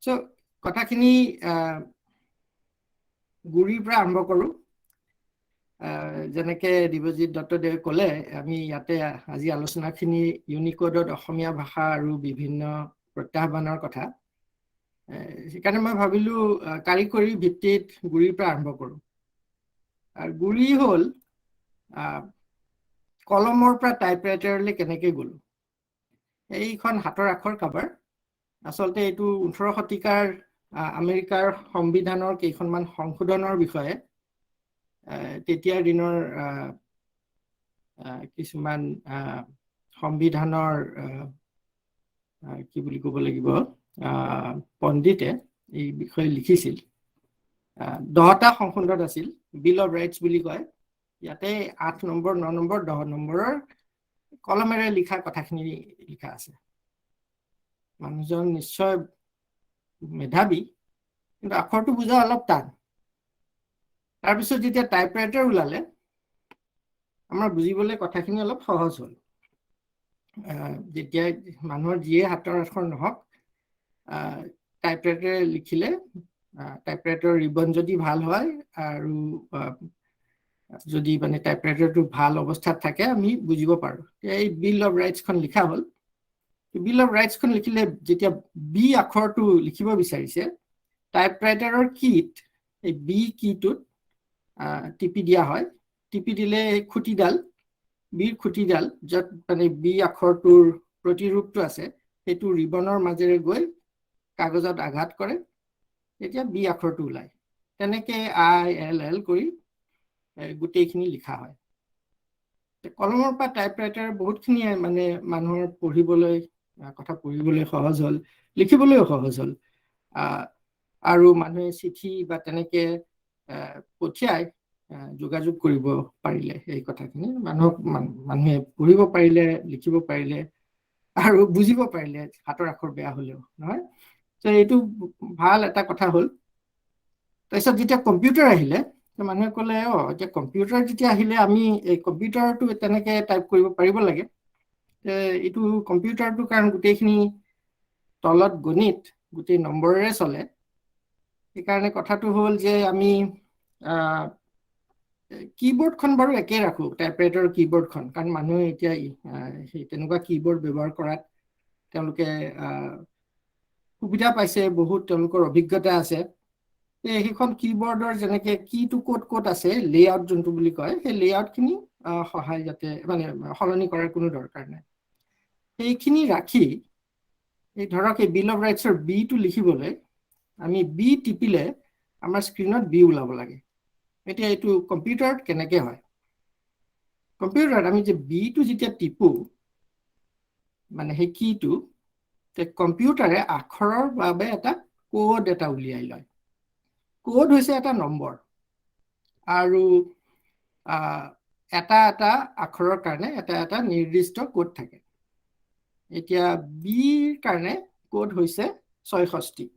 So কথাখিনি গুৰিৰ পৰা আৰম্ভ কৰোঁ যেনেকৈ দিব্যজিৎ দত্তদেৱে ক'লে আমি ইয়াতে আজি আলোচনাখিনি ইউনিকোডত অসমীয়া ভাষা আৰু বিভিন্ন প্ৰত্যাহ্বানৰ কথা সেইকাৰণে মই ভাবিলোঁ কাৰিকৰী ভিত্তিত গুৰিৰ পৰা আৰম্ভ কৰোঁ আৰু গুৰি হ'ল কলমৰ পৰা টাইপৰাইটাৰলৈ কেনেকৈ গ'লোঁ এইখন হাতৰ আখৰ কাবাৰ আচলতে এইটো 18 শতিকাৰ আমেৰিকাৰ সংবিধানৰ কেইখনমান সংশোধনৰ বিষয়ে তেতিয়াৰ দিনৰ কিছুমান সংবিধানৰ কি বুলি ক'ব লাগিব পণ্ডিতে এই বিষয়ে লিখিছিল 10টা সংশোধন আছিল বিল অফ ৰাইটছ বুলি কয় ইয়াতে 8 নম্বৰ 9 নম্বৰ 10 নম্বৰৰ কলমেৰে লিখা কথাখিনি লিখা আছে মানুহজন নিশ্চয় মেধাবী কিন্তু আখৰটো বুজা অলপ টান তাৰপিছত যেতিয়া টাইপৰাইটাৰ ওলালে আমাৰ বুজিবলৈ কথাখিনি অলপ সহজ হ'ল যেতিয়া মানুহৰ যিয়ে হাতৰ আখৰ নহওক টাইপৰাইটাৰে লিখিলে টাইপৰাইটাৰৰ ৰিবন যদি ভাল হয় আৰু যদি মানে টাইপৰাইটাৰটো ভাল অৱস্থাত থাকে আমি বুজিব পাৰোঁ এই বিল অফ ৰাইটছখন লিখা হ'ল বিল অফ ৰাইটছখন লিখিলে যেতিয়া বি আখৰটো লিখিব বিচাৰিছে টাইপৰাইটাৰৰ কীত এই বি কীটোত টিপি দিয়া হয় টিপি দিলে খুঁটিডাল বিৰ খুঁটিডাল য'ত মানে বি আখৰটোৰ প্ৰতিৰূপটো আছে সেইটো ৰিবনৰ মাজেৰে গৈ কাগজত আঘাত কৰে তেতিয়া বি আখৰটো ওলায় তেনেকৈ ILL কৰি গোটেইখিনি লিখা হয় কলমৰ পৰা টাইপৰাইটাৰ বহুতখিনিয়ে মানে মানুহৰ পঢ়িবলৈ কথা পঢ়িবলৈ সহজ হ'ল লিখিবলৈও সহজ হ'ল আৰু মানুহে চিঠি বা তেনেকৈ পঠিয়াই যোগাযোগ কৰিব পাৰিলে এই কথাখিনি মানুহে পঢ়িব পাৰিলে লিখিব পাৰিলে আৰু বুজিব পাৰিলে হাতৰ আখৰ বেয়া হ'লেও নহয় তো এইটো ভাল এটা কথা হ'ল তাৰপিছত যেতিয়া কম্পিউটাৰ আহিলে মানুহে ক'লে এতিয়া কম্পিউটাৰ যেতিয়া আহিলে আমি এই কম্পিউটাৰটো তেনেকৈ টাইপ কৰিব পাৰিব লাগে এইটো কম্পিউটাৰটো কাৰণ গোটেইখিনি তলত গণিত গোটেই নম্বৰেৰে চলে সেইকাৰণে কথাটো হ'ল যে আমি কীবৰ্ডখন বাৰু একেই ৰাখোঁ টাইপৰাইটাৰৰ কীবৰ্ডখন কাৰণ মানুহে এতিয়া সেই তেনেকুৱা কীবৰ্ড ব্যৱহাৰ কৰাত তেওঁলোকে সুবিধা পাইছে বহুত তেওঁলোকৰ অভিজ্ঞতা আছে সেইখন কীবৰ্ডৰ যেনেকৈ কীটো ক'ত আছে লেআউট যোনটো বুলি কয় সেই লেআউটখিনি সহায় যাতে মানে সলনি কৰাৰ কোনো দৰকাৰ নাই সেইখিনি ৰাখি এই ধৰক এই বিল অফ ৰাইটছৰ বিটো লিখিবলৈ আমি বি টিপিলে আমাৰ স্ক্ৰীনত বি ওলাব লাগে এতিয়া এইটো কম্পিউটাৰত কেনেকৈ হয় কম্পিউটাৰত আমি যে বিটো যেতিয়া টিপো মানে সেই কীটো কম্পিউটাৰে আখৰৰ বাবে এটা কোড এটা উলিয়াই লয় কোড হৈছে এটা নম্বৰ আৰু এটা আখৰৰ কাৰণে এটা নিৰ্দিষ্ট কোড থাকে এতিয়া বিৰ কাৰণে কোড হৈছে ৬৬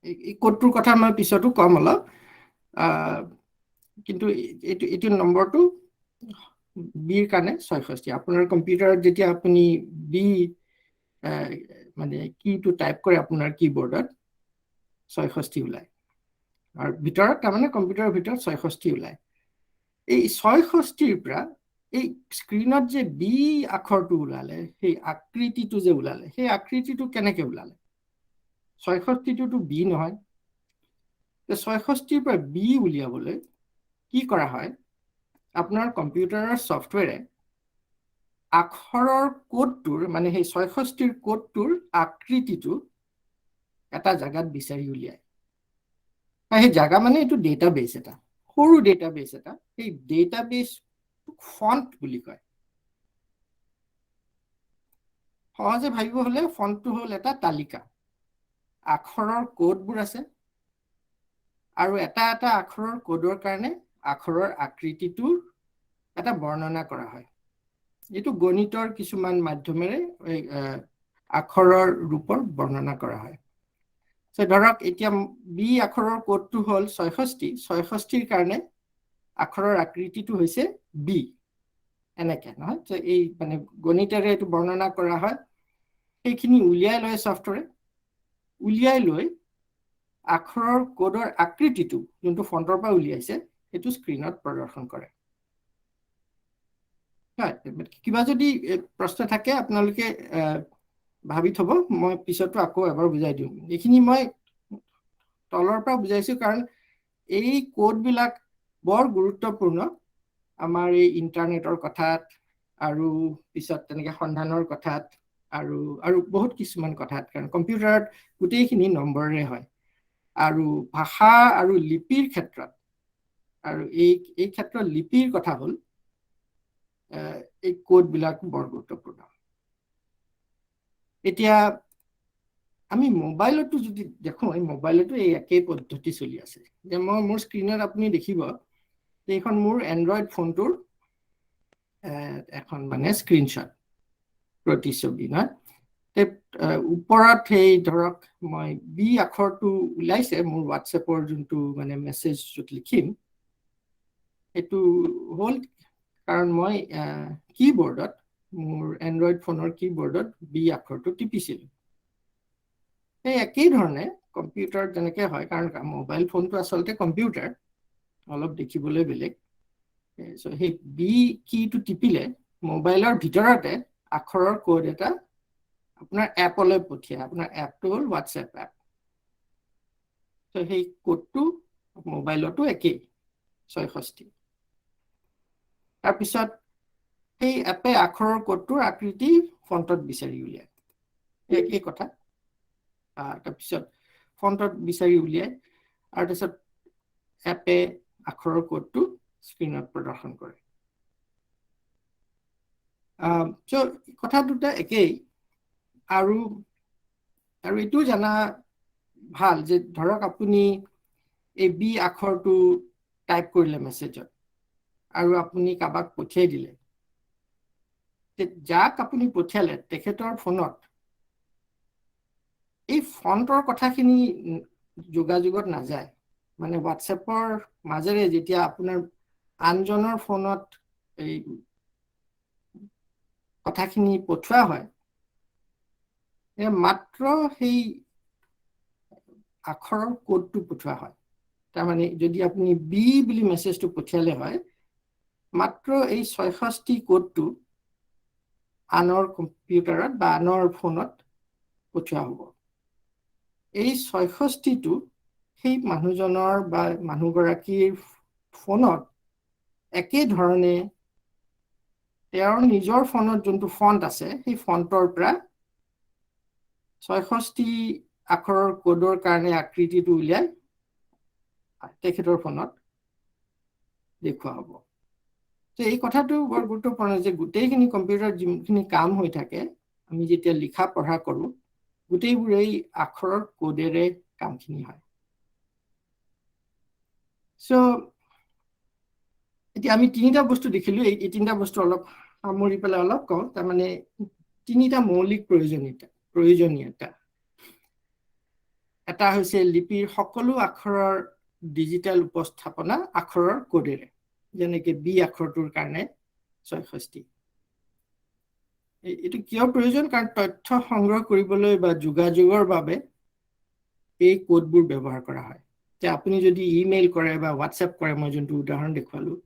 এই কোডটোৰ কথা মই পিছতো কম অলপ কিন্তু এইটো নম্বৰটো বিৰ কাৰণে ৬৬ আপোনাৰ কম্পিউটাৰত যেতিয়া আপুনি বি মানে কীটো টাইপ কৰে আপোনাৰ কীবৰ্ডত ৬৬ ওলায় আৰু ভিতৰত তাৰমানে কম্পিউটাৰৰ ভিতৰত ৬৬ ওলায় এই ৬৬ৰ পৰা এই স্ক্ৰীনত যে বি আখৰটো ওলালে সেই আকৃতিটো যে ওলালে সেই আকৃতিটো কেনেকৈ ওলালে ৬৬টোতো বি নহয় ৬৬ৰ পৰা বি উলিয়াবলৈ কি কৰা হয় আপোনাৰ কম্পিউটাৰৰ ছফ্টৱেৰে আখৰৰ কোডটোৰ মানে সেই ৬৬ৰ কোডটোৰ আকৃতিটো এটা জাগাত বিচাৰি উলিয়ায় সেই জাগা মানে এইটো ডেটাবেছ এটা সৰু ডেটাবেছ এটা সেই ডেটাবেছ ফন্ট বুলি কয় সহজে ভাবিব হ'লে ফন্টটো হ'ল এটা তালিকা আখৰৰ কোডবোৰ আছে আৰু এটা আখৰৰ কোডৰ কাৰণে আখৰৰ আকৃতিটোৰ এটা বৰ্ণনা কৰা হয় এইটো গণিতৰ কিছুমান মাধ্যমেৰে আখৰৰ ৰূপৰ বৰ্ণনা কৰা হয় ধৰক এতিয়া বি আখৰৰ কোডটো হ'ল ৬৬ৰ কাৰণে আখৰৰ আকৃতিটো হৈছে বি এনেকৈ নহয় এই মানে গণিতেৰে এইটো বৰ্ণনা কৰা হয় সেইখিনি উলিয়াই লয় ছফ্টৱেৰে উলিয়াই লৈ আখৰৰ কোডৰ আকৃতিটো যোনটো ফন্টৰ পৰা উলিয়াইছে সেইটো স্ক্ৰীনত প্ৰদৰ্শন কৰে কিবা যদি প্ৰশ্ন থাকে আপোনালোকে ভাবি থব মই পিছতো আকৌ এবাৰ বুজাই দিম এইখিনি মই তলৰ পৰা বুজাইছো কাৰণ এই কোড বিলাক বৰ গুৰুত্বপূৰ্ণ আমাৰ এই ইন্টাৰনেটৰ কথাত আৰু পিছত তেনেকে সন্ধানৰ কথাত আৰু বহুত কিছুমান কথাত কাৰণ কম্পিউটাৰত গোটেইখিনি নম্বৰেৰে হয় আৰু ভাষা আৰু লিপিৰ ক্ষেত্ৰত আৰু এই ক্ষেত্ৰত লিপিৰ কথা হ'ল এই কোড বিলাক বৰ গুৰুত্বপূৰ্ণ এতিয়া আমি মোবাইলতো যদি দেখো এই মোবাইলতো এই একেই পদ্ধতি চলি আছে যে মই মোৰ স্ক্ৰীনত আপুনি দেখিব যে এইখন মোৰ এন্ড্ৰইড ফোনটোৰ এখন মানে স্ক্ৰীনশ্বট প্ৰতিচ্ছবি নহয় ওপৰত সেই ধৰক মই বি আখৰটো ওলাইছে মোৰ হোৱাটছএপৰ যোনটো মানে মেছেজ য'ত লিখিম এইটো হ'ল কাৰণ মই কিবৰ্ডত মোৰ এন্ড্ৰইড ফোনৰ কিবৰ্ডত বি আখৰটো টিপিছিলোঁ এই একেই ধৰণে কম্পিউটাৰ যেনেকৈ হয় কাৰণ মোবাইল ফোনটো আচলতে কম্পিউটাৰ অলপ দেখিবলৈ বেলেগ সেই বি কিটো টিপিলে মোবাইলৰ ভিতৰতে আখৰৰ কোড এটা আপোনাৰ এপলৈ পঠিয়ায় আপোনাৰ এপটো হ'ল হোৱাটছএপ এপ সেই কোডটো মোবাইলতো একেই ৬৬ তাৰপিছত সেই এপে আখৰৰ কোডটোৰ আকৃতি ফন্টত বিচাৰি উলিয়ায় এই কথা তাৰপিছত ফন্টত বিচাৰি উলিয়ায় আৰু তাৰপিছত এপে আখৰৰ কোডটো স্ক্ৰীনত প্ৰদৰ্শন কৰে কথা দুটা একেই আৰু এইটো জানা ভাল যে ধৰক আপুনি এই বি আখৰটো টাইপ কৰিলে মেছেজত আৰু আপুনি কাবাক পঠিয়াই দিলে যাক আপুনি পঠিয়ালে তেখেতৰ ফোনত এই ফন্টৰ কথাখিনি যোগাযোগত নাযায় মানে হোৱাটছএপৰ মাজেৰে যেতিয়া আপোনাৰ আনজনৰ ফোনত এই কথাখিনি পঠোৱা হয় মাত্ৰ সেই আখৰৰ কোডটো পঠোৱা হয় তাৰমানে যদি আপুনি বি বুলি মেছেজটো পঠিয়ালে হয় মাত্ৰ এই ৬৬ কোডটো আনৰ কম্পিউটাৰত বা আনৰ ফোনত পঠোৱা হ'ব এই ৬৬টো সেই মানুহজনৰ বা মানুহগৰাকীৰ ফোনত একেধৰণে তেওঁৰ নিজৰ ফোনত যোনটো ফন্ট আছে সেই ফন্টৰ পৰা ৬৬ আখৰৰ কোডৰ কাৰণে আকৃতিটো উলিয়াই তেখেতৰ ফোনত দেখুওৱা হ'ব এই কথাটো বৰ গুৰুত্বপূৰ্ণ যে গোটেইখিনি কম্পিউটাৰত যিখিনি কাম হৈ থাকে আমি যেতিয়া লিখা পঢ়া কৰোঁ গোটেইবোৰ এই আখৰৰ কোডেৰে কামখিনি হয় এতিয়া আমি তিনিটা বস্তু দেখিলোঁ এই তিনিটা বস্তু অলপ সামৰি পেলাই অলপ কওঁ তাৰমানে তিনিটা মৌলিক প্ৰয়োজনীয়তা এটা হৈছে লিপিৰ সকলো আখৰৰ ডিজিটেল উপস্থাপনা আখৰৰ কোডেৰে যেনেকৈ বি আখৰটোৰ কাৰণে ৬৬ এইটো কিয় প্ৰয়োজন কাৰণ তথ্য সংগ্ৰহ কৰিবলৈ বা যোগাযোগৰ বাবে এই কোডবোৰ ব্যৱহাৰ কৰা হয় যে আপুনি যদি ইমেইল কৰে বা হোৱাটছএপ কৰে মই যোনটো উদাহৰণ দেখুৱালোঁ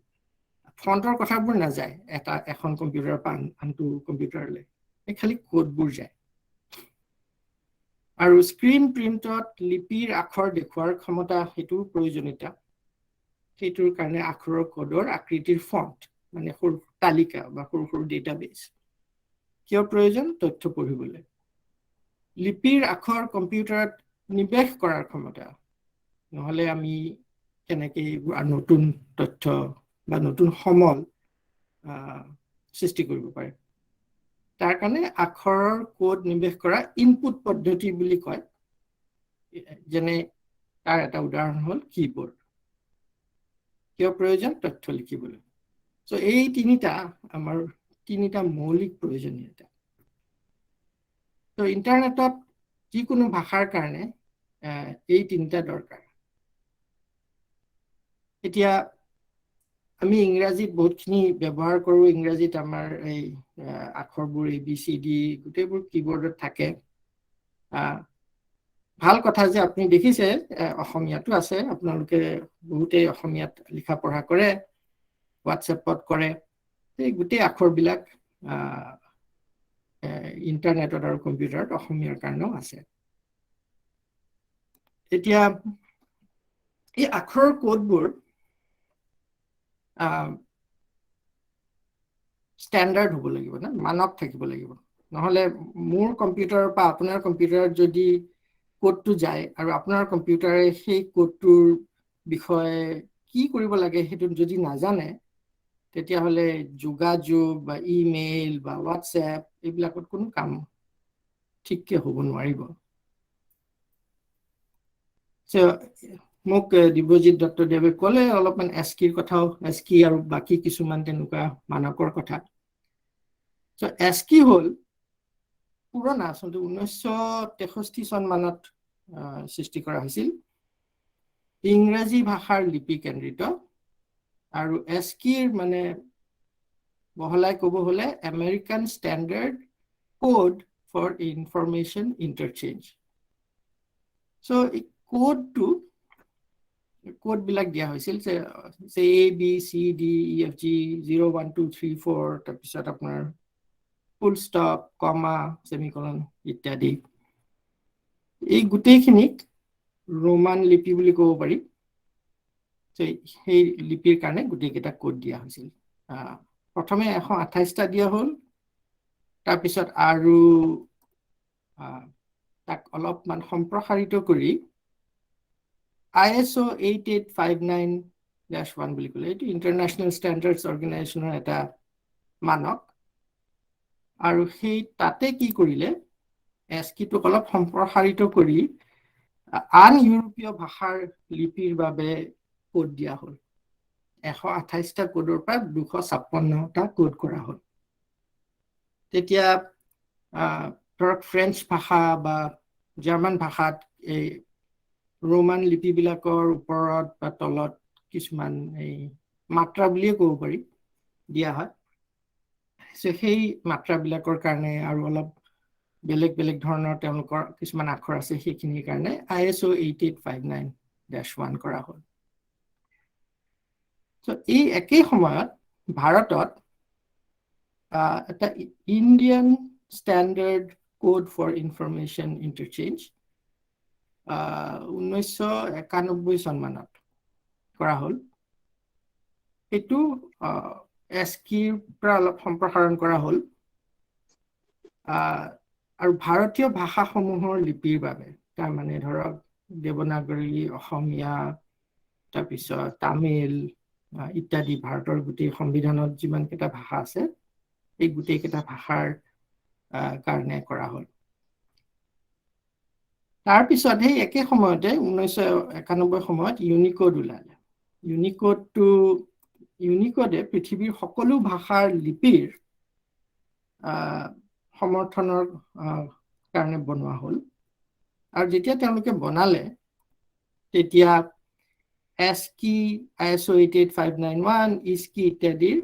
ফন্টৰ কথাবোৰ নাযায় এখন কম্পিউটাৰৰ পৰা আনটো কম্পিউটাৰলৈ খালি কোডবোৰ যায় আৰু স্ক্ৰীন প্ৰিণ্টত লিপিৰ আখৰ দেখুৱাৰ ক্ষমতা সেইটোৰ প্ৰয়োজনীয়তা সেইটোৰ কাৰণে আখৰৰ কোডৰ আকৃতিৰ ফন্ট মানে সৰু তালিকা বা সৰু সৰু ডেটাবেছ কিয় প্ৰয়োজন তথ্য পঢ়িবলৈ লিপিৰ আখৰ কম্পিউটাৰত নিৱেশ কৰাৰ ক্ষমতা নহ'লে আমি কেনেকৈ নতুন তথ্য বা নতুন সমল সৃষ্টি কৰিব পাৰে তাৰ কাৰণে আখৰৰ কোড নিৱেশ কৰা ইনপুট পদ্ধতি বুলি কয় যেনে তাৰ এটা উদাহৰণ হ'ল কিবৰ্ড কিয় প্ৰয়োজন তথ্য লিখিবলৈ এই আমাৰ তিনিটা মৌলিক প্ৰয়োজনীয়তা ইণ্টাৰনেটত যিকোনো ভাষাৰ কাৰণে এই তিনিটা দৰকাৰ এতিয়া আমি ইংৰাজীত বহুতখিনি ব্যৱহাৰ কৰোঁ ইংৰাজীত আমাৰ এই আখৰবোৰ ABCD গোটেইবোৰ কিবৰ্ডত থাকে ভাল কথা যে আপুনি দেখিছে অসমীয়াটো আছে, আপোনালোকে বহুতেই অসমীয়াত লিখা পঢ়া কৰে, হোৱাটছএপত কৰে, এই গোটেই আখৰবিলাক ইণ্টাৰনেটত আৰু কম্পিউটাৰত অসমীয়াৰ কাৰণেও আছে। এতিয়া এই আখৰৰ কোডবোৰ ষ্টেণ্ডাৰ্ড হ'ব লাগিব, না মানক থাকিব লাগিব, নহ'লে মোৰ কম্পিউটাৰৰ পৰা আপোনাৰ কম্পিউটাৰত যদি কোডটো যায় আৰু আপোনাৰ কম্পিউটাৰে সেই কোডটোৰ বিষয়ে কি কৰিব লাগে সেইটো যদি নাজানে, তেতিয়াহ'লে যোগাযোগ বা ইমেইল বা হোৱাটছএপ এইবিলাকত কোনো কাম ঠিককৈ হ'ব নোৱাৰিব। মোক দিব্যজিৎ দত্তদেৱে ক'লে অলপমান এস্কিৰ কথাও, এস্কি আৰু বাকী কিছুমান তেনেকুৱা মানকৰ কথা। এস্কি হ'ল পুৰণা, আচলতে 1963 চন মানত সৃষ্টি কৰা হৈছিল, ইংৰাজী ভাষাৰ লিপি কেন্দ্ৰিত, আৰু এস্কিৰ মানে বহলাই ক'ব হ'লে American standard code for information interchange. কোডবিলাক দিয়া হৈছিল যে A B C D E F G 0 1 2 3 4, তাৰপিছত আপোনাৰ ফুল ষ্টপ, কমা, সেমিকলন ইত্যাদি। এই গোটেইখিনিক ৰোমান লিপি বুলি ক'ব পাৰি। সেই লিপিৰ কাৰণে গোটেইকেইটা কোড দিয়া হৈছিল। প্ৰথমে 128টা দিয়া হ'ল, তাৰপিছত আৰু তাক অলপমান সম্প্ৰসাৰিত কৰি ISO 8859-1 বুলি ক'লে, এইটো ইণ্টাৰনেশ্যনেল ষ্টেণ্ডাৰ্ডছ অৰ্গেনাইজেশ্যনৰ এটা মানক, আৰু সেই তাতে কি কৰিলে, এস্কিটোক অলপ সম্প্ৰসাৰিত কৰি আন ইউৰোপীয় ভাষাৰ লিপিৰ বাবে কোড দিয়া হ'ল। 128টা কোডৰ পৰা 256টা কোড কৰা হ'ল। তেতিয়া ধৰক ফ্ৰেঞ্চ ভাষা বা জাৰ্মান ভাষাত এই ৰোমান লিপিবিলাকৰ ওপৰত বা তলত কিছুমান এই মাত্ৰা বুলিয়ে ক'ব পাৰি দিয়া হয়। সেই মাত্ৰাবিলাকৰ কাৰণে আৰু অলপ বেলেগ বেলেগ ধৰণৰ তেওঁলোকৰ কিছুমান আখৰ আছে, সেইখিনিৰ কাৰণে ISO 8859-1 কৰা হ'ল। এই একেই সময়ত ভাৰতত এটা Indian standard code for information interchange 1991 চন মানত কৰা হ'ল। সেইটো এস্কিৰ পৰা অলপ সম্প্ৰসাৰণ কৰা হ'ল, আৰু ভাৰতীয় ভাষাসমূহৰ লিপিৰ বাবে, তাৰমানে ধৰক দেৱনাগৰী, অসমীয়া, তাৰপিছত তামিল ইত্যাদি, ভাৰতৰ গোটেই সংবিধানত যিমানকেইটা ভাষা আছে এই গোটেইকেইটা ভাষাৰ কাৰণে কৰা হ'ল। তাৰপিছত সেই একে সময়তে 1991 সময়ত ইউনিকোড ওলালে। ইউনিকোডে পৃথিৱীৰ সকলো ভাষাৰ লিপিৰ সমৰ্থনৰ কাৰণে বনোৱা হ'ল, আৰু যেতিয়া তেওঁলোকে বনালে তেতিয়া এস্কি, ISO 88591, ইস্কি ইত্যাদিৰ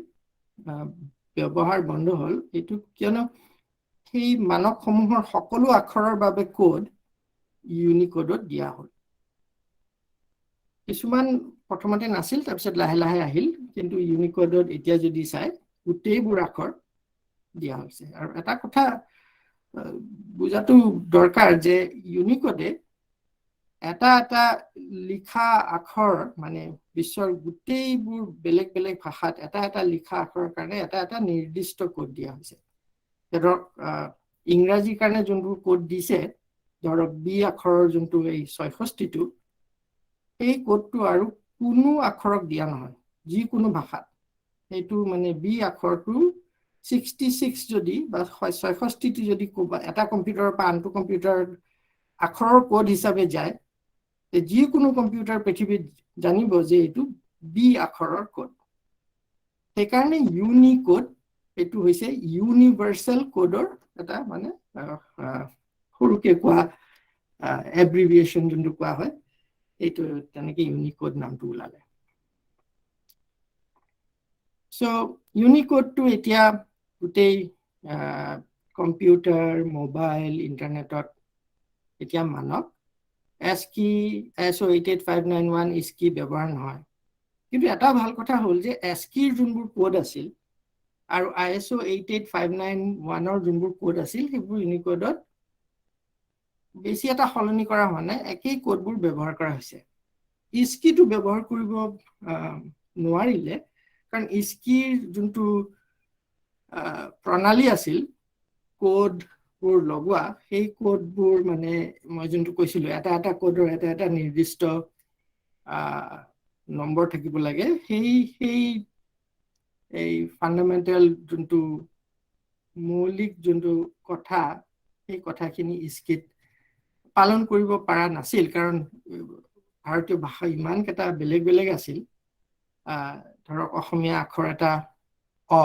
ব্যৱহাৰ বন্ধ হ'ল। এইটো কিয়নো সেই মানকসমূহৰ সকলো আখৰৰ বাবে কোড ইউনিকোডত দিয়া হ'ল। কিছুমান প্ৰথমতে নাছিল, তাৰপিছত লাহে লাহে আহিল, কিন্তু ইউনিকোডত এতিয়া যদি চাই গোটেইবোৰ আখৰ দিয়া হৈছে। আৰু এটা কথা বুজাটো দৰকাৰ যে ইউনিকোডে এটা এটা লিখা আখৰ, মানে বিশ্বৰ গোটেইবোৰ বেলেগ বেলেগ ভাষাত এটা এটা লিখা আখৰৰ কাৰণে এটা এটা নিৰ্দিষ্ট কোড দিয়া হৈছে। ধৰক ইংৰাজীৰ কাৰণে যোনবোৰ কোড দিছে, ধৰক বি আখৰৰ যোনটো এই 66টো, এই কোডটো আৰু কোনো আখৰক দিয়া নহয়, যিকোনো ভাষাত। সেইটো মানে বি আখৰটো 66 যদি বা 66টি যদি এটা কম্পিউটাৰৰ পৰা আনটো কম্পিউটাৰ আখৰৰ কোড হিচাপে যায়, যিকোনো কম্পিউটাৰ পৃথিৱীত জানিব যে এইটো বি আখৰৰ কোড। সেইকাৰণে ইউনিকোড এইটো হৈছে ইউনিভাৰ্চেল কোডৰ এটা মানে সৰুকে কোৱা এব্ৰিভিয়েশ্যন যোনটো কোৱা হয়, এইটো তেনেকে ইউনিকোড নামটো ওলালে। ইউনিকোডটো এতিয়া গোটেই কম্পিউটাৰ, মোবাইল, ইণ্টাৰনেটত এতিয়া মানক, ASCII ISO 88591 ISCII ব্যৱহাৰ নহয় কিন্তু এটা ভাল কথা হ'ল যে ASCII যোনবোৰ কোড আছিল আৰু ISO 88591 যোনবোৰ কোড আছিল সেইবোৰ ইউনিকোডত বেছি এটা সলনি কৰা হোৱা নাই একেই কোডবোৰ ব্যৱহাৰ কৰা হৈছে ISCII ব্যৱহাৰ কৰিব নোৱাৰিলে কাৰণ ISCIIৰ যোনটো প্ৰণালী আছিল কোডবোৰ লগোৱা সেই কোডবোৰ মানে মই যোনটো কৈছিলো এটা কোডৰ এটা নিৰ্দিষ্ট নম্বৰ থাকিব লাগে সেই এই ফান্ডামেন্টাল যোনটো মৌলিক যোনটো কথা সেই কথাখিনি ISCIIত পালন কৰিব পৰা নাছিল কাৰণ ভাৰতীয় ভাষা ইমান কেইটা বেলেগ বেলেগ আছিল ধৰক অসমীয়া আখৰ এটা অ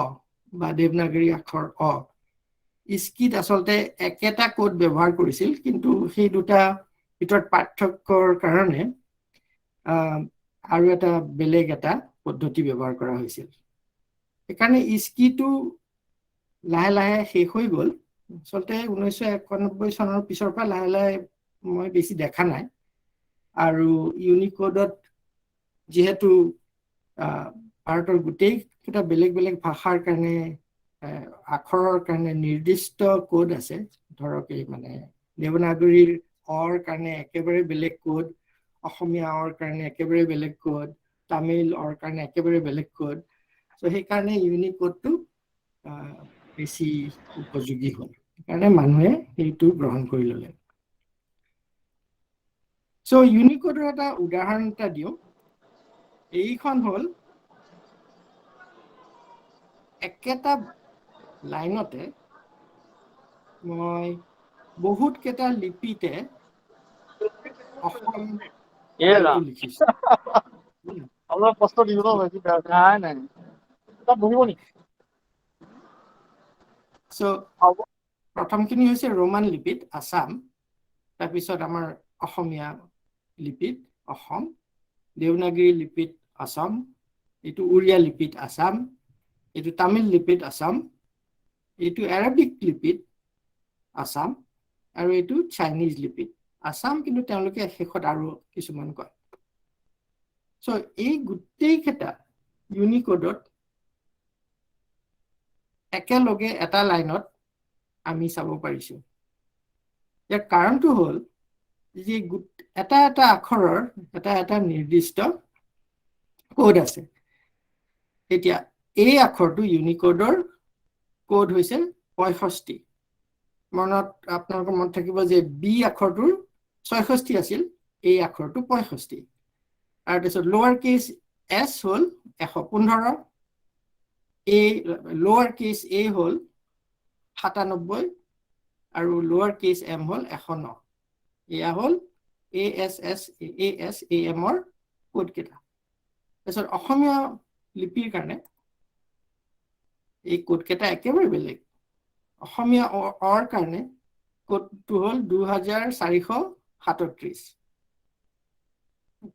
বা দেৱনাগৰী আখৰ অ ISCIIত আচলতে একেটা কোড ব্যৱহাৰ কৰিছিল কিন্তু সেই দুটা ভিতৰত পাৰ্থক্যৰ কাৰণে আৰু এটা বেলেগ এটা পদ্ধতি ব্যৱহাৰ কৰা হৈছিল সেইকাৰণে ISCIIটো লাহে লাহে শেষ হৈ গ'ল আচলতে 1991 চনৰ পিছৰ পৰা লাহে লাহে মই বেছি দেখা নাই আৰু ইউনিকোডত যেহেতু ভাৰতৰ গোটেই কেইটা বেলেগ বেলেগ ভাষাৰ কাৰণে আখৰৰ কাৰণে নিৰ্দিষ্ট কোড আছে ধৰক এই মানে দেৱনাগৰীৰ অৰ কাৰণে একেবাৰে বেলেগ কোড অসমীয়া অৰ কাৰণে একেবাৰে বেলেগ কোড তামিল অৰ কাৰণে একেবাৰে বেলেগ কোড সো সেইকাৰণে ইউনিকোডটো বেছি উপযোগী হ'ল সেইকাৰণে মানুহে সেইটো গ্ৰহণ কৰি ল'লে সো ইউনিকোডৰ এটা উদাহৰণ এটা দিওঁ এইখন হ'ল একেটা লাইনতে মই বহুত কেইটা লিপিতে অসম নামটো লিখিছো অলপ কষ্ট দিব ন বেছি নাই নাই তাত বহিব নি সো প্ৰথমখিনি হৈছে ৰোমান লিপিত আসাম তাৰপিছত আমাৰ অসমীয়া লিপিত অসম দেৱনাগৰী লিপিত আসাম এইটো উৰিয়া লিপিত আসাম এইটো তামিল লিপিত আসাম এইটো এৰাবিক লিপিত আসাম আৰু এইটো চাইনিজ লিপিত আসাম কিন্তু তেওঁলোকে শেষত আৰু কিছুমান কয় সো এই গোটেই কেইটা ইউনিকোডত একেলগে এটা লাইনত আমি চাব পাৰিছো ইয়াৰ কাৰণটো হ'ল যে এটা আখৰৰ এটা নিৰ্দিষ্ট কোড আছে এতিয়া এই আখৰটো ইউনিকোডৰ কোড হৈছে 65 মনত আপোনালোকৰ মনত থাকিব যে বি আখৰটোৰ 66 আছিল এই আখৰটো 65 আৰু তাৰপিছত লোৱাৰ কেছ এছ হ'ল 115 এ লোৱাৰ কেছ এ হ'ল 97 আৰু লোৱাৰ কেছ এম হ'ল 109 এয়া হ'ল ASSAM ৰ কোড কেইটা তাৰপিছত অসমীয়া লিপিৰ কাৰণে এই কোড কেইটা একেবাৰে বেলেগ অসমীয়া অৰ কাৰণে কোডটো হ'ল 2437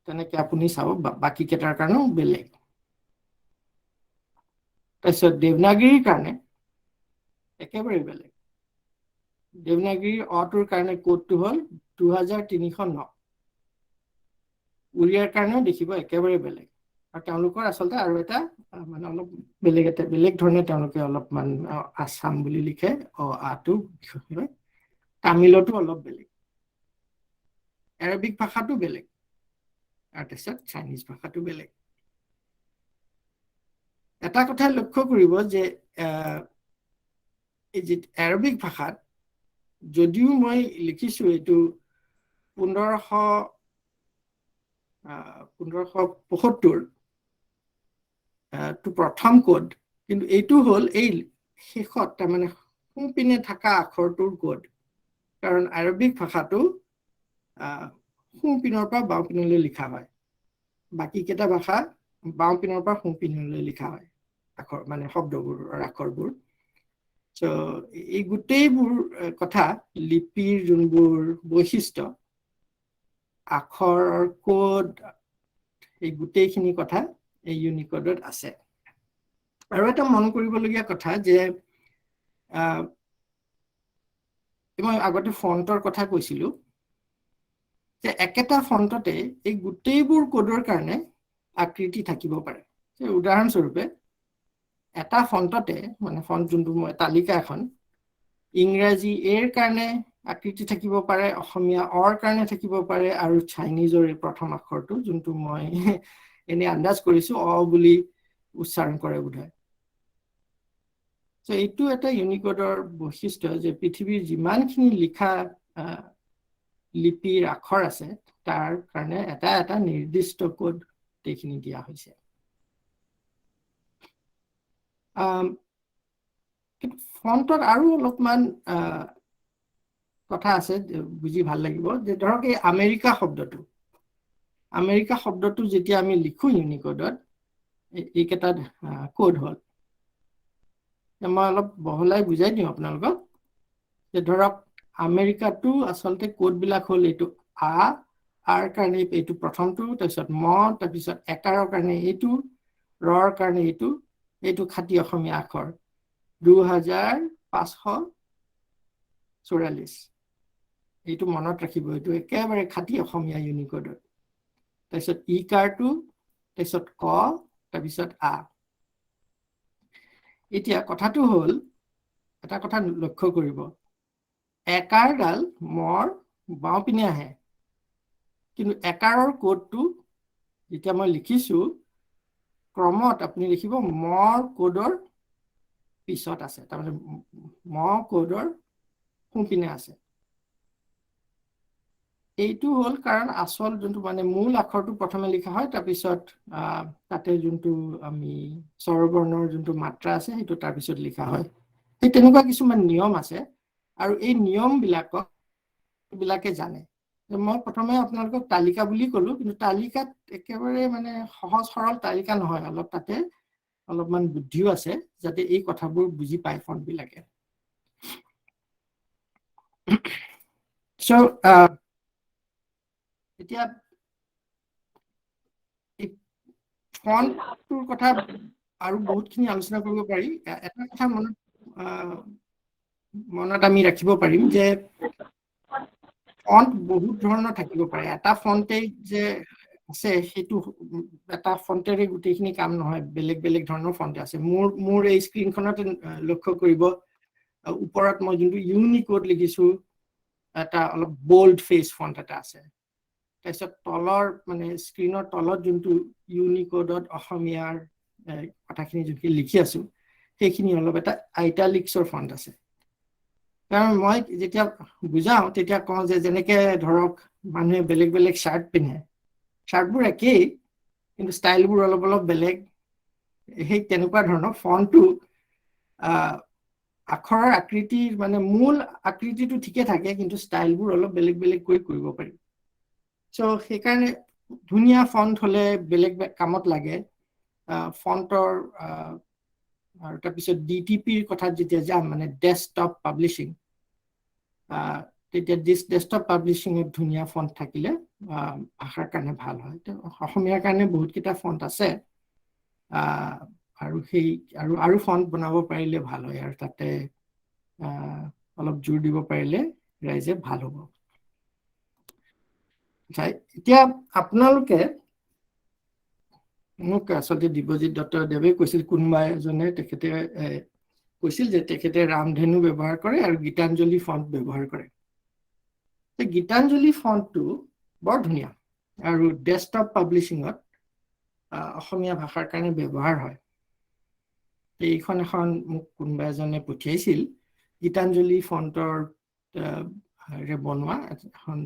তেনেকে আপুনি চাব বাকি কেইটাৰ কাৰণেও বেলেগ তাৰপিছত দেৱনাগৰীৰ কাৰণে একেবাৰে বেলেগ দেৱনাগৰীৰ অটোৰ কাৰণে কোডটো হ'ল 2309 উৰিয়াৰ কাৰণেও দেখিব একেবাৰে বেলেগ আৰু তেওঁলোকৰ আচলতে আৰু এটা মানে অলপ বেলেগ ধৰণে তেওঁলোকে অলপমান আসাম বুলি লিখে আটো তামিলতো অলপ বেলেগ এৰাবিক ভাষাটো বেলেগ আৰু তাৰপিছত চাইনিজ ভাষাটো বেলেগ এটা কথা লক্ষ্য কৰিব যে এই যে এৰাবিক ভাষাত যদিও মই লিখিছো এইটো 1575 টো প্ৰথম কোড কিন্তু এইটো হ'ল এই শেষত তাৰমানে সোঁপিনে থকা আখৰটোৰ কোড কাৰণ আৰবিক ভাষাটো সোঁপিনৰ পৰা বাওঁপিনলৈ লিখা হয় বাকি কেইটা ভাষা বাওঁপিনৰ পৰা সোঁপিনলৈ লিখা হয় আখৰ মানে শব্দবোৰ আখৰবোৰ সো এই গোটেইবোৰ কথা লিপিৰ যোনবোৰ বৈশিষ্ট্য আখৰৰ কোড এই গোটেইখিনি কথা এই ইউনিকোডত আছে আৰু এটা মন কৰিবলগীয়া কথা যে মই আগতে ফন্টৰ কথা কৈছিলো যে একেটা ফণ্টতে এই গোটেইবোৰ কোডৰ কাৰণে আকৃতি থাকিব পাৰে উদাহৰণস্বৰূপে এটা ফণ্টতে মানে ফণ্ট যোনটো মই তালিকা এখন ইংৰাজী এৰ কাৰণে আকৃতি থাকিব পাৰে অসমীয়া অৰ কাৰণে থাকিব পাৰে আৰু চাইনিজৰ প্ৰথম আখৰটো যোনটো মই এনে আন্দাজ কৰিছো অ বুলি উচ্চাৰণ কৰে বোধহয় এইটো এটা ইউনিকোডৰ বৈশিষ্ট্য যে পৃথিৱীৰ যিমানখিনি লিখা লিপিৰ আখৰ আছে তাৰ কাৰণে এটা এটা নিৰ্দিষ্ট কোড এইখিনি দিয়া হৈছে ফণ্টত আৰু অলপমান কথা আছে বুজি ভাল লাগিব যে ধৰক এই আমেৰিকা শব্দটো যেতিয়া আমি লিখো ইউনিকোডত এইকেইটা কোড হ'ল মই অলপ বহলাই বুজাই দিওঁ আপোনালোকক যে ধৰক আমেৰিকাটো আচলতে কোডবিলাক হ'ল এইটো আৰ কাৰণে এইটো প্ৰথমটো তাৰপিছত তাৰপিছত একাৰৰ কাৰণে এইটো ৰৰ কাৰণে এইটো খাটি অসমীয়া আখৰ 2544 এইটো মনত ৰাখিব এইটো একেবাৰে খাটি অসমীয়া ইউনিকোডৰ তাৰপিছত ইকাৰটো তাৰপিছত ক তাৰপিছত আ এতিয়া কথাটো হ'ল এটা কথা লক্ষ্য কৰিব একাৰডাল মৰ বাওঁ পিনে আহে কিন্তু একাৰৰ কোডটো যেতিয়া মই লিখিছো ক্ৰমত আপুনি লিখিব মৰ কোডৰ পিছত আছে তাৰমানে ম কোডৰ সোঁপিনে আছে এইটো হ'ল কাৰণ আসল যোনটো মানে মূল আখৰটো প্ৰথমে লিখা হয় তাৰপিছত তাতে যোনটো আমি স্বৰবৰ্ণৰ যোনটো মাত্ৰা আছে সেইটো তাৰপিছত লিখা হয় এই তেনেকুৱা কিছুমান নিয়ম আছে আৰু এই নিয়মবিলাকে জানে মই প্ৰথমে আপোনালোকক তালিকা বুলি ক'লো কিন্তু তালিকাত একেবাৰে মানে সহজ সৰল তালিকা নহয় অলপ তাতে অলপমান বুদ্ধিও আছে যাতে এই কথাবোৰ বুজি পায় ফণ্টবিলাকে এতিয়া ফণ্টটোৰ কথা আৰু বহুতখিনি আলোচনা কৰিব পাৰি এটা কথা মনত আমি ৰাখিব পাৰিম যে ফণ্ট বহুত ধৰণৰ থাকিব পাৰে এটা ফণ্টেই যে আছে সেইটো এটা ফণ্টেৰে গোটেইখিনি কাম নহয় বেলেগ বেলেগ ধৰণৰ ফণ্ট আছে মোৰ এই স্ক্ৰীনখনত লক্ষ্য কৰিব ওপৰত মই যোনটো ইউনিকোড লিখিছো এটা অলপ বোল্ড ফেচ ফণ্ট এটা আছে তাৰপিছত তলৰ মানে স্ক্ৰীনৰ তলত যোনটো ইউনিকোডত অসমীয়াৰ কথাখিনি যোনখিনি লিখি আছো সেইখিনি অলপ এটা আইটালিক্সৰ ফণ্ট আছে কাৰণ মই যেতিয়া বুজাওঁ তেতিয়া কওঁ যে যেনেকে ধৰক মানুহে বেলেগ বেলেগ শ্বাৰ্ট পিন্ধে শ্বাৰ্টবোৰ একেই কিন্তু ষ্টাইলবোৰ অলপ অলপ বেলেগ সেই তেনেকুৱা ধৰণৰ ফণ্টটো আখৰৰ আকৃতিৰ মানে মূল আকৃতিটো ঠিকে থাকে কিন্তু ষ্টাইলবোৰ অলপ বেলেগ বেলেগ কৰি কৰিব পাৰি সেইকাৰণে ধুনীয়া ফণ্ট হলে বেলেগ কামত লাগে ফণ্টৰ আৰু তাৰপিছত DTPৰ কথাত যেতিয়া যাম মানে ডেস্কটপ পাব্লিশ্বিং তেতিয়া ডেস্কটপ পাব্লিশ্বিঙত ধুনীয়া ফণ্ট থাকিলে ভাষাৰ কাৰণে ভাল হয় অসমীয়াৰ কাৰণে বহুতকেইটা ফণ্ট আছে আৰু আৰু ফণ্ট বনাব পাৰিলে ভাল হয় আৰু তাতে অলপ জোৰ দিব পাৰিলে ৰাইজে ভাল হ'ব এতিয়া আপোনালোকে মোক আচলতে দিব্যজিৎ দত্তদেৱে কৈছিল কোনোবা এজনে তেখেতে কৈছিল যে তেখেতে ৰামধেনু ব্যৱহাৰ কৰে আৰু গীতাঞ্জলি ফণ্ট ব্যৱহাৰ কৰে গীতাঞ্জলি ফণ্টটো বৰ ধুনীয়া আৰু ডেস্কটপ পাব্লিশ্বিঙত অসমীয়া ভাষাৰ কাৰণে ব্যৱহাৰ হয় এইখন এখন মোক কোনোবা এজনে পঠিয়াইছিল গীতাঞ্জলি ফণ্টৰ বনোৱা এখন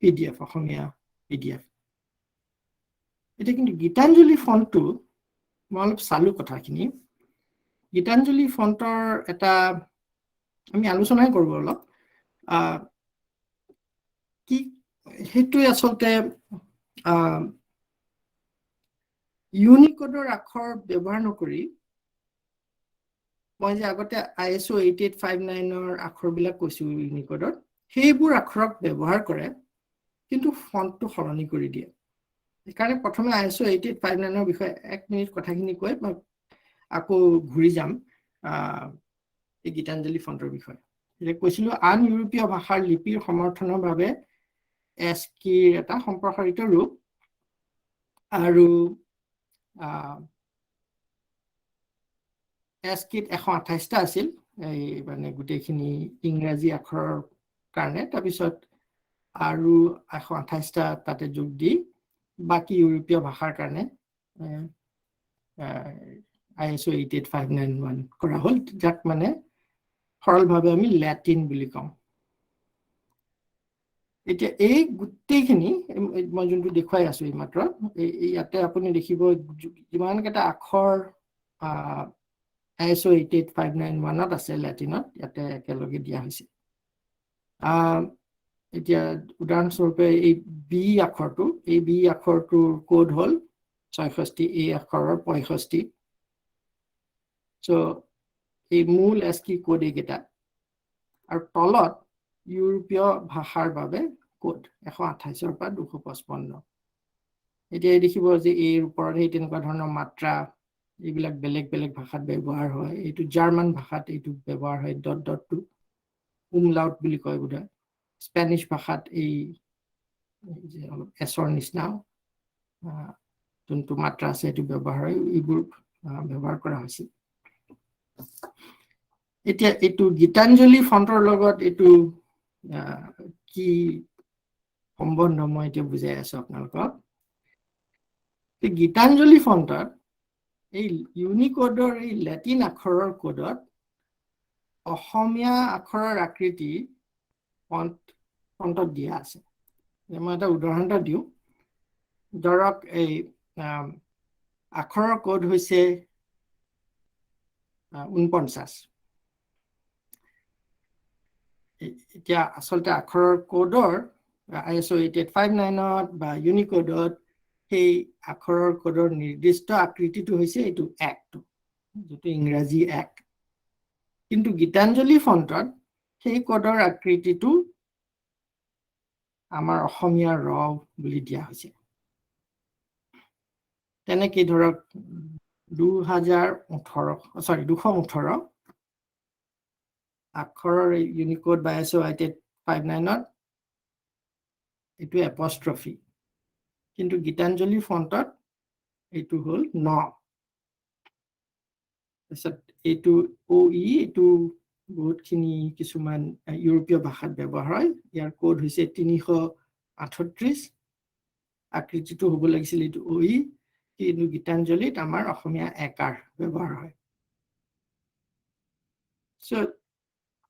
PDF অসমীয়া PDF এতিয়া কিন্তু গীতাঞ্জলি ফণ্টটো মই অলপ চালো কথাখিনি গীতাঞ্জলি ফণ্টৰ এটা আমি আলোচনাই কৰোঁ অলপ কি সেইটোৱে আচলতে ইউনিকোডৰ আখৰ ব্যৱহাৰ নকৰি মই যে আগতে ISO 8859ৰ আখৰবিলাক কৈছো ইউনিকোডৰ সেইবোৰ আখৰক ব্যৱহাৰ কৰে কিন্তু ফণ্টটো সলনি কৰি দিয়ে সেইকাৰণে প্ৰথমে ISO 8859ৰ বিষয়ে 1 মিনিট কথাখিনি কৈ মই আকৌ ঘূৰি যাম এই গীতাঞ্জলি ফণ্টৰ বিষয়ে কৈছিলো আন ইউৰোপীয় ভাষাৰ লিপিৰ সমৰ্থনৰ বাবে ASCIIৰ এটা সম্প্ৰসাৰিত ৰূপ আৰু ASCIIত 128টা আছিল এই মানে গোটেইখিনি ইংৰাজী আখৰৰ কাৰণে তাৰপিছত আৰু 128টা তাতে যোগ দি বাকি ইউৰোপীয় ভাষাৰ কাৰণে ISO 88591 কৰা হ'ল যাক মানে সৰলভাৱে আমি ল্যাটিন বুলি কওঁ এতিয়া এই গোটেইখিনি মই যোনটো দেখুৱাই আছো এই মাত্ৰ ইয়াতে আপুনি দেখিব যিমান কেইটা আখৰ ISO 88591 আছে ল্যাটিনত ইয়াতে একেলগে দিয়া হৈছে এতিয়া উদাহৰণস্বৰূপে এই বি আখৰটোৰ কোড হ'ল 66 এই আখৰৰ 65 so এই মূল ASCII কোড এইকেইটা আৰু তলত ইউৰোপীয় ভাষাৰ বাবে কোড 128ৰ পৰা 255 এতিয়া দেখিব যে এই ওপৰত এই তেনেকুৱা ধৰণৰ মাত্ৰা এইবিলাক বেলেগ বেলেগ ভাষাত ব্যৱহাৰ হয় এইটো জাৰ্মান ভাষাত এইটো ব্যৱহাৰ হয় ডটটো umlaut বুলি কয় বোধ স্প্যানিশ ভাষাত এই যে অলপ এছৰ নিচিনা যোনটো মাত্ৰা আছে এইটো ব্যৱহাৰ হয় এইবোৰ ব্যৱহাৰ কৰা হৈছে এতিয়া এইটো গীতাঞ্জলি ফন্টৰ লগত এইটো কি সম্বন্ধ মই এতিয়া বুজাই আছো আপোনালোকক গীতাঞ্জলি ফন্টত এই ইউনিকোডৰ এই ল্যাটিন আখৰৰ কোডত অসমীয়া আখৰৰ আকৃতি ফন্টত দিয়া আছে মই এটা উদাহৰণ এটা দিওঁ ধৰক এই আখৰৰ কোড হৈছে 49 এতিয়া আসলতে আখৰৰ কোডৰ ISO 8859ত বা ইউনিকোডত সেই আখৰৰ কোডৰ নিৰ্দিষ্ট আকৃতিটো হৈছে এইটো একটো যেটো ইংৰাজী এক কিন্তু গীতাঞ্জলি ফন্টত সেই কোডৰ আকৃতিটো আমাৰ অসমীয়া ৰ বুলি দিয়া হৈছে তেনেকৈ ধৰক 218 আখৰৰ ইউনিকোড বা ISO 8859ত এইটো এপস্ট্ৰফি কিন্তু গীতাঞ্জলি ফন্টত এইটো হ'ল 9 তাৰপিছত এইটো OE এইটো বহুতখিনি কিছুমান ইউৰোপীয় ভাষাত ব্যৱহাৰ হয় ইয়াৰ কোড হৈছে 338 আকৃতিটো হ'ব লাগিছিল এইটো OE কিন্তু গীতাঞ্জলিত আমাৰ অসমীয়া একাৰ ব্যৱহাৰ হয় সো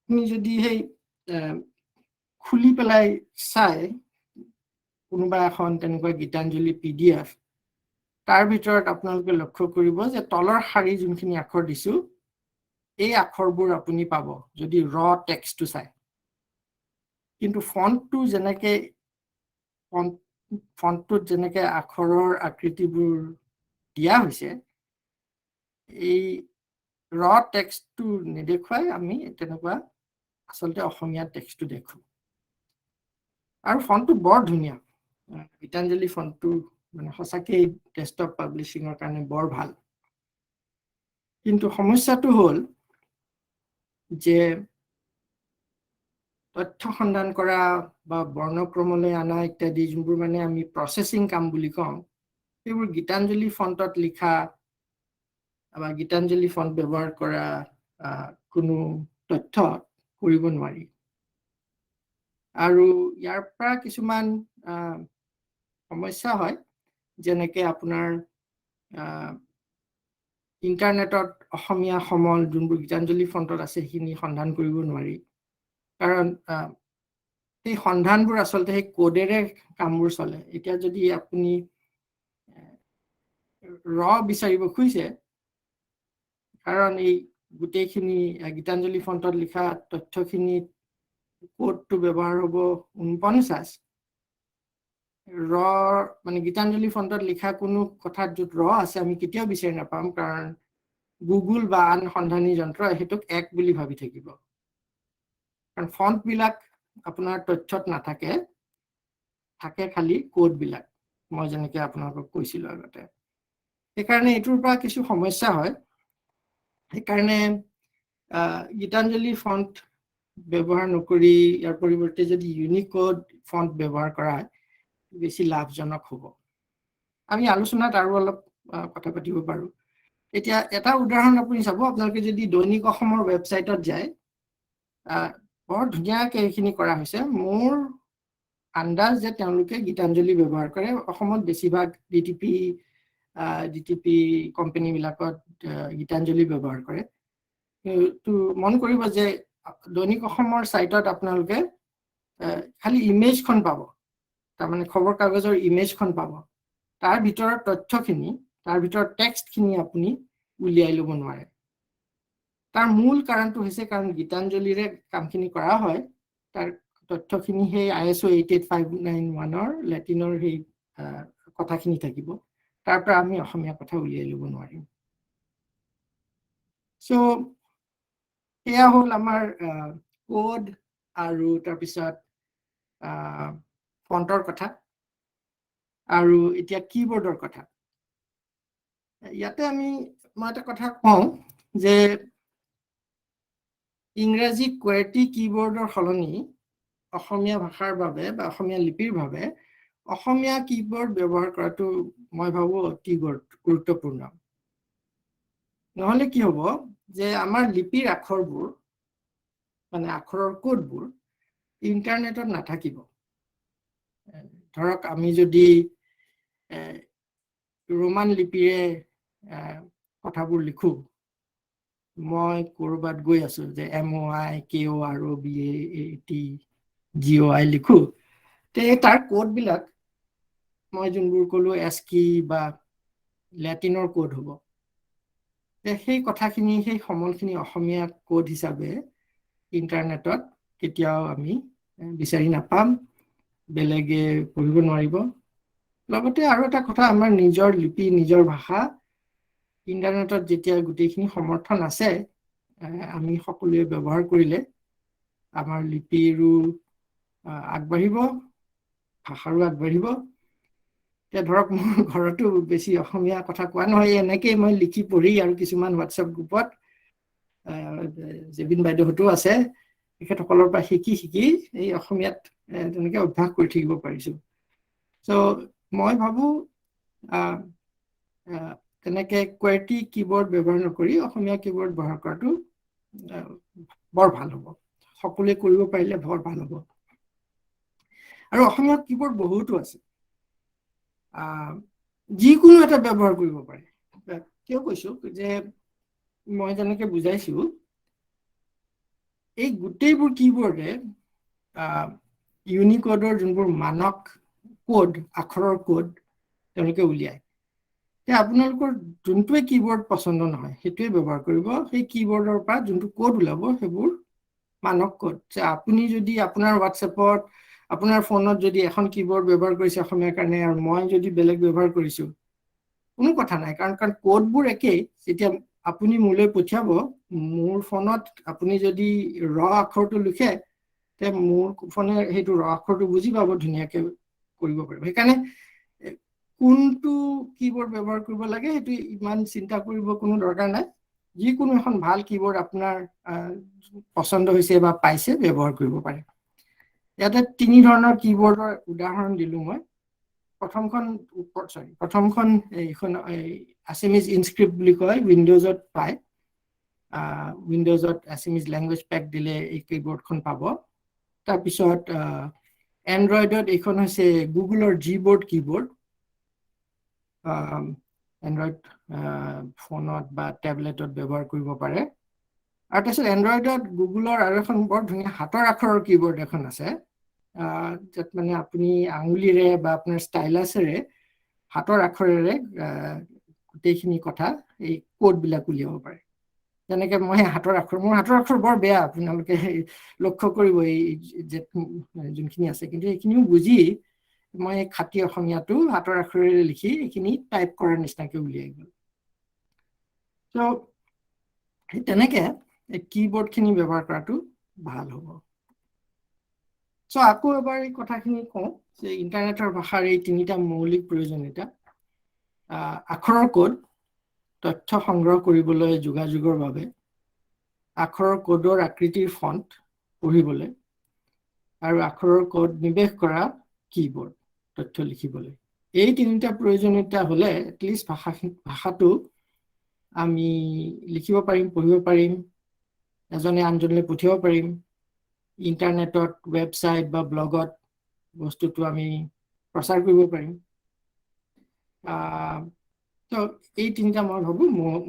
আপুনি যদি সেই খুলি পেলাই চাই কোনোবা এখন তেনেকুৱা গীতাঞ্জলি PDF তাৰ ভিতৰত আপোনালোকে লক্ষ্য কৰিব যে তলৰ শাৰী যোনখিনি আখৰ দিছো এই আখৰবোৰ আপুনি পাব যদি ৰ টেক্সটটো চাই কিন্তু ফন্টটো যেনেকে ফন্টটোত যেনেকে আখৰৰ আকৃতিবোৰ দিয়া হৈছে এই ৰ টেক্সটটো নেদেখুৱাই আমি তেনেকুৱা আসলতে অসমীয়া টেক্সটটো দেখো আৰু ফন্টটো বৰ ধুনীয়া গীতাঞ্জলি ফন্টটো মানে সঁচাকৈ ডেস্কটপ পাব্লিশ্বিঙৰ কাৰণে বৰ ভাল কিন্তু সমস্যাটো হ'ল যে তথ্য সন্ধান কৰা বা বৰ্ণক্ৰমলৈ আনা ইত্যাদি যোনবোৰ মানে আমি প্ৰসেসিং কাম বুলি কওঁ সেইবোৰ গীতাঞ্জলি ফন্টত লিখা বা গীতাঞ্জলি ফন্ট ব্যৱহাৰ কৰা কোনো তথ্য কৰিব নোৱাৰি আৰু ইয়াৰ পৰা কিছুমান সমস্যা হয় যেনেকৈ আপোনাৰ ইন্টাৰনেটত অসমীয়া সমল যোনবোৰ গীতাঞ্জলি ফন্টত আছে সেইখিনি সন্ধান কৰিব নোৱাৰি কাৰণ এই সন্ধানবোৰ আসলতে সেই কোডেৰে কামবোৰ চলে এতিয়া যদি আপুনি ৰ বিচাৰিব খুজিছে কাৰণ এই গোটেইখিনি গীতাঞ্জলি ফন্টত লিখা তথ্যখিনি কোডটো ব্যৱহাৰ হ'ব 49 ৰ মানে গীতাঞ্জলি ফন্টত লিখা কোনো কথাত য'ত ৰ আছে আমি কেতিয়াও বিচাৰি নাপাম কাৰণ গুগল বা আন সন্ধানী যন্ত্ৰ হেতুক এক বুলি ভাবি থাকিব কাৰণ ফন্ট বিলাক আপোনাৰ তথ্যত নাথাকে থাকে খালি কোড বিলাক মই যেনেকৈ আপোনালোকক কৈছিলো আগতে সেইকাৰণে এইটোৰ পৰা কিছু সমস্যা হয় সেইকাৰণে গীতাঞ্জলি ফন্ট ব্যৱহাৰ নকৰি ইয়াৰ পৰিৱৰ্তে যদি ইউনিকোড ফন্ট ব্যৱহাৰ কৰা হয় বেছি লাভজনক হ'ব। আমি আলোচনাত আৰু অলপ কথা পাতিব পাৰোঁ। এতিয়া এটা উদাহৰণ আপুনি চাব, আপোনালোকে যদি দৈনিক অসমৰ ৱেবছাইটত যায়, বৰ ধুনীয়াকৈ এইখিনি কৰা হৈছে। মোৰ আন্দাজ যে তেওঁলোকে গীতাঞ্জলি ব্যৱহাৰ কৰে। অসমত বেছিভাগ ডিটিপি কোম্পানীবিলাকত গীতাঞ্জলি ব্যৱহাৰ কৰে। তো মন কৰিব যে দৈনিক অসমৰ ছাইটত আপোনালোকে খালি ইমেজখন পাব, তাৰমানে খবৰ কাগজৰ ইমেজখন পাব। তাৰ ভিতৰত তথ্যখিনি, তাৰ ভিতৰত টেক্সটখিনি আপুনি উলিয়াই ল'ব নোৱাৰে। তাৰ মূল কাৰণটো হৈছে কাৰণ গীতাঞ্জলিৰে কামখিনি কৰা হয়, তাৰ তথ্যখিনি সেই ISO 88591 লেটিনৰ সেই কথাখিনি থাকিব। তাৰ পৰা আমি অসমীয়া কথা উলিয়াই ল'ব নোৱাৰিম। চ' এয়া হ'ল আমাৰ কোড আৰু তাৰপিছত ফন্টৰ কথা। আৰু এতিয়া কিবৰ্ডৰ কথা। ইয়াতে মই এটা কথা কওঁ যে ইংৰাজী QWERTY কিবৰ্ডৰ সলনি অসমীয়া ভাষাৰ বাবে বা অসমীয়া লিপিৰ বাবে অসমীয়া কিবৰ্ড ব্যৱহাৰ কৰাটো মই ভাবোঁ অতি গুৰুত্বপূৰ্ণ। নহ'লে কি হ'ব যে আমাৰ লিপিৰ আখৰবোৰ, মানে আখৰৰ কোডবোৰ ইণ্টাৰনেটত নাথাকিব। ধৰক আমি যদি ৰোমান লিপিৰে কথাবোৰ লিখোঁ, মই ক'ৰবাত গৈ আছোঁ যে MOIKOROBATGOI লিখোঁ, তে তাৰ কোডবিলাক মই যোনবোৰ ক'লোঁ এস্কি বা লেটিনৰ কোড হ'ব। সেই কথাখিনি, সেই সমলখিনি অসমীয়া কোড হিচাপে ইণ্টাৰনেটত কেতিয়াও আমি বিচাৰি নাপাম, বেলেগে পঢ়িব নোৱাৰিব। লগতে আৰু এটা কথা, আমাৰ নিজৰ লিপি, নিজৰ ভাষা ইণ্টাৰনেটত যেতিয়া গোটেইখিনি সমৰ্থন আছে, আমি সকলোৱে ব্যৱহাৰ কৰিলে আমাৰ লিপিৰো আগবাঢ়িব, ভাষাৰো আগবাঢ়িব। এতিয়া ধৰক মোৰ ঘৰতো বেছি অসমীয়া কথা কোৱা নহয়, এনেকেই মই লিখি পঢ়ি আৰু কিছুমান হোৱাটছএপ গ্ৰুপত জেবিন বাইদেউহঁতো আছে, তেখেতসকলৰ পৰা শিকি এই অসমীয়াত তেনেকৈ অভ্যাস কৰি থাকিব পাৰিছোঁ। চ' মই ভাবোঁ তেনেকৈ QWERTY কিবৰ্ড ব্যৱহাৰ নকৰি অসমীয়া কিবৰ্ড ব্যৱহাৰ কৰাটো বৰ ভাল হ'ব। সকলোৱে কৰিব পাৰিলে বৰ ভাল হ'ব। আৰু অসমীয়া কিবৰ্ড বহুতো আছে, যিকোনো এটা ব্যৱহাৰ কৰিব পাৰে। কিয় কৈছোঁ যে মই যেনেকৈ বুজাইছোঁ, এই গোটেইবোৰ কিবৰ্ডে ইউনিকোডৰ যোনবোৰ মানক কোড, আখৰৰ কোড তেওঁলোকে উলিয়ায়। এতিয়া আপোনালোকৰ যোনটোৱে কিবৰ্ড পচন্দ নহয় সেইটোৱে ব্যৱহাৰ কৰিব। সেই কিবৰ্ডৰ পৰা যোনটো কোড ওলাব সেইবোৰ মানক কোড। আপুনি যদি আপোনাৰ হোৱাটছএপত, আপোনাৰ ফোনত যদি এখন কিবৰ্ড ব্যৱহাৰ কৰিছে অসমীয়াৰ কাৰণে আৰু মই যদি বেলেগ ব্যৱহাৰ কৰিছোঁ, কোনো কথা নাই, কাৰণ কোডবোৰ একেই। যেতিয়া আপুনি মোলৈ পঠিয়াব, মোৰ ফোনত আপুনি যদি আখৰটো লিখে, তে মোৰ ফোনে সেইটো আখৰটো বুজি পাব, ধুনীয়াকৈ কৰিব পাৰিব। সেইকাৰণে কোনটো কিবৰ্ড ব্যৱহাৰ কৰিব লাগে সেইটো ইমান চিন্তা কৰিব কোনো দৰকাৰ নাই। যিকোনো এখন ভাল কিবৰ্ড আপোনাৰ পচন্দ হৈছে বা পাইছে ব্যৱহাৰ কৰিব পাৰে। ইয়াতে 3 ধৰণৰ কিবৰ্ডৰ উদাহৰণ দিলোঁ মই। প্ৰথমখন এইখন আছামিজ ইনস্ক্ৰিপ্ট বুলি কয়, উইণ্ডোজত পায়। উইণ্ডোজত আছামিজ লেংগুৱেজ পেক দিলে এই কিবৰ্ডখন পাব। তাৰপিছত এণ্ড্ৰইডত এইখন হৈছে গুগলৰ জিবৰ্ড কিবৰ্ড। এণ্ড্ৰইড ফোনত বা টেবলেটত ব্যৱহাৰ কৰিব পাৰে। আৰু তাৰপিছত এণ্ড্ৰইডত গুগলৰ আৰু এখন বৰ ধুনীয়া হাতৰ আখৰৰ কিবৰ্ড এখন আছে, য'ত মানে আপুনি আঙুলিৰে বা আপোনাৰ ষ্টাইলাছেৰে হাতৰ আখৰেৰে গোটেইখিনি কথা, এই কোডবিলাক উলিয়াব পাৰে। যেনেকৈ মোৰ হাতৰ আখৰ বৰ বেয়া, আপোনালোকে লক্ষ্য কৰিব এই যোনখিনি আছে, কিন্তু এইখিনিও বুজি মই খাটি অসমীয়াটো হাতৰ আখৰেৰে লিখি এইখিনি টাইপ কৰাৰ নিচিনাকৈ উলিয়াই গ'ল। চ' তেনেকৈ এই কিবৰ্ডখিনি ব্যৱহাৰ কৰাটো ভাল হ'ব। চ' আকৌ এবাৰ এই কথাখিনি কওঁ যে ইণ্টাৰনেটৰ ভাষাৰ এই 3টা মৌলিক প্ৰয়োজনীয়তা: আখৰৰ কোড, তথ্য সংগ্ৰহ কৰিবলৈ যোগাযোগৰ বাবে, আখৰৰ কোডৰ আকৃতিৰ ফন্ট পঢ়িবলৈ আৰু আখৰৰ কোড নিবেশ কৰা কিবোৰ্ড তথ্য লিখিবলৈ এই তিনিটা প্ৰয়োজনীয়তা হলে এটলিষ্ট ভাষাটো আমি লিখিব পাৰিম পঢ়িব পাৰিম এজনে আনজনলৈ পঠিয়াব পাৰিম ইন্টাৰনেটত ওয়েবসাইট বা ব্লগত বস্তুটো আমি প্ৰচাৰ কৰিব পাৰিম তো এই তিনিটা মই ভাবো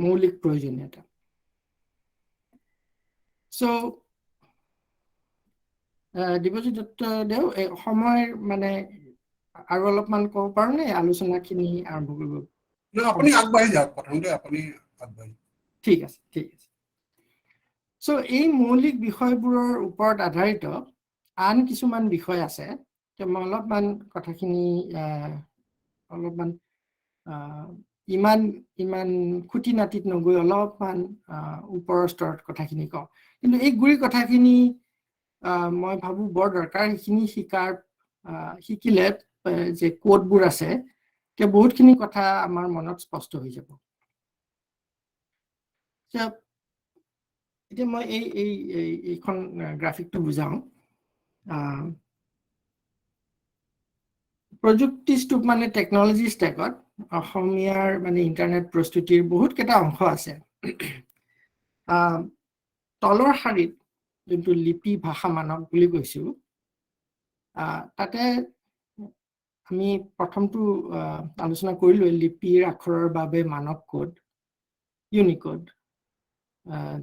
মৌলিক প্ৰয়োজনীয়তা সো দিব্যজিৎ দত্তদেও সময়ৰ মানে আৰু অলপমান ক'ব পাৰো নে আলোচনাখিনি আৰম্ভ কৰিব আপুনি আগবাঢ়ি যাওক প্ৰথমতে আপুনি আগবাঢ়ি ঠিক আছে সো এই মৌলিক বিষয়বোৰৰ ওপৰত আধাৰিত আন কিছুমান বিষয় আছে মই অলপমান কথাখিনি অলপমান ইমান খুঁটি নাতিত নগৈ অলপমান ওপৰৰ স্তৰত কথাখিনি কওঁ কিন্তু এই গুৰি কথাখিনি মই ভাবো বৰ দৰকাৰ সেইখিনি শিকিলে যে কোডবোৰ আছে তেতিয়া বহুতখিনি কথা আমাৰ মনত স্পষ্ট হৈ যাব এতিয়া মই এইখন গ্ৰাফিকটো বুজাওঁ প্ৰযুক্তি স্তূপ মানে টেকনলজি ষ্টেকত অসমীয়াৰ মানে ইণ্টাৰনেট প্ৰস্তুতিৰ বহুত কেইটা অংশ আছে তলৰ শাৰীত যোনটো লিপি ভাষা মানক বুলি কৈছো তাতে আমি প্ৰথমটো আলোচনা কৰিলো লিপিৰ আখৰৰ বাবে মানক কোড ইউনিকোড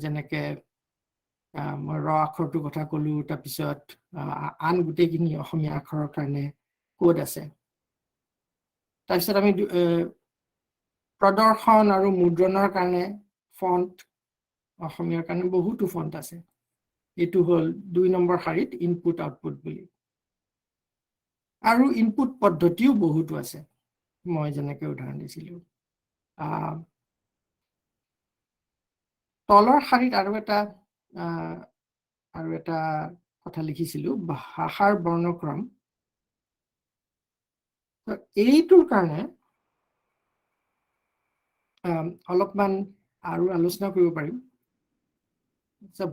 যেনেকে মই ৰ আখৰটোৰ কথা ক'লো তাৰপিছত আন গোটেইখিনি অসমীয়া আখৰৰ কাৰণে কোড আছে তাৰপিছত আমি প্ৰদৰ্শন আৰু মুদ্ৰণৰ কাৰণে ফন্ট অসমীয়াৰ কাৰণে বহুতো ফন্ট আছে এইটো হ'ল 2 নম্বৰ শাৰীত ইনপুট আউটপুট বুলি আৰু ইনপুট পদ্ধতিও বহুতো আছে মই যেনেকৈ উদাহৰণ দিছিলো তলৰ শাৰীত আৰু এটা কথা লিখিছিলো ভাষাৰ বৰ্ণক্ৰম এইটোৰ কাৰণে অলপমান আৰু আলোচনা কৰিব পাৰিম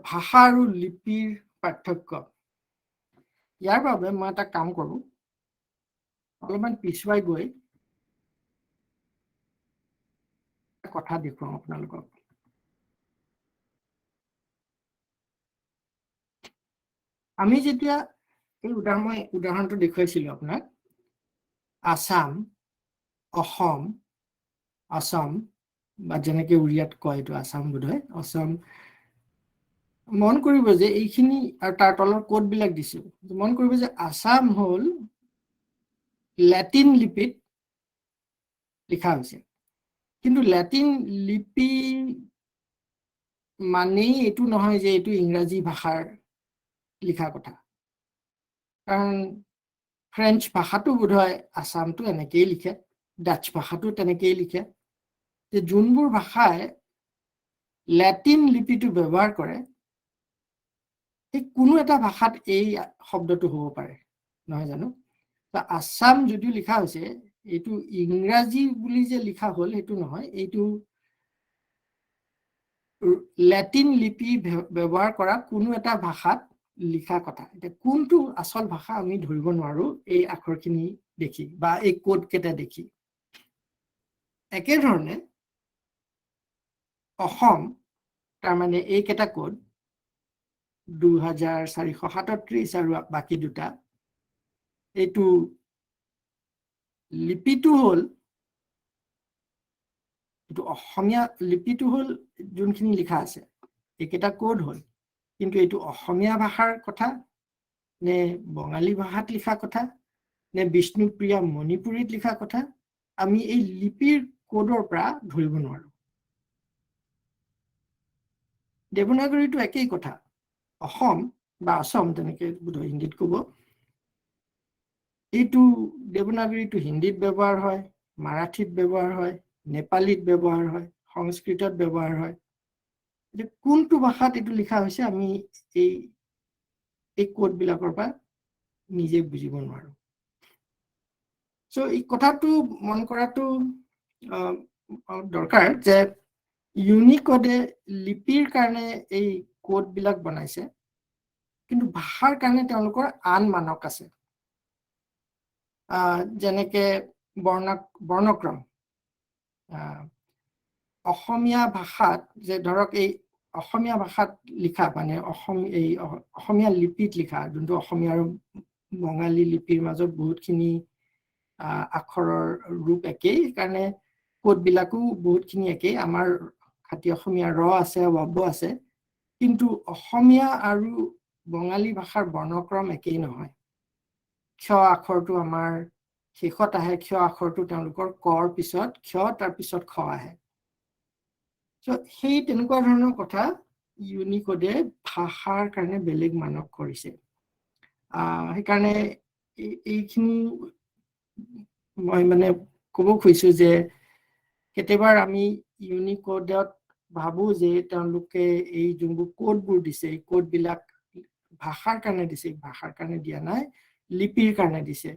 ভাষা আৰু লিপিৰ পাৰ্থক্য ইয়াৰ বাবে মই এটা কাম কৰো অলপমান পিছুৱাই গৈ কথা দেখুৱাম আপোনালোকক আমি যেতিয়া এই উদাহৰণটো দেখুৱাইছিলো আপোনাক আসাম অসম আসাম বা যেনেকৈ উৰিয়াত কয় এইটো আসাম বোধহয় আসাম মন কৰিব যে এইখিনি আৰু তাৰ তলৰ কোডবিলাক দিছো মন কৰিব যে আসাম হ'ল ল্যাটিন লিপিত লিখা হৈছে কিন্তু ল্যাটিন লিপি মানেই এইটো নহয় যে এইটো ইংৰাজী ভাষাৰ লিখা কথা কাৰণ ফ্ৰেঞ্চ ভাষাটো বোধহয় আসামটো এনেকেই লিখে ডাচ ভাষাটো তেনেকেই লিখে যে যোনবোৰ ভাষাই ল্যাটিন লিপিটো ব্যৱহাৰ কৰে এই কোনো এটা ভাষাত এই শব্দটো হ'ব পাৰে নহয় জানো আসাম যদিও লিখা হৈছে এইটো ইংৰাজী বুলি যে লিখা হ'ল সেইটো নহয় এইটো ল্যাটিন লিপি ব্যৱহাৰ কৰা কোনো এটা ভাষাত লিখা কথা এতিয়া কোনটো আসল ভাষা আমি ধৰিব নোৱাৰো এই আখৰখিনি দেখি বা এই কোড কেইটা দেখি একেধৰণে অসম তাৰ মানে এই কেইটা কোড 2437 আৰু বাকি দুটা এইটো লিপিটো হ'ল এইটো অসমীয়া লিপিটো হ'ল যোনখিনি লিখা আছে এইকেইটা কোড হ'ল কিন্তু এইটো অসমীয়া ভাষাৰ কথা নে বঙালী ভাষাত লিখা কথা নে বিষ্ণুপ্ৰিয়া মণিপুৰীত লিখা কথা আমি এই লিপিৰ কোডৰ পৰা ধৰিব নোৱাৰো দেৱনাগৰীটো একেই কথা অসম বা অসম তেনেকে বোধহয় হিন্দীত ক'ব এইটো দেৱনাগৰীটো হিন্দীত ব্যৱহাৰ হয় মাৰাঠীত ব্যৱহাৰ হয় নেপালীত ব্যৱহাৰ হয় সংস্কৃতত ব্যৱহাৰ হয় কোনটো ভাষাত এইটো লিখা হৈছে আমি এই কোডবিলাকৰ পৰা নিজে বুজিব নোৱাৰো সো এই কথাটো মন কৰাটো দৰকাৰ যে ইউনিকোডে লিপিৰ কাৰণে এই কোডবিলাক বনাইছে কিন্তু ভাষাৰ কাৰণে তেওঁলোকৰ আন মানক আছে যেনেকে বৰ্ণক্ৰম অসমীয়া ভাষাত যে ধৰক এই অসমীয়া ভাষাত লিখা মানে অসমীয়া লিপিত লিখা যোনটো অসমীয়া আৰু বঙালী লিপিৰ মাজত বহুতখিনি আখৰৰ ৰূপ একেই কাৰণে কোডবিলাকো বহুতখিনি একেই আমাৰ খাটি অসমীয়া ৰ আছে ৱ আছে কিন্তু অসমীয়া আৰু বঙালী ভাষাৰ বৰ্ণক্ৰম একেই নহয় ক্ষ আখৰটো আমাৰ শেষত আহে ক্ষ আখৰটো তেওঁলোকৰ কৰ পিছত ক্ষ তাৰ পিছত খ আহে সেই তেনেকুৱা ধৰণৰ কথা ইউনিকোডে ভাষাৰ কাৰণে বেলেগ মানক কৰিছে সেইকাৰণে এইখিনি মই মানে ক'ব খুজিছো যে কেতিয়াবা আমি ইউনিকোডত ভাবো যে তেওঁলোকে এই যোনবোৰ কোডবোৰ দিছে এই কোডবিলাক ভাষাৰ কাৰণে দিছে ভাষাৰ কাৰণে দিয়া নাই লিপিৰ কাৰণে দিছে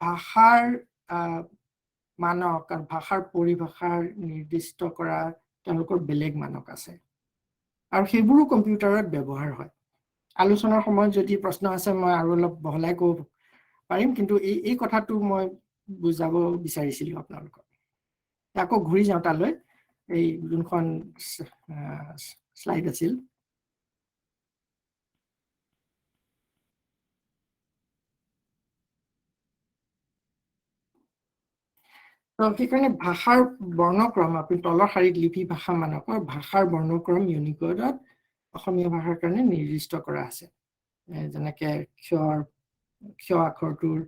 ভাষাৰ মানক আৰু ভাষাৰ পৰিভাষাৰ নিৰ্দিষ্ট কৰা তেওঁলোকৰ বেলেগ মানক আছে আৰু সেইবোৰো কম্পিউটাৰত ব্যৱহাৰ হয় আলোচনাৰ সময়ত যদি প্ৰশ্ন আছে মই আৰু অলপ বহলাই ক'ব পাৰিম কিন্তু এই কথাটো মই বুজাব বিচাৰিছিলো আপোনালোকক আকৌ ঘূৰি যাওঁ তালৈ এই যোনখন স্লাইড আছিল সেইকাৰণে ভাষাৰ বৰ্ণক্ৰম আপুনি তলৰ শাৰীত লিপি ভাষা মানকৰ ভাষাৰ বৰ্ণক্ৰম ইউনিকোডত অসমীয়া ভাষাৰ কাৰণে নিৰ্দিষ্ট কৰা আছে যেনেকে ক্ষ আখৰটোৰ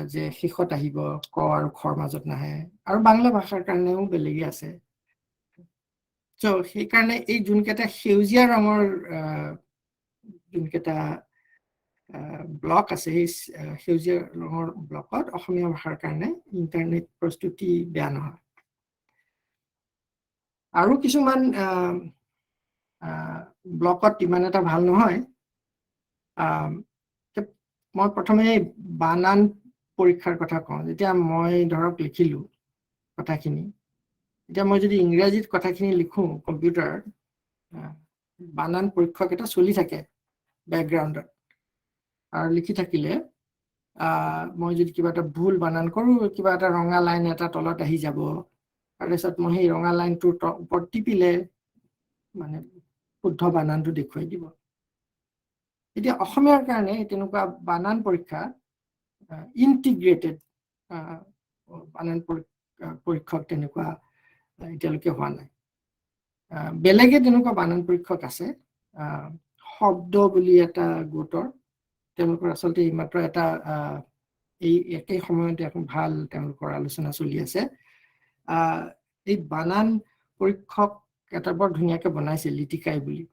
যে শেষত আহিব ক আৰু খৰ মাজত নাহে আৰু বাংলা ভাষাৰ কাৰণেও বেলেগে আছে সেইকাৰণে এই যোনকেইটা সেউজীয়া ৰঙৰ যোনকেইটা ব্লক আছে সেই সেউজীয়া ৰঙৰ ব্লকত অসমীয়া ভাষাৰ কাৰণে ইণ্টাৰনেট প্ৰস্তুতি বেয়া নহয় আৰু কিছুমান ব্লকত ইমান এটা ভাল নহয় মই প্ৰথমে বানান পৰীক্ষাৰ কথা কওঁ যেতিয়া মই ধৰক লিখিলো কথাখিনি এতিয়া মই যদি ইংৰাজীত কথাখিনি লিখো কম্পিউটাৰত বানান পৰীক্ষক এটা চলি থাকে বেকগ্ৰাউণ্ডত আৰু লিখি থাকিলে মই যদি কিবা এটা ভুল বানান কৰো কিবা এটা ৰঙা লাইন এটা তলত আহি যাব তাৰপিছত মই সেই ৰঙা লাইনটোৰ ওপৰত টিপিলে মানে শুদ্ধ বানানটো দেখুৱাই দিব এতিয়া অসমীয়াৰ কাৰণে তেনেকুৱা বানান পৰীক্ষা ইণ্টিগ্ৰেটেড বানান পৰীক্ষক তেনেকুৱা এতিয়ালৈকে হোৱা নাই বেলেগে তেনেকুৱা বানান পৰীক্ষক আছে শব্দ বুলি এটা গোটৰ তেওঁলোকৰ আচলতে এইমাত্ৰ এটা এই একেই সময়তে এখন ভাল তেওঁলোকৰ আলোচনা চলি আছে এই বানান পৰীক্ষক এটা বৰ ধুনীয়াকে বনাইছে লিটিকাই বুলি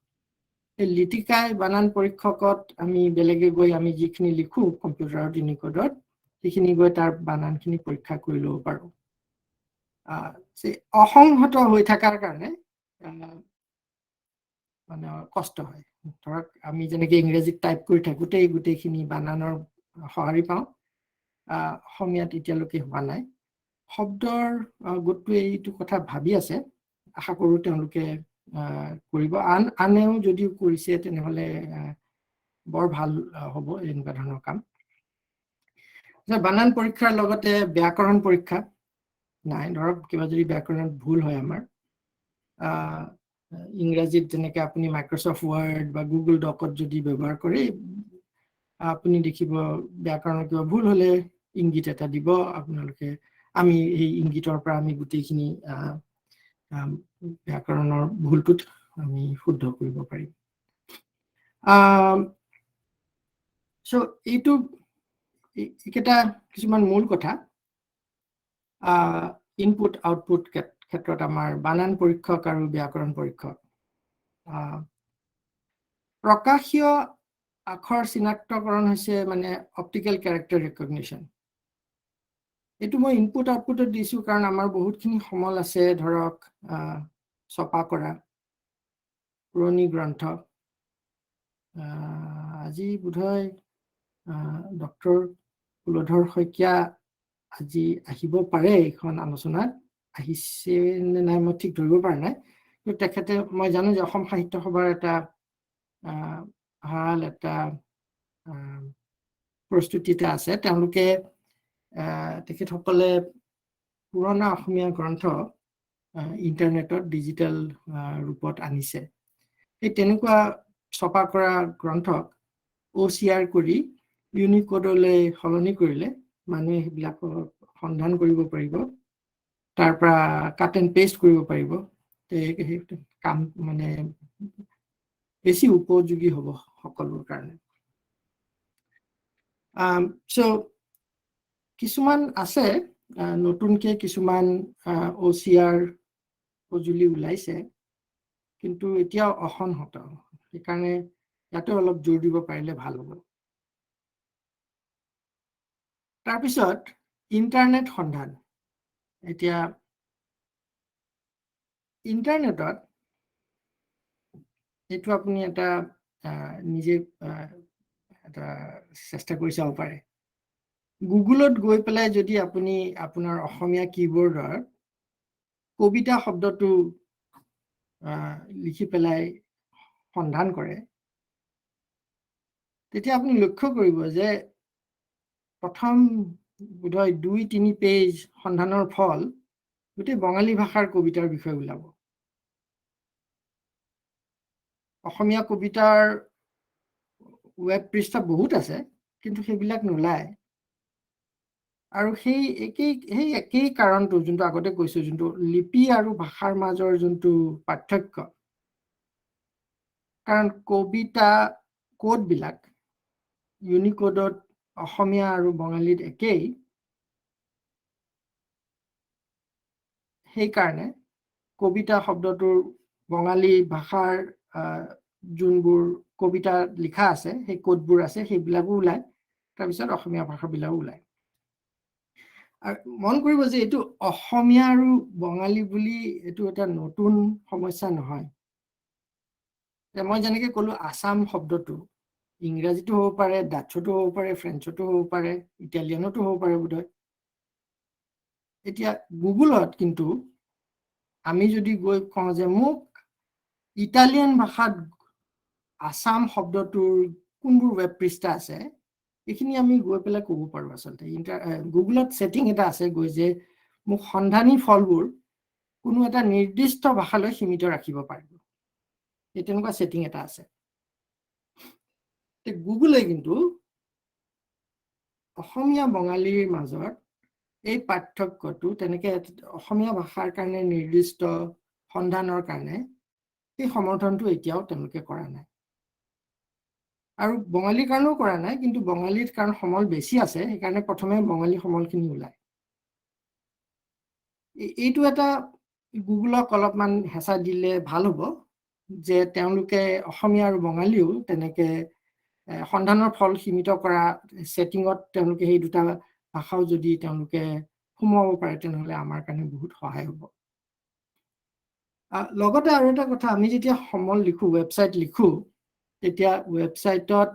এই লিটিকাই বানান পৰীক্ষকত আমি বেলেগে গৈ আমি যিখিনি লিখো কম্পিউটাৰত ইউনিকোডত সেইখিনি গৈ তাৰ বানানখিনি পৰীক্ষা কৰি ল'ব পাৰো অসংহত হৈ থকাৰ কাৰণে মানে কষ্ট হয় ধৰক আমি যেনেকে ইংৰাজীত টাইপ কৰি থাকোঁতেই গোটেইখিনি বানানৰ সঁহাৰি পাওঁ অসমীয়াত এতিয়ালৈকে হোৱা নাই শব্দৰ গোটটোৱে এইটো কথা ভাবি আছে আশা কৰোঁ তেওঁলোকে কৰিব আনেও যদিও কৰিছে তেনেহ'লে বৰ ভাল হ'ব এনেকুৱা ধৰণৰ কাম বানান পৰীক্ষাৰ লগতে ব্যাকৰণ পৰীক্ষা নাই ধৰক কিবা যদি ব্যাকৰণত ভুল হয় আমাৰ ইংৰাজীত যেনেকে আপুনি মাইক্ৰ'ছফ্ট ৱৰ্ড বা গুগল ডকত যদি ব্যৱহাৰ কৰে আপুনি দেখিব ব্যাকৰণৰ কিবা ভুল হ'লে ইংগিত এটা দিব আপোনালোকে আমি এই ইংগিতৰ পৰা আমি গোটেইখিনি ব্যাকৰণৰ ভুলটোত আমি শুদ্ধ কৰিব পাৰিম এইটো এইকেইটা কিছুমান মূল কথা ইনপুট আউটপুট ক্ষেত্ৰত আমাৰ বানান পৰীক্ষক আৰু ব্যাকৰণ পৰীক্ষক প্ৰকাশীয় আখৰ চিনাক্তকৰণ হৈছে মানে অপটিকেল ক্যাৰেক্টাৰ ৰেকগনিশ্যন এইটো মই ইনপুট আউটপুটত দিছো কাৰণ আমাৰ বহুতখিনি সমল আছে ধৰক ছপা কৰা পুৰণি গ্ৰন্থ আজি বোধহয় ডক্টৰ কুলধৰ শইকীয়া আজি আহিব পাৰে এইখন আলোচনাত আহিছে নে নাই মই ঠিক ধৰিব পৰা নাই কিন্তু তেখেতে মই জানো যে অসম সাহিত্য সভাৰ এটা ভাল এটা প্ৰস্তুতিতে আছে তেওঁলোকে তেখেতসকলে পুৰণা অসমীয়া গ্ৰন্থ ইণ্টাৰনেটত ডিজিটেল ৰূপত আনিছে এই তেনেকুৱা ছপা কৰা গ্ৰন্থক OCR কৰি ইউনিকোডলৈ সলনি কৰিলে মানুহে সেইবিলাকৰ সন্ধান কৰিব পাৰিব তাৰ পৰা কাট এণ্ড পেষ্ট কৰিব পাৰিব কাম মানে বেছি উপযোগী হ'ব সকলোৰ কাৰণে so কিছুমান আছে নতুনকে কিছুমান OCR সঁজুলি ওলাইছে কিন্তু এতিয়া অসন্মত সেইকাৰণে ইয়াতে অলপ জোৰ দিব পাৰিলে ভাল হ'ব তাৰপিছত ইণ্টাৰনেট সন্ধান এতিয়া ইণ্টাৰনেটত এইটো আপুনি এটা নিজে এটা চেষ্টা কৰি চাব পাৰে গুগলত গৈ পেলাই যদি আপুনি আপোনাৰ অসমীয়া কিবৰ্ডৰ কবিতা শব্দটো লিখি পেলাই সন্ধান কৰে তেতিয়া আপুনি লক্ষ্য কৰিব যে প্ৰথম বোধহয় 2-3 পেজ সন্ধানৰ ফল গোটেই বঙালী ভাষাৰ কবিতাৰ বিষয়ে ওলাব অসমীয়া কবিতাৰ ৱেব পৃষ্ঠা বহুত আছে কিন্তু সেইবিলাক নোলায় আৰু সেই একেই কাৰণটো যোনটো আগতে কৈছো যোনটো লিপি আৰু ভাষাৰ মাজৰ যোনটো পাৰ্থক্য কাৰণ কবিতা কোডবিলাক ইউনিকোডত অসমীয়া আৰু বঙালীত একেই সেইকাৰণে কবিতা শব্দটোৰ বঙালী ভাষাৰ যোনবোৰ কবিতা লিখা আছে সেই কোডবোৰ আছে সেইবিলাকো ওলায় তাৰপিছত অসমীয়া ভাষাবিলাকো ওলায় আৰু মন কৰিব যে এইটো অসমীয়া আৰু বঙালী বুলি এইটো এটা নতুন সমস্যা নহয় মই যেনেকৈ ক'লো আসাম শব্দটো ইংৰাজীতো হ'ব পাৰে ডাচ্চতো হ'ব পাৰে ফ্ৰেঞ্চতো হ'ব পাৰে ইটালিয়ানতো হ'ব পাৰে বোধহয় এতিয়া গুগলত কিন্তু আমি যদি গৈ কওঁ যে মোক ইটালিয়ান ভাষাত আসাম শব্দটোৰ কোনবোৰ ৱেব পৃষ্ঠা আছে এইখিনি আমি গৈ পেলাই ক'ব পাৰোঁ আচলতে গুগলত ছেটিং এটা আছে গৈ যে মোক সন্ধানী ফলবোৰ কোনো এটা নিৰ্দিষ্ট ভাষালৈ সীমিত ৰাখিব পাৰিব এই তেনেকুৱা ছেটিং এটা আছে গুগলে কিন্তু অসমীয়া বঙালীৰ মাজত এই পাৰ্থক্যটো তেনেকে অসমীয়া ভাষাৰ কাৰণে নিৰ্দিষ্ট সন্ধানৰ কাৰণে এই সমৰ্থনটো এতিয়াও তেওঁলোকে কৰা নাই আৰু বঙালীৰ কাৰণেও কৰা নাই কিন্তু বঙালীৰ কাৰণ সমল বেছি আছে সেইকাৰণে প্ৰথমে বঙালী সমলখিনি ওলায় এইটো এটা গুগলক অলপমান হেঁচা দিলে ভাল হ'ব যে তেওঁলোকে অসমীয়া আৰু বঙালীও তেনেকে সন্ধানৰ ফল সীমিত কৰা ছেটিঙত তেওঁলোকে সেই দুটা ভাষাও যদি তেওঁলোকে সোমাব পাৰে তেনেহ'লে আমাৰ কাৰণে বহুত সহায় হ'ব লগতে আৰু এটা কথা আমি যেতিয়া সমল লিখো ৱেবছাইট লিখো তেতিয়া ৱেবছাইটত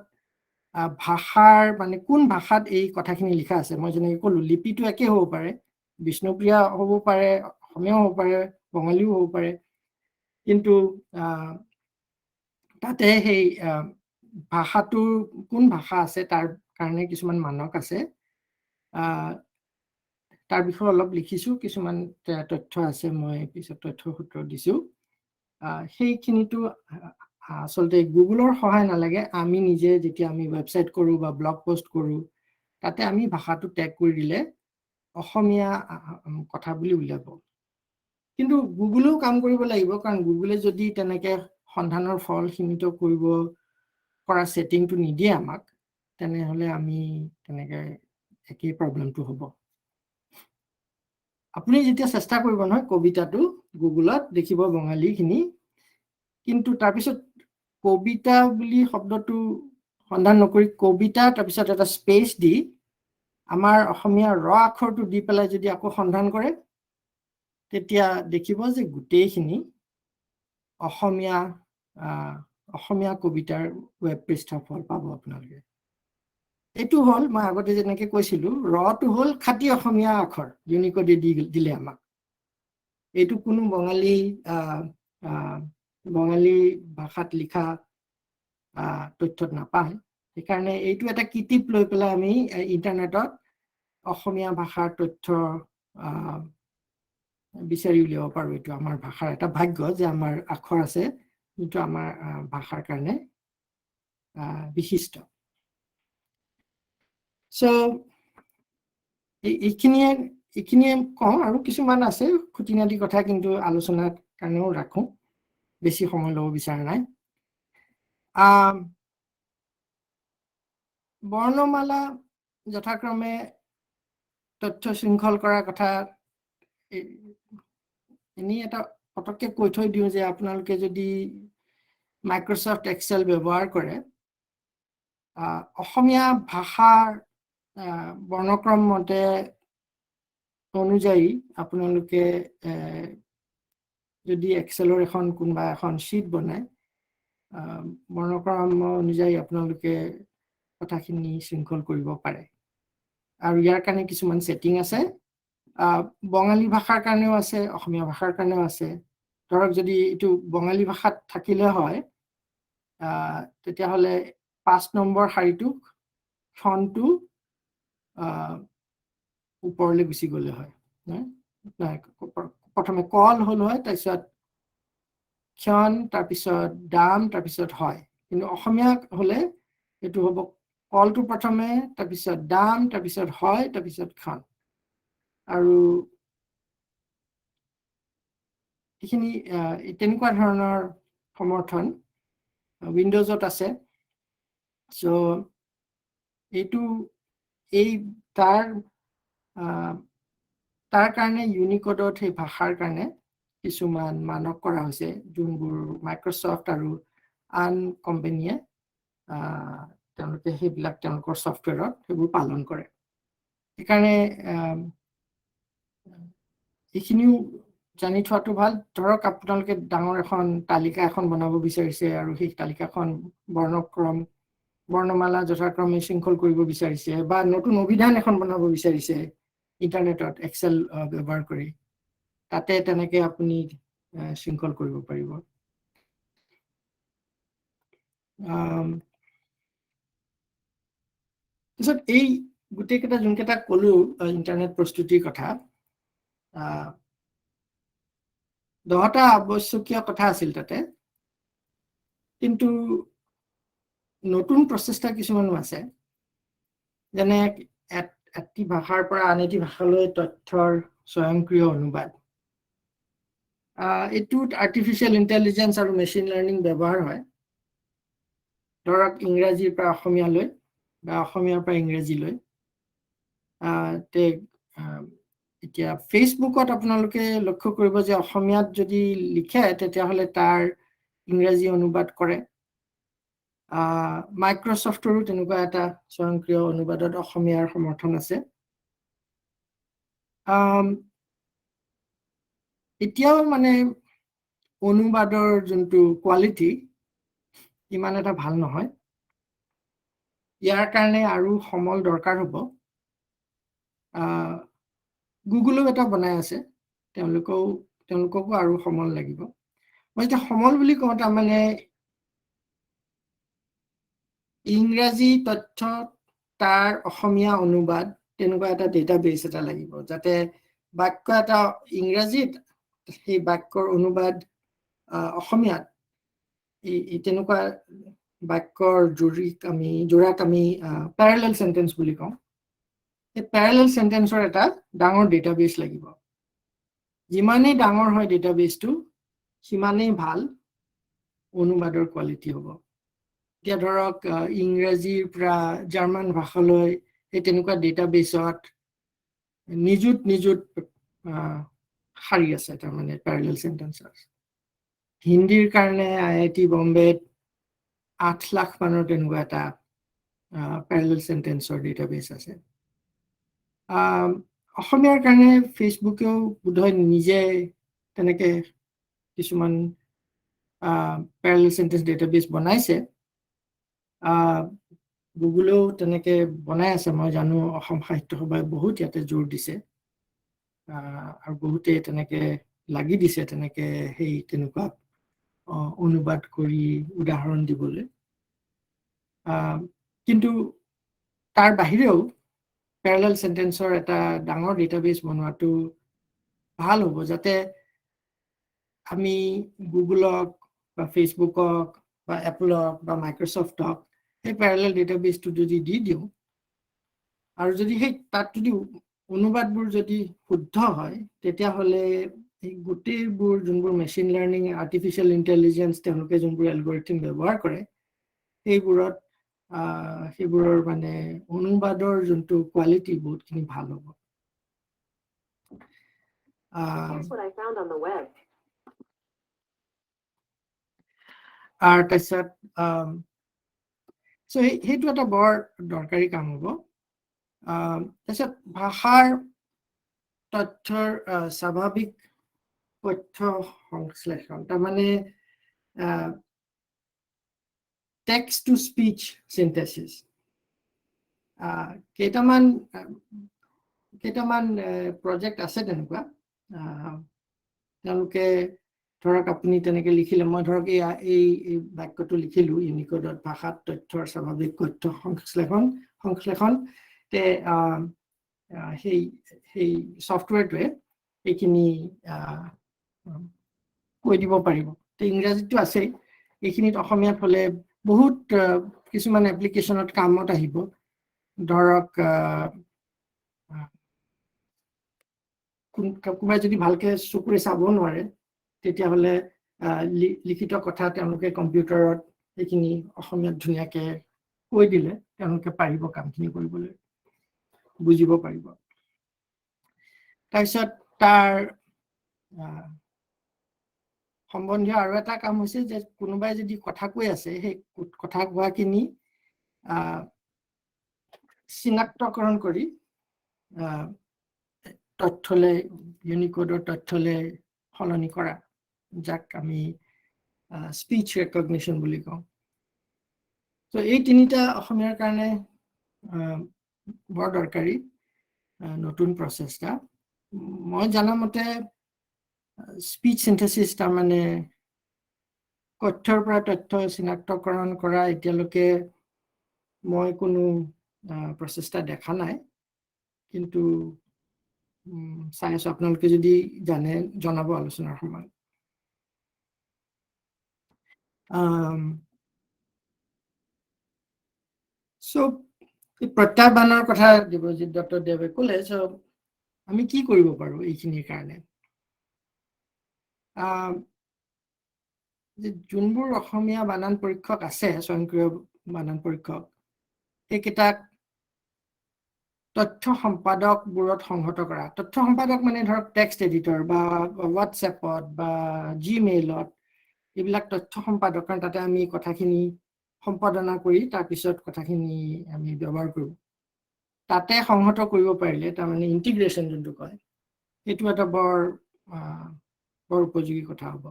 ভাষাৰ মানে কোন ভাষাত এই কথাখিনি লিখা আছে মই যেনেকৈ ক'লো লিপিটো একে হ'ব পাৰে বিষ্ণুপ্ৰিয়া হ'ব পাৰে অসমীয়াও হ'ব পাৰে বঙালীও হ'ব পাৰে কিন্তু তাতে সেই ভাষাটোৰ কোন ভাষা আছে তাৰ কাৰণে কিছুমান মানক আছে তাৰ বিষয়ে অলপ লিখিছো কিছুমান তথ্য আছে মই পিছত তথ্য সূত্ৰ দিছো সেইখিনিটো আচলতে গুগলৰ সহায় নালাগে আমি নিজে যেতিয়া আমি ৱেবছাইট কৰো বা ব্লগ পোষ্ট কৰো তাতে আমি ভাষাটো টেগ কৰি দিলে অসমীয়া কথা বুলি উলিয়াব কিন্তু গুগলেও কাম কৰিব লাগিব কাৰণ গুগলে যদি তেনেকে সন্ধানৰ ফল সীমিত কৰিব কৰা ছেটিংটো নিদিয়ে আমাক তেনেহ'লে আমি তেনেকে একেই প্ৰব্লেমটো হ'ব আপুনি যেতিয়া চেষ্টা কৰিব নহয় কবিতাটো গুগলত দেখিব বঙালীখিনি কিন্তু তাৰপিছত কবিতা বুলি শব্দটো সন্ধান নকৰি কবিতা তাৰপিছত এটা স্পেচ দি আমাৰ অসমীয়া ৰ আখৰটো দি পেলাই যদি আকৌ সন্ধান কৰে তেতিয়া দেখিব যে গোটেইখিনি অসমীয়া কবিতাৰ ৱেব পৃষ্ঠাৰ ফল পাব আপোনালোকে এইটো হ'ল মই আগতে যেনেকে কৈছিলো ৰটো হ'ল খাটি অসমীয়া আখৰ ইউনিকোডে দিলে আমাক এইটো কোনো বঙালী ভাষাত লিখা তথ্যত নাপায় সেইকাৰণে এইটো এটা কিটিপ লৈ পেলাই আমি ইণ্টাৰনেটত অসমীয়া ভাষাৰ তথ্য বিচাৰি উলিয়াব পাৰোঁ এইটো আমাৰ ভাষাৰ এটা ভাগ্য যে আমাৰ আখৰ আছে যিটো আমাৰ ভাষাৰ কাৰণে বিশিষ্ট সো এইখিনিয়ে কওঁ আৰু কিছুমান আছে খুঁটিনাটি কথা কিন্তু আলোচনাৰ কাৰণেও ৰাখোঁ বেছি সময় ল'ব বিচৰা নাই বৰ্ণমালা যথাক্ৰমে তথ্য শৃংখল কৰাৰ কথা এনেই এটা পটককে কৈ থৈ দিওঁ যে আপোনালোকে যদি মাইক্ৰ'ছফ্ট এক্সেল ব্যৱহাৰ কৰে অসমীয়া ভাষাৰ বৰ্ণক্ৰম মতে অনুযায়ী আপোনালোকে যদি এক্সেলৰ কোনোবা এখন শীট বনায় বৰ্ণক্ৰম অনুযায়ী আপোনালোকে কথাখিনি শৃংখল কৰিব পাৰে আৰু ইয়াৰ কাৰণে কিছুমান সেটিং আছে বঙালী ভাষাৰ কাৰণেও আছে অসমীয়া ভাষাৰ কাৰণেও আছে ধৰক যদি এইটো বঙালী ভাষাত থাকিলে হয় তেতিয়াহ'লে 5 নম্বৰ শাৰীটো ফন্টটো ওপৰলৈ গুচি গ'লে হয় প্ৰথমে কল হ'ল হয় তাৰপিছত ক্ষণ তাৰপিছত দাম তাৰপিছত হয় কিন্তু অসমীয়া হ'লে এইটো হ'ব কলটো প্ৰথমে তাৰপিছত দাম তাৰপিছত হয় তাৰপিছত ক্ষণ আৰু এইখিনি তেনেকুৱা ধৰণৰ সমৰ্থন উইন্ডোজত আছে সো এইটো তাৰ কাৰণে ইউনিকোডত সেই ভাষাৰ কাৰণে কিছুমান মানক কৰা হৈছে যোনবোৰ মাইক্ৰ'ছফ্ট আৰু আন কোম্পানীয়ে তেওঁলোকে সেইবিলাক তেওঁলোকৰ ছফ্টৱেৰত সেইবোৰ পালন কৰে সেইকাৰণে এইখিনিও জানি থোৱাটো ভাল ধৰক আপোনালোকে ডাঙৰ এখন তালিকা এখন বনাব বিচাৰিছে আৰু সেই তালিকাখন বৰ্ণমালা যথাক্ৰমে শৃংখল কৰিব বিচাৰিছে বা নতুন অভিধান এখন বনাব বিচাৰিছে ইণ্টাৰনেটত এক্সেল ব্যৱহাৰ কৰি তাতে তেনেকে আপুনি শৃংখল কৰিব পাৰিব পিছত এই গোটেইকেইটা যোনকেইটা ক'লো ইণ্টাৰনেট প্ৰস্তুতিৰ কথা 10টা আৱশ্যকীয় কথা আছিল তাতে কিন্তু নতুন প্ৰচেষ্টা কিছুমানো আছে যেনে এটি ভাষাৰ পৰা আন এটি ভাষালৈ তথ্যৰ স্বয়ংক্ৰিয় অনুবাদ এইটোত আৰ্টিফিচিয়েল ইণ্টেলিজেন্স আৰু মেচিন লাৰ্নিং ব্যৱহাৰ হয় ধৰক ইংৰাজীৰ পৰা অসমীয়ালৈ বা অসমীয়াৰ পৰা ইংৰাজীলৈ এতিয়া ফেচবুকত আপোনালোকে লক্ষ্য কৰিব যে অসমীয়াত যদি লিখে তেতিয়াহ'লে তাৰ ইংৰাজী অনুবাদ কৰে মাইক্ৰ'ছফ্টৰো তেনেকুৱা এটা স্বয়ংক্ৰিয় অনুবাদত অসমীয়াৰ সমৰ্থন আছে এতিয়াও মানে অনুবাদৰ যোনটো কোৱালিটি ইমান এটা ভাল নহয় ইয়াৰ কাৰণে আৰু সমল দৰকাৰ হ'ব গুগলেও এটা বনাই আছে তেওঁলোককো আৰু সমল লাগিব মই এতিয়া সমল বুলি কওঁ তাৰমানে ইংৰাজী তথ্য তাৰ অসমীয়া অনুবাদ তেনেকুৱা এটা ডেটাবেছ এটা লাগিব যাতে বাক্য এটা ইংৰাজীত সেই বাক্যৰ অনুবাদ অসমীয়াত এই তেনেকুৱা বাক্যৰ যোৰাক আমি প্যাৰালেল সেন্টেন্স বুলি কওঁ এই প্যাৰালেল সেন্টেন্সৰ এটা ডাঙৰ ডেটাবেছ লাগিব যিমানেই ডাঙৰ হয় ডেটাবেছটো সিমানেই ভাল অনুবাদৰ কোৱালিটি হ'ব এতিয়া ধৰক ইংৰাজীৰ পৰা জাৰ্মান ভাষালৈ এই তেনেকুৱা ডেটাবেছত নিযুত শাৰী আছে তাৰমানে প্যাৰালেল সেন্টেন্সৰ হিন্দীৰ কাৰণে IIT বম্বেত 8 লাখ মানৰ তেনেকুৱা এটা প্যাৰালেল সেন্টেন্সৰ ডেটাবেছ আছে অসমীয়াৰ কাৰণে ফেচবুকেও বোধহয় নিজে তেনেকে কিছুমান প্যাৰালেল সেন্টেন্স ডেটাবেছ বনাইছে গুগলেও তেনেকে বনাই আছে মই জানো অসম সাহিত্য সভাই বহুত ইয়াতে জোৰ দিছে আৰু বহুতে তেনেকে লাগি দিছে তেনেকে সেই তেনেকুৱা অনুবাদ কৰি উদাহৰণ দিবলৈ কিন্তু তাৰ বাহিৰেও প্যাৰালেল সেন্টেন্সৰ এটা ডাঙৰ ডেটাবেস বনোৱাটো ভাল হ'ব, যাতে আমি গুগলক বা ফেসবুকক বা এপলক বা মাইক্রোসফটক এই প্যারালেল ডেটাবেসটো যদি দি দিওঁ আৰু যদি সেই তাত যদি অনুবাদবোৰ যদি শুদ্ধ হয়, তেতিয়াহ'লে এই গোটেইবোৰ যোনবোৰ মেচিন লাৰ্নিং, আৰ্টিফিচিয়েল ইন্টেলিজেন্স তেওঁলোকে যোনবোৰ এলগৰিথম ব্যৱহাৰ কৰে, সেইবোৰৰ মানে অনুবাদৰ যোনটো কোৱালিটি বহুতখিনি ভাল হ'ব। Here's what I found on the web. আৰু তাৰপিছত সেইটো এটা বৰ দৰকাৰী কাম হ'ব। তাৰপিছত ভাষাৰ তথ্যৰ স্বাভাৱিক তথ্য সংশ্লেষণ, তাৰমানে টেক্সট টু স্পিচ সিনথেসিস। কেইটামান প্ৰজেক্ট আছে তেনেকুৱা। তেওঁলোকে ধৰক আপুনি তেনেকে লিখিলে, মই ধৰক এই বাক্যটো লিখিলো, ইউনিকোডত ভাষাত তথ্যৰ স্বাভাৱিক তথ্য সংশ্লেষণ তে সেই সফটওয়্যাৰটোৱে এইখিনি কৈ দিব পাৰিব। ইংৰাজীটো আছে, এইখিনিত অসমীয়াত হলে বহুত কিছুমান এপ্লিকেশনত কামত আহিব। ধৰক কোনোবাই যদি ভালকে চকুৰে চাব নোৱাৰে, তেতিয়াহ'লে লিখিত কথা তেওঁলোকে কম্পিউটাৰত এইখিনি অসমীয়াত ধুনীয়াকে কৈ দিলে তেওঁলোকে পাৰিব কামখিনি কৰিবলৈ, বুজিব পাৰিব। তাৰপিছত তাৰ সম্বন্ধীয় আৰু এটা কাম হৈছে যে কোনোবাই যদি কথা কৈ আছে, সেই কথা কোৱাখিনি চিনাক্তকৰণ কৰি তথ্যলে, ইউনিকোডৰ তথ্যলে সলনি কৰা, যাক আমি স্পিচ ৰেকগনিশ্যন বুলি কওঁ। তো এই তিনিটা অসমীয়াৰ কাৰণে বৰ দৰকাৰী নতুন প্ৰচেষ্টা। মই জানা মতে স্পিচ সিনথেসিস, তাৰমানে কথ্যৰ পৰা তথ্য চিনাক্তকৰণ কৰা, এতিয়ালৈকে মই কোনো প্ৰচেষ্টা দেখা নাই, কিন্তু চাই আছো, আপোনালোকে যদি জানে জনাব আলোচনাৰ সময়ত। প্ৰত্যাহ্বানৰ কথা দিব্যজিৎ ডক্টৰ দেৱে ক'লে। আমি কি কৰিব পাৰো এইখিনিৰ কাৰণে? যোনবোৰ অসমীয়া বানান পৰীক্ষক আছে, স্বয়ংক্ৰিয় বানান পৰীক্ষক, সেইকেইটাক তথ্য সম্পাদকবোৰত সংহত কৰা। তথ্য সম্পাদক মানে ধৰক টেক্সট এডিটৰ বা হোৱাটছএপত বা জিমেইলত, এইবিলাক তথ্য সম্পাদক, কাৰণ তাতে আমি কথাখিনি সম্পাদনা কৰি তাৰপিছত কথাখিনি আমি ব্যৱহাৰ কৰোঁ। তাতে সংহত কৰিব পাৰিলে, তাৰমানে ইন্টিগ্ৰেশ্যন যোনটো কয়, সেইটো এটা বৰ উপযোগী কথা হ'ব।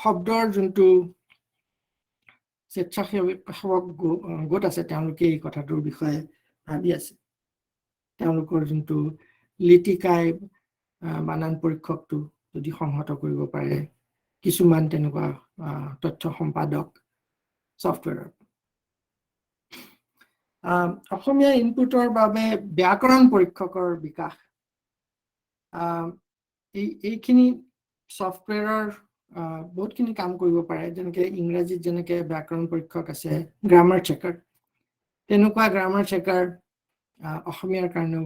শব্দৰ যোনটো স্বেচ্ছাসেৱক গোট আছে, তেওঁলোকে এই কথাটোৰ বিষয়ে ভাবি আছে। তেওঁলোকৰ যোনটো লিটিকাই বানান পৰীক্ষকটো যদি সংহত কৰিব পাৰে কিছুমান তেনেকুৱা তথ্য সম্পাদক সফটওয়্যাৰ। অসমীয়া ইনপুটৰ বাবে ব্যাকৰণ পৰীক্ষকৰ বিকাশ, এইখিনি সফটওয়্যাৰৰ বহুতখিনি কাম কৰিব পাৰে। যেনেকে ইংৰাজীত যেনেকে ব্যাকৰণ পৰীক্ষক আছে, গ্ৰামাৰ চেকাৰ, তেনেকুৱা গ্ৰামাৰ চেকাৰ অসমীয়াৰ কাৰণেও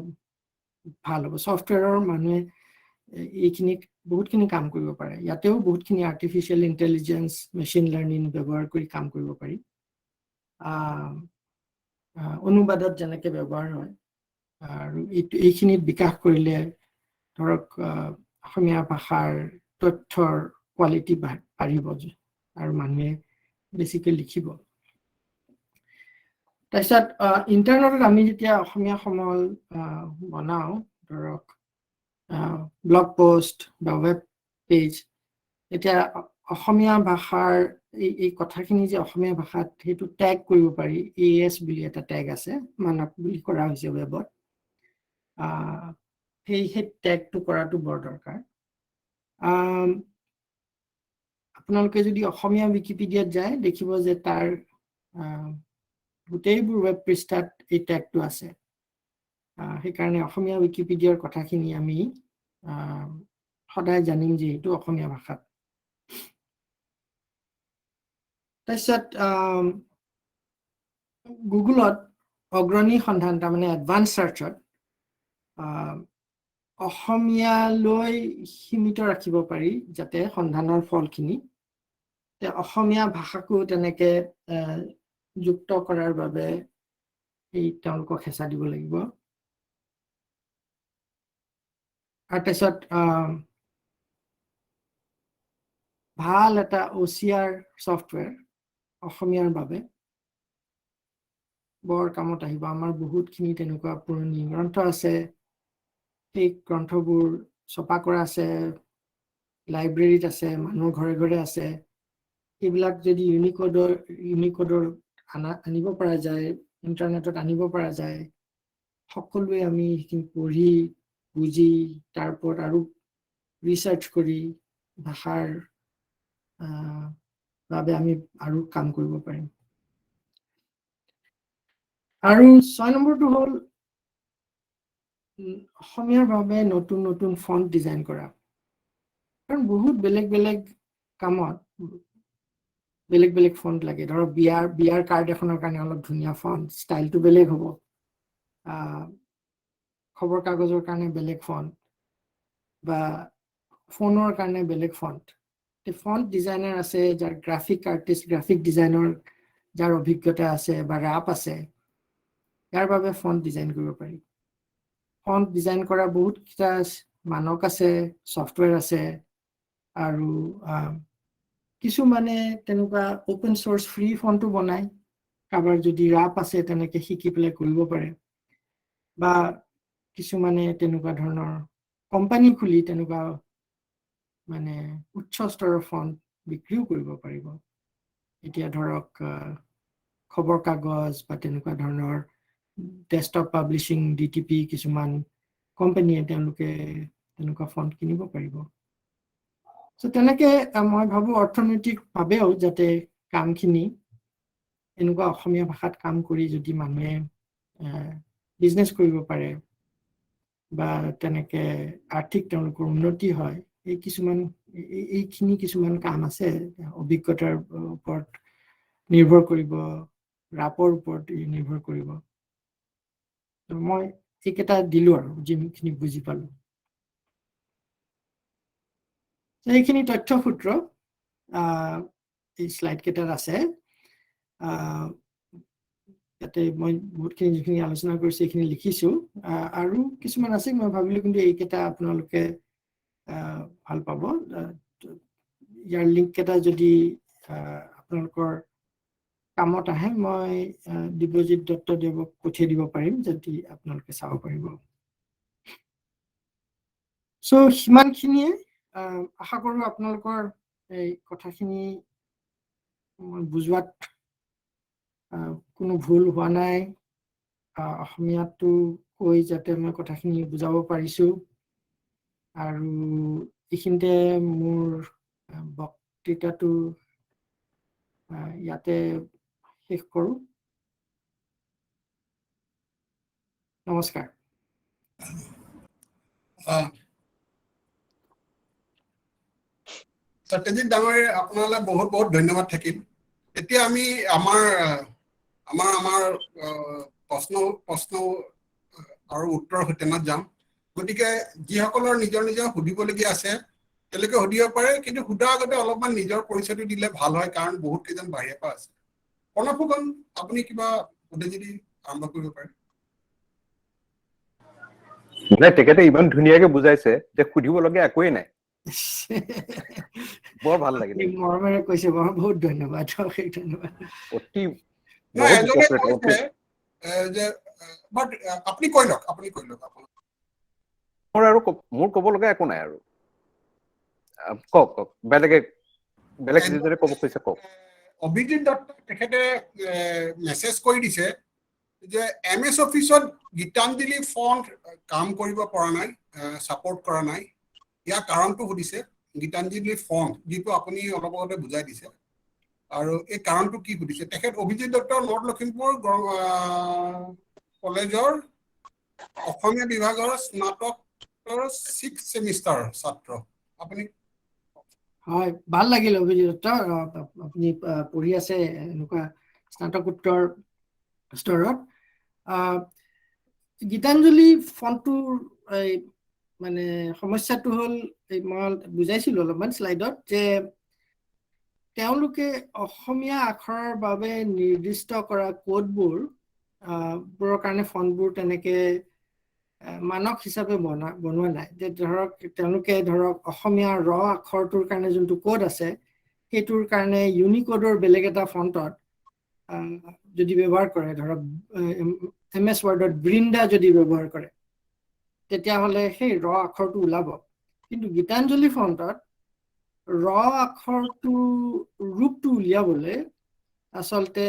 ভাল হ'ব। সফটওয়্যাৰৰ মানুহে এইখিনিত বহুতখিনি কাম কৰিব পাৰে। ইয়াতেও বহুতখিনি আৰ্টিফিচিয়েল ইন্টেলিজেন্স, মেচিন লাৰ্নিং ব্যৱহাৰ কৰি কাম কৰিব পাৰি। অনুবাদত যেনেকে ব্যৱহাৰ হয়, আৰু এইখিনিত বিকাশ কৰিলে ধৰক অসমীয়া ভাষাৰ তথ্যৰ কোৱালিটি বাঢ়িব আৰু মানুহে বেছিকে লিখিব। তাৰপিছত ইণ্টাৰনেটত আমি যেতিয়া অসমীয়া সমল বনাওঁ, ধৰক ব্লগ পোষ্ট বা ৱেব পেজ, এতিয়া অসমীয়া ভাষাৰ এই কথাখিনি যে অসমীয়া ভাষাত সেইটো টেগ কৰিব পাৰি, AS বুলি এটা টেগ আছে, মানক বুলি কৰা হৈছে ৱেবত। সেই টেগটো কৰাটো বৰ দৰকাৰ। আপোনালোকে যদি অসমীয়া উইকিপিডিয়াত যায়, দেখিব যে তাৰ গোটেইবোৰ ৱেব পৃষ্ঠাত এই টেগটো আছে সেইকাৰণে অসমীয়া উইকিপিডিয়াৰ কথাখিনি আমি সদায় জানিম যে এইটো অসমীয়া ভাষাত তাৰপিছত গুগলত অগ্ৰণী সন্ধান তাৰমানে এডভান্স চাৰ্চত অসমীয়ালৈ সীমিত ৰাখিব পাৰি যাতে সন্ধানৰ ফলখিনি অসমীয়া ভাষাকো তেনেকে যুক্ত কৰাৰ বাবে এই তেওঁলোকক হেঁচা দিব লাগিব আৰু তাৰপিছত ভাল এটা OCR ছফ্টৱেৰ অসমীয়াৰ বাবে বৰ কামত আহিব আমাৰ বহুতখিনি তেনেকুৱা পুৰণি গ্ৰন্থ আছে সেই গ্ৰন্থবোৰ ছপা কৰা আছে লাইব্ৰেৰীত আছে মানুহৰ ঘৰে ঘৰে আছে এইবিলাক যদি ইউনিকোডৰ আনিব পৰা যায় ইণ্টাৰনেটত আনিব পৰা যায় সকলোৱে আমি সেইখিনি পঢ়ি বুজি তাৰ ওপৰত আৰু ৰিচাৰ্চ কৰি ভাষাৰ বাবে আমি আৰু কাম কৰিব পাৰিম আৰু 6 নম্বৰটো হ'ল অসমীয়াৰ বাবে নতুন নতুন ফন্ট ডিজাইন কৰা কাৰণ বহুত বেলেগ বেলেগ কামত বেলেগ বেলেগ ফন্ট লাগে ধৰক বিয়াৰ কাৰ্ড এখনৰ কাৰণে অলপ ধুনীয়া ফন্ট ষ্টাইলটো বেলেগ হ'ব খবৰ কাগজৰ কাৰণে বেলেগ ফন্ট বা ফোনৰ কাৰণে বেলেগ ফন্ট ফন্ট ডিজাইনাৰ আছে যাৰ গ্ৰাফিক আৰ্টিষ্ট গ্ৰাফিক ডিজাইনৰ যাৰ অভিজ্ঞতা আছে বা ৰাপ আছে ইয়াৰ বাবে ফন্ট ডিজাইন কৰিব পাৰি ফন্ট ডিজাইন কৰা বহুত কিটা মানক আছে ছফ্টৱেৰ আছে আৰু কিছুমানে তেনেকুৱা ওপেন সোৰ্স ফ্ৰী ফন্টটো বনায় কাৰোবাৰ যদি ৰাপ আছে তেনেকে শিকি পেলাই কৰিব পাৰে বা কিছুমানে তেনেকুৱা ধৰণৰ কোম্পানী খুলি তেনেকুৱা মানে উচ্চ স্তৰৰ ফন্ট বিক্ৰীও কৰিব পাৰিব এতিয়া ধৰক খবৰ কাগজ বা তেনেকুৱা ধৰণৰ ডেস্কটপ পাব্লিশ্বিং DTP কিছুমান কোম্পানীয়ে তেওঁলোকে তেনেকুৱা ফন্ট কিনিব পাৰিব সো তেনেকে মই ভাবো অৰ্থনৈতিকভাৱেও যাতে কামখিনি এনেকুৱা অসমীয়া ভাষাত কাম কৰি যদি মানুহে বিজনেছ কৰিব পাৰে বা তেনেকে আৰ্থিক তেওঁলোকৰ উন্নতি হয় এইখিনি কিছুমান কাম আছে অভিজ্ঞতাৰ ওপৰত নিৰ্ভৰ কৰিব ৰাপৰ ওপৰত নিৰ্ভৰ কৰিব মই এইকেইটা দিলো আৰু যিখিনি বুজি পালো এইখিনি তথ্য সূত্ৰ এই স্লাইড কেইটাত আছে ইয়াতে মই বহুতখিনি যিখিনি আলোচনা কৰিছো এইখিনি লিখিছো আৰু কিছুমান আছে মই ভাবিলো কিন্তু এইকেইটা আপোনালোকে ভাল পাব ইয়াৰ লিংক কেইটা যদি আপোনালোকৰ কামত আহে মই দিব্যজিত দত্তদেৱক পঠিয়াই দিব পাৰিম যদি আপোনালোকে চাব পাৰিব সো সিমানখিনিয়ে আশা কৰো আপোনালোকৰ এই কথাখিনি বুজোৱাত কোনো ভুল হোৱা নাই অসমীয়াটো কৈ যাতে মই কথাখিনি বুজাব পাৰিছো আৰু এইখিনিতে মোৰ বক্তৃতাটো ইয়াতে শেষ কৰো নমস্কাৰ সত্যজিৎ ডাঙৰীয়া আপোনালৈ বহুত বহুত ধন্যবাদ থাকিল এতিয়া আমি আমাৰ প্ৰশ্ন আৰু উত্তৰ সৈতেনত যাম গতিকে যিসকলৰ নিজৰ সুধিবলগীয়া আছে তেওঁলোকে সুধিব পাৰে কিন্তু সুধাৰ আগতে অলপমান নিজৰ পৰিচয়টো দিলে ভাল হয় কাৰণ বহুত কেইজন বাহিৰৰ পৰা আছে প্ৰণৱ আপুনি কিবা সুধে যদি আৰম্ভ কৰিব পাৰে নাই তেখেতে ইমান ধুনীয়াকে বুজাইছে যে সুধিবলগীয়া একোৱেই নাই বৰ ভাল লাগিলে মৰমেৰে কৈছে বহুত ধন্যবাদ অতি আপুনি কৈ লওক মোৰ ক'ব লগা একো নাই আৰু কওক বেলেগ যিজনে ক'ব কৈছে কওক অভিজিৎ দত্ত তেখেতে মেছেজ কৰি দিছে যে MS অফিসত গীতাঞ্জলি ফন্ট কাম কৰিব পৰা নাই সাপোৰ্ট কৰা নাই ইয়াৰ কাৰণটো সুধিছে গীতাঞ্জলি ফন্ট যেটো আপুনি অলপ আগতে বুজাই দিছে আৰু এই কাৰণটো কি সুধিছে তেখেত অভিজিত দত্ত নৰ্থ লখিমপুৰ কলেজৰ অসমীয়া বিভাগৰ স্নাতকৰ 6th চেমিষ্টাৰ ছাত্ৰ আপুনি হয় ভাল লাগিল অভিজিত দত্ত আপুনি পঢ়ি আছে এনেকুৱা স্নাতকোত্তৰ স্তৰত গীতাঞ্জলি ফণ্টটোৰ মানে সমস্যাটো হ'ল মই বুজাইছিলো অলপমান শ্লাইডত যে তেওঁলোকে অসমীয়া আখৰৰ বাবে নিৰ্দিষ্ট কৰা কোডবোৰ বোৰৰ কাৰণে ফণ্টবোৰ তেনেকে মানক হিচাপে বনোৱা নাই যে ধৰক তেওঁলোকে ধৰক অসমীয়া ৰ আখৰটোৰ কাৰণে যোনটো কোড আছে সেইটোৰ কাৰণে ইউনিকোডৰ বেলেগ এটা ফণ্টত যদি ব্যৱহাৰ কৰে ধৰক MS ৱৰ্ডত বৃন্দা যদি ব্যৱহাৰ কৰে তেতিয়াহ'লে সেই ৰ আখৰটো ওলাব কিন্তু গীতাঞ্জলি ফণ্টত ৰ আখৰটো ৰূপটো উলিয়াবলৈ আচলতে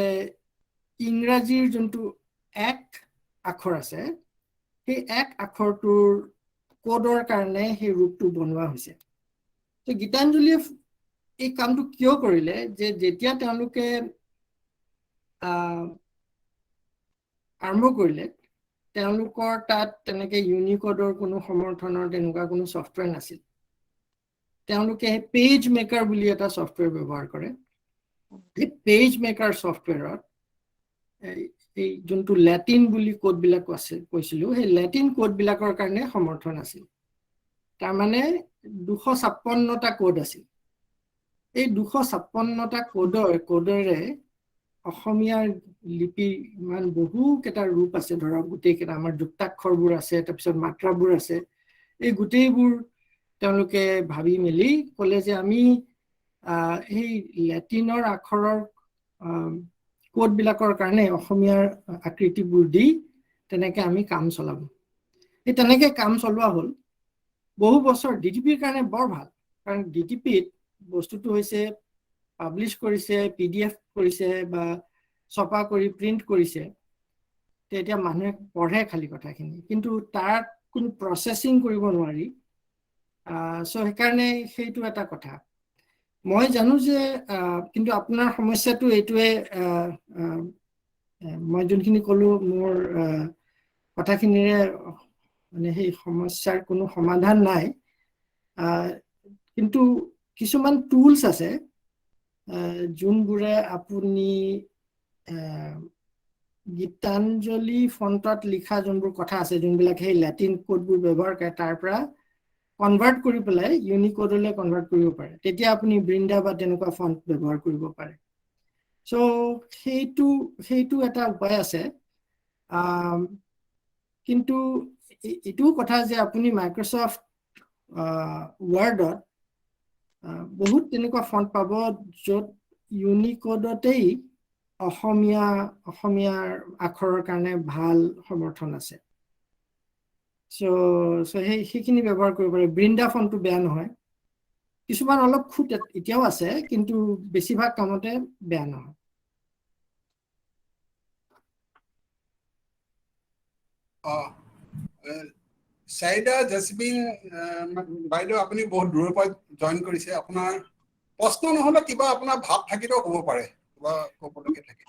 ইংৰাজীৰ যোনটো এক আখৰ আছে সেই এক আখৰটোৰ কোডৰ কাৰণে সেই ৰূপটো বনোৱা হৈছে তো গীতাঞ্জলিয়ে এই কামটো কিয় কৰিলে যে যেতিয়া তেওঁলোকে আৰম্ভ কৰিলে তেওঁলোকৰ তাত তেনেকে ইউনিকোডৰ কোনো সমৰ্থনৰ তেনেকুৱা কোনো ছফ্টৱেৰ নাছিল তেওঁলোকে পেজ মেকাৰ বুলি এটা ছফ্টৱেৰ ব্যৱহাৰ কৰে এই পেজ মেকাৰ ছফ্টৱেৰত এই যোনটো লেটিন বুলি কোডবিলাক কৈছিলো সেই লেটিন কোডবিলাকৰ কাৰণে সমৰ্থন আছিল তাৰমানে 256টা কোড আছিল এই 256টা কোডৰে অসমীয়াৰ লিপি ইমান বহুকেইটা ৰূপ আছে ধৰক গোটেইকেইটা আমাৰ যুক্তাক্ষৰবোৰ আছে তাৰপিছত মাত্ৰাবোৰ আছে এই গোটেইবোৰ তেওঁলোকে ভাবি মেলি ক'লে যে আমি এই লেটিনৰ আখৰৰ কোডবিলাকৰ কাৰণে অসমীয়াৰ আকৃতিবোৰ দি তেনেকে আমি কাম চলাম এই তেনেকে কাম চলোৱা হ'ল বহু বছৰ DTPৰ কাৰণে বৰ ভাল কাৰণ DTPত বস্তুটো হৈছে পাব্লিছ কৰিছে PDF কৰিছে বা ছপা কৰি প্ৰিণ্ট কৰিছে তেতিয়া মানুহে পঢ়ে খালি কথাখিনি কিন্তু তাৰ কোনো প্ৰচেছিং কৰিব নোৱাৰি সো সেইকাৰণে সেইটো এটা কথা মই জানো যে কিন্তু আপোনাৰ সমস্যাটো এইটোৱে মই যোনখিনি ক'লো মোৰ কথাখিনিৰে মানে সেই সমস্যাৰ কোনো সমাধান নাই কিন্তু কিছুমান টুলছ আছে যোনবোৰে আপুনি গীতাঞ্জলি ফণ্টত লিখা যোনবোৰ কথা আছে যোনবিলাক সেই লেটিন কোডবোৰ ব্যৱহাৰ কৰে তাৰ পৰা কনভাৰ্ট কৰি পেলাই ইউনিকোডলৈ কনভাৰ্ট কৰিব পাৰে তেতিয়া আপুনি বৃন্দা বা তেনেকুৱা ফণ্ট ব্যৱহাৰ কৰিব পাৰে সো সেইটো এটা উপায় আছে কিন্তু এইটোও কথা যে আপুনি মাইক্ৰ'ছফ্ট ৱৰ্ডত বহুত তেনেকুৱা ফণ্ট পাব য'ত ইউনিকোডতেই অসমীয়াৰ আখৰৰ কাৰণে ভাল সমৰ্থন আছে সো সেইখিনি ব্যৱহাৰ কৰিব পাৰে বৃন্দা ফণ্টটো বেয়া নহয় কিছুমান অলপ খুঁত এতিয়াও আছে কিন্তু বেছিভাগ কামতে বেয়া নহয় চাইদা জেছমিন বাইদেউ আপুনি বহুত দূৰৰ পৰা জইন কৰিছে আপোনাৰ প্ৰশ্ন নহলে কিবা আপোনাৰ ভাৱ থাকিলেও ক'ব পাৰে কিবা ক'বলগীয়া থাকে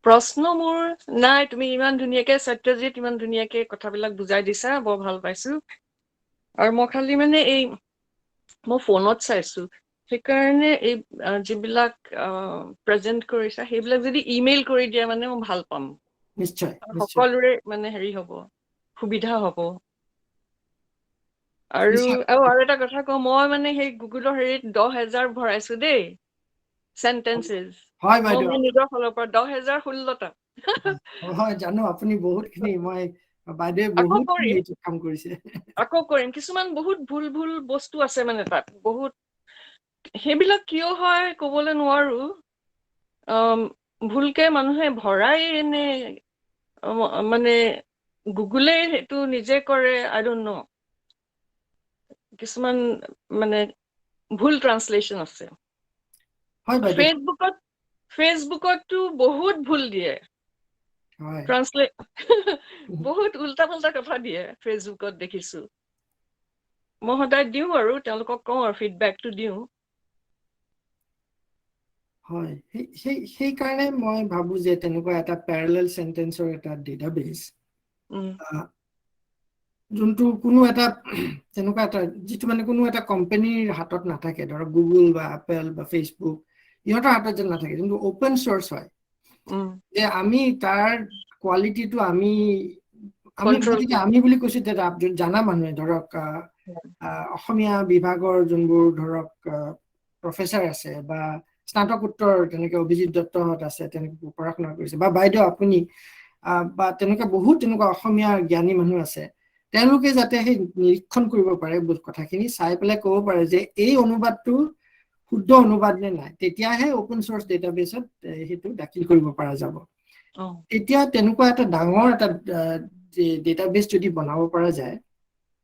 প্ৰশ্ন মোৰ নাই তুমি ইমান ধুনীয়াকে সত্যজিৎ ইমান ধুনীয়াকে কথাবিলাক বুজাই দিছা বৰ ভাল পাইছো আৰু মই খালি মানে এই মই ফোনত চাইছো সেইকাৰণে এই যিবিলাক প্ৰেজেন্ট কৰিছা সেইবিলাক যদি ইমেইল কৰি দিয়া মানে মই ভাল পাম নিশ্চয় সকলোৰে মানে হেৰি হ'ব সুবিধা হ'ব আৰু এটা কথা কওঁ মই মানে সেই গুগলৰ হেৰিত 10,000 ভৰাইছো দেই sentences হয় বাইদেউ মই নিজৰ ফালৰ পৰা 10,016টা হয় জানো আপুনি বহুতখিনি মই বাইদেৱে আকৌ বহুতখিনি এইটো কাম কৰিছে আকৌ কৰিম কিছুমান বহুত ভুল বস্তু আছে মানে তাত বহুত সেইবিলাক কিয় হয় ক'বলৈ নোৱাৰো ভুলকে মানুহে ভৰাই এনে মানে গুগলে সেইটো নিজে কৰে আই ডোন্ট নো কিছুমান মানে ভুল ট্ৰান্সলেচন আছে হয় বাইদেউ ফেচবুকতো বহুত ভুল দিয়ে হয় ট্ৰান্সলেট বহুত উল্টা পুল্টা কথা দিয়ে ফেচবুকত দেখিছো মই সদায় দিওঁ আৰু তেওঁলোকক কওঁ আৰু ফিডবেকটো দিওঁ হয় সেই কাৰণে মই ভাবো যে তেনেকুৱা এটা প্যাৰেলাল সেন্টেন্সৰ এটা ডেটাবেস যোনটো কোনো এটা তেনেকুৱা এটা যিটো মানে কোনো এটা কোম্পানীৰ হাতত নাথাকে ধৰক গুগল বা এপল বা ফেসবুক ইহঁতৰ হাতত যেন নাথাকে কিন্তু ওপেন সোৰ্স হয় যে আমি তাৰ কোৱালিটিটো আমি বুলি কৈছো যে জানা মানুহে ধৰক অসমীয়া বিভাগৰ যোনবোৰ ধৰক প্ৰফেসৰ আছে বা স্নাতকোত্তৰ তেনেকে অভিজিত দত্তহঁত আছে তেনেকে পঢ়া শুনা কৰিছে বা বাইদেউ আপুনি বা তেনেকে বহুত তেনেকুৱা অসমীয়া জ্ঞানী মানুহ আছে তেওঁলোকে যাতে সেই নিৰীক্ষণ কৰিব পাৰে কথাখিনি চাই পেলাই ক'ব পাৰে যে এই অনুবাদটো শুদ্ধ অনুবাদ নে নাই তেতিয়াহে ওপেন সোৰ্স ডেটাবেসত সেইটো দাখিল কৰিব পৰা যাব এতিয়া তেনেকুৱা এটা ডাঙৰ এটা ডেটাবেস যদি বনাব পৰা যায়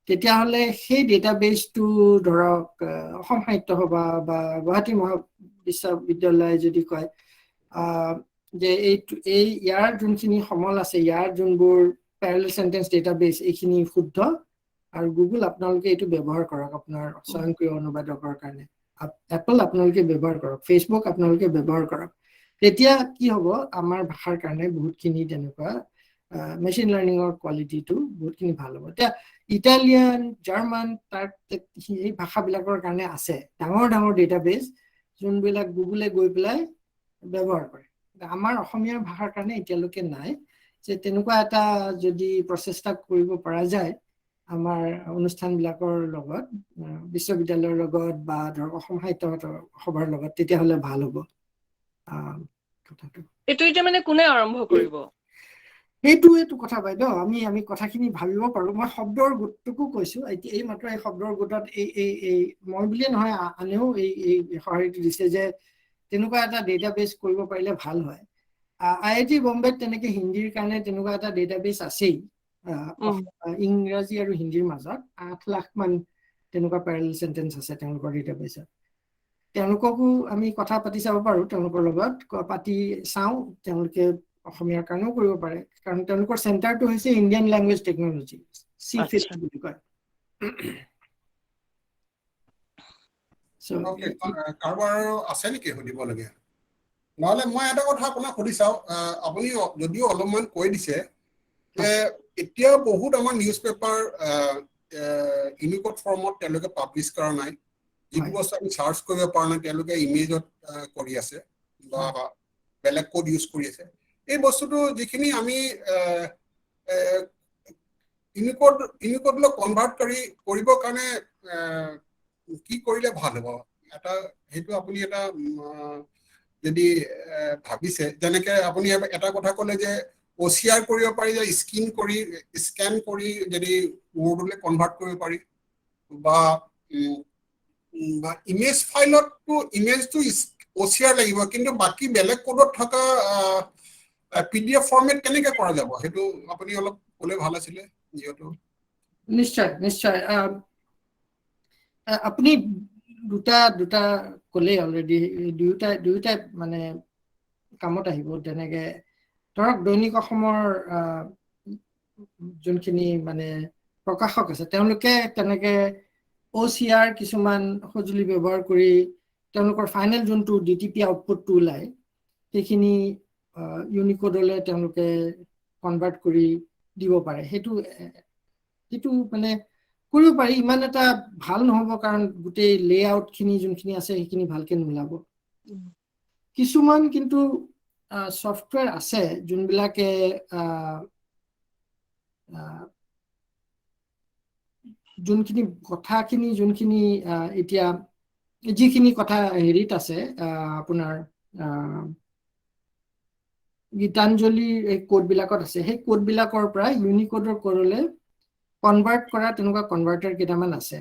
তেতিয়াহ'লে সেই ডেটাবেসটো ধৰক অসম সাহিত্য সভা বা গুৱাহাটী বিশ্ববিদ্যালয় যদি কয় যে এই ইয়াৰ যোনখিনি সমল আছে ইয়াৰ যোনবোৰ প্যাৰেলাল সেন্টেন্স ডেটাবেস এইখিনি শুদ্ধ আৰু গুগল আপোনালোকে এইটো ব্যৱহাৰ কৰক আপোনাৰ স্বয়ংক্ৰিয় অনুবাদকৰ কাৰণে এপল আপোনালোকে ব্যৱহাৰ কৰক ফেসবুক আপোনালোকে ব্যৱহাৰ কৰক তেতিয়া কি হ'ব আমাৰ ভাষাৰ কাৰণে বহুতখিনি তেনেকুৱা মেচিন লাৰ্নিঙৰ কোৱালিটিটো বহুতখিনি ভাল হ'ব এতিয়া ইটালিয়ান জাৰ্মান তাৰ এই ভাষাবিলাকৰ কাৰণে আছে ডাঙৰ ডাঙৰ ডেটাবেস যোনবিলাক গুগলে গৈ পেলাই ব্যৱহাৰ কৰে আমাৰ অসমীয়া ভাষাৰ কাৰণে এতিয়ালৈকে নাই যে তেনেকুৱা এটা যদি প্ৰচেষ্টা কৰিব পৰা যায় আমাৰ অনুষ্ঠানবিলাকৰ লগত বিশ্ববিদ্যালয়ৰ লগত বা ধৰক অসম সাহিত্য সভাৰ লগত তেতিয়াহ'লে ভাল হ'ব কথাটো এইটো এতিয়া মানে কোনে আৰম্ভ কৰিব এইটো কথা বাইদেউ আমি কথাখিনি ভাবিব পাৰো মই শব্দৰ গোটটোকো কৈছো এতিয়া এই মাত্ৰ এই শব্দৰ গোটত এই মই বুলিয়ে নহয় আনেও এই সহায়টো দিছে যে তেনেকুৱা এটা ডেটাবেস কৰিব পাৰিলে ভাল হয় IIT বম্বেত তেনেকে হিন্দীৰ কাৰণে তেনেকুৱা এটা ডেটাবেস আছেই ইংৰাজী আৰু হিন্দীৰ মাজত 8 লাখ মান তেনেকুৱা প্যাৰেলাল সেন্টেন্স আছে তেওঁলোকৰ ডেটাবেসত তেওঁলোককো আমি কথা পাতি চাব পাৰো তেওঁলোকৰ লগত পাতি চাও তেওঁলোকে অসমীয়াৰ কাৰণেও কৰিব পাৰে কাৰণ তেওঁলোকৰ চেণ্টাৰটো হৈছে ইণ্ডিয়ান ল্যাঙ্গুৱেজ টেকনলজি সিফিট বুলি কয় কাৰোবাৰ আছে নেকি সুধিবলগীয়া নহলে মই এটা কথা আপোনাক সুধি চাওঁ আপুনি যদিও অলপমান কৈ দিছে যে এতিয়া বহুত আমাৰ নিউজ পেপাৰ ইউনিকোড ফৰ্মত তেওঁলোকে পাব্লিছ কৰা নাই যিটো বস্তু আমি সাৰ্চ কৰিব পৰা নাই তেওঁলোকে ইমেজত কৰি আছে বা বেলেগ কোড ইউজ কৰি আছে এই বস্তুটো যিখিনি আমি ইউনিকোডলৈ কনভাৰ্ট কৰিবৰ কাৰণে কি কৰিলে ভাল হ'ব এটা সেইটো আপুনি এটা যদি ভাবিছে যেনেকে আপুনি এটা কথা ক'লে যে OCR কৰিব পাৰি যে স্কেন কৰি যদি ৱৰ্ডলৈ কনভাৰ্ট কৰিব পাৰি বা ইমেজ ফাইলতটো ইমেজটো OCR লাগিব কিন্তু বাকি বেলেগ কোডত থকা PDF ফৰ্মেট কেনেকে কৰা যাব সেইটো আপুনি অলপ ক'লে ভাল আছিলে যেহেতু নিশ্চয় আপুনি দুটা ক'লে অলৰেডি দুয়োটা মানে কামত আহিব তেনেকে ধৰক দৈনিক অসমৰ যোনখিনি মানে প্ৰকাশক আছে তেওঁলোকে তেনেকে OCR কিছুমান সঁজুলি ব্যৱহাৰ কৰি তেওঁলোকৰ ফাইনেল যোনটো DTP আউটপুটটো ওলাই সেইখিনি ইউনিকোডলৈ তেওঁলোকে কনভাৰ্ট কৰি দিব পাৰে সেইটো মানে কৰিব পাৰি ইমান এটা ভাল নহব কাৰণ গোটেই লেআউট খিনি যোনখিনি আছে সেইখিনি ভালকে নোলাব কিছুমান কিন্তু সফটওয়্যাৰ আছে যোনবিলাকে যোনখিনি কথাখিনি যোনখিনি এতিয়া যিখিনি কথা হেৰিত আছে আপোনাৰ গীতাঞ্জলিৰ এই কোডবিলাকত আছে সেই কোডবিলাকৰ পৰা ইউনিকোডৰ কোডলৈ কনভাৰ্ট কৰা তেনেকুৱা কনভাৰ্টাৰ কেইটামান আছে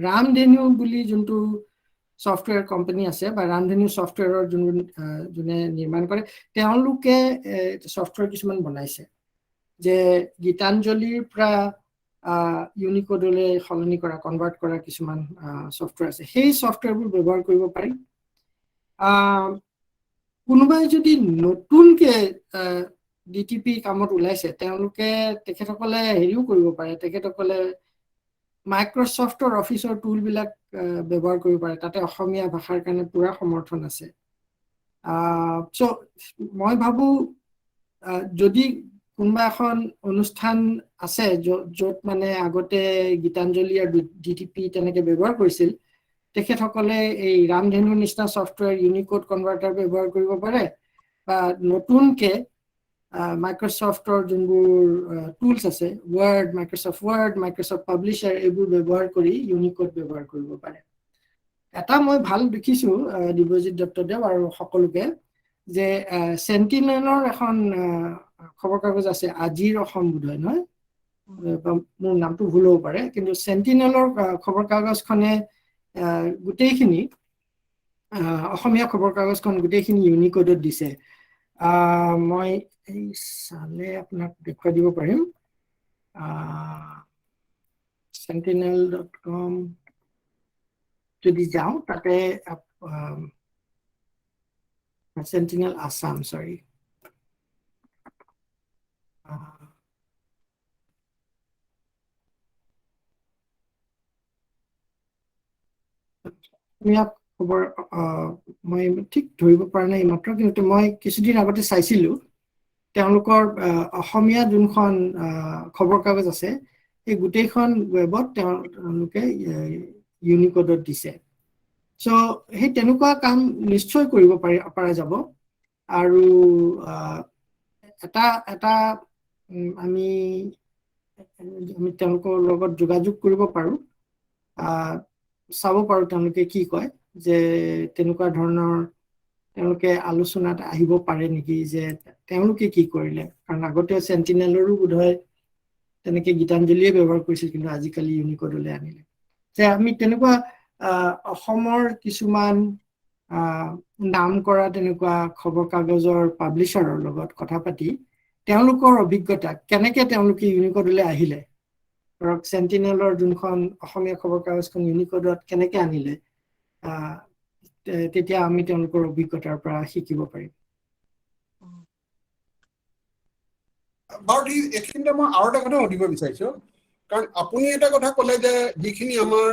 ৰামধেনু বুলি যোনটো সফটওয়্যাৰ কোম্পানী আছে বা ৰামধেনু সফটওয়্যাৰৰ যোনে নিৰ্মাণ কৰে তেওঁলোকে সফটওয়্যাৰ কিছুমান বনাইছে যে গীতাঞ্জলিৰ পৰা ইউনিকোডলৈ সলনি কৰা কনভাৰ্ট কৰা কিছুমান সফটওয়্যাৰ আছে সেই সফটওয়্যাৰবোৰ ব্যৱহাৰ কৰিব পাৰি কোনোবাই যদি নতুনকে DTP কামত ওলাইছে তেওঁলোকে তেখেতসকলে হেৰিও কৰিব পাৰে তেখেতসকলে মাইক্ৰ'ছফ্টৰ অফিচৰ টুলবিলাক ব্যৱহাৰ কৰিব পাৰে, তাতে অসমীয়া ভাষাৰ কাৰণে পুৰা সমৰ্থন আছে। চ' মই ভাবোঁ যদি কোনোবা এখন অনুষ্ঠান আছে য'ত মানে আগতে গীতাঞ্জলি আৰু DTP তেনেকে ব্যৱহাৰ কৰিছিল, তেখেতসকলে এই ৰামধেনুৰ নিচিনা ছফ্টৱেৰ ইউনিকোড কনভাৰ্টাৰ ব্যৱহাৰ কৰিব পাৰে, বা নতুনকে মাইক্ৰ'ছফ্টৰ যোনবোৰ টুলছ আছে, মাইক্ৰ'ছফ্ট ৱৰ্ড, মাইক্ৰ'ছফ্ট পাব্লিশ্বাৰ, এইবোৰ ব্যৱহাৰ কৰি ইউনিকোড ব্যৱহাৰ কৰিব পাৰে। এটা মই ভাল দেখিছোঁ দিব্যজিৎ দত্তদেৱ আৰু সকলোকে, যে চেণ্টিনেলৰ এখন খবৰ কাগজ আছে, আজিৰ অসম বোধহয়, নহয় মোৰ নামটো ভুল হ'ব পাৰে, কিন্তু চেণ্টিনেলৰ খবৰ কাগজখনে গোটেইখিনি অসমীয়া খবৰ কাগজখন গোটেইখিনি ইউনিকোডত দিছে। মই এই চালে আপোনাক দেখুৱাই দিব পাৰিম। sentinel.com যদি যাওঁ, তাতে Sentinel Assam, sorry. খবৰ মই ঠিক ধৰিব পৰা নাই মাত্ৰ, কিন্তু মই কিছুদিন আগতে চাইছিলোঁ তেওঁলোকৰ অসমীয়া যোনখন খবৰ কাগজ আছে, এই গোটেইখন ৱেবত তেওঁলোকে ইউনিকোডত দিছে। চ' সেই তেনেকুৱা কাম নিশ্চয় কৰিব পৰা যাব। আৰু এটা আমি তেওঁলোকৰ লগত যোগাযোগ কৰিব পাৰোঁ, চাব পাৰোঁ তেওঁলোকে কি কয়, যে তেনেকুৱা ধৰণৰ তেওঁলোকে আলোচনাত আহিব পাৰে নেকি, যে তেওঁলোকে কি কৰিলে। কাৰণ আগতে চেণ্টিনেলৰো বোধহয় তেনেকে গীতাঞ্জলিয়ে ব্যৱহাৰ কৰিছিল, কিন্তু আজিকালি ইউনিকোডলৈ আনিলে। যে আমি তেনেকুৱা অসমৰ কিছুমান নাম কৰা তেনেকুৱা খবৰ কাগজৰ পাব্লিশ্বাৰৰ লগত কথা পাতি তেওঁলোকৰ অভিজ্ঞতা, কেনেকে তেওঁলোকে ইউনিকোডলৈ আহিলে, ধৰক চেণ্টিনেলৰ যোনখন অসমীয়া খবৰ কাগজখন ইউনিকোডত কেনেকে আনিলে, তেতিয়া আমি তেওঁলোকৰ অভিজ্ঞতাৰ পৰা শিকিব পাৰিম। বাৰু এইখিনিতে মই আৰু এটা কথা সুধিব বিচাৰিছো, কাৰণ আপুনি এটা কথা ক'লে যে যিখিনি আমাৰ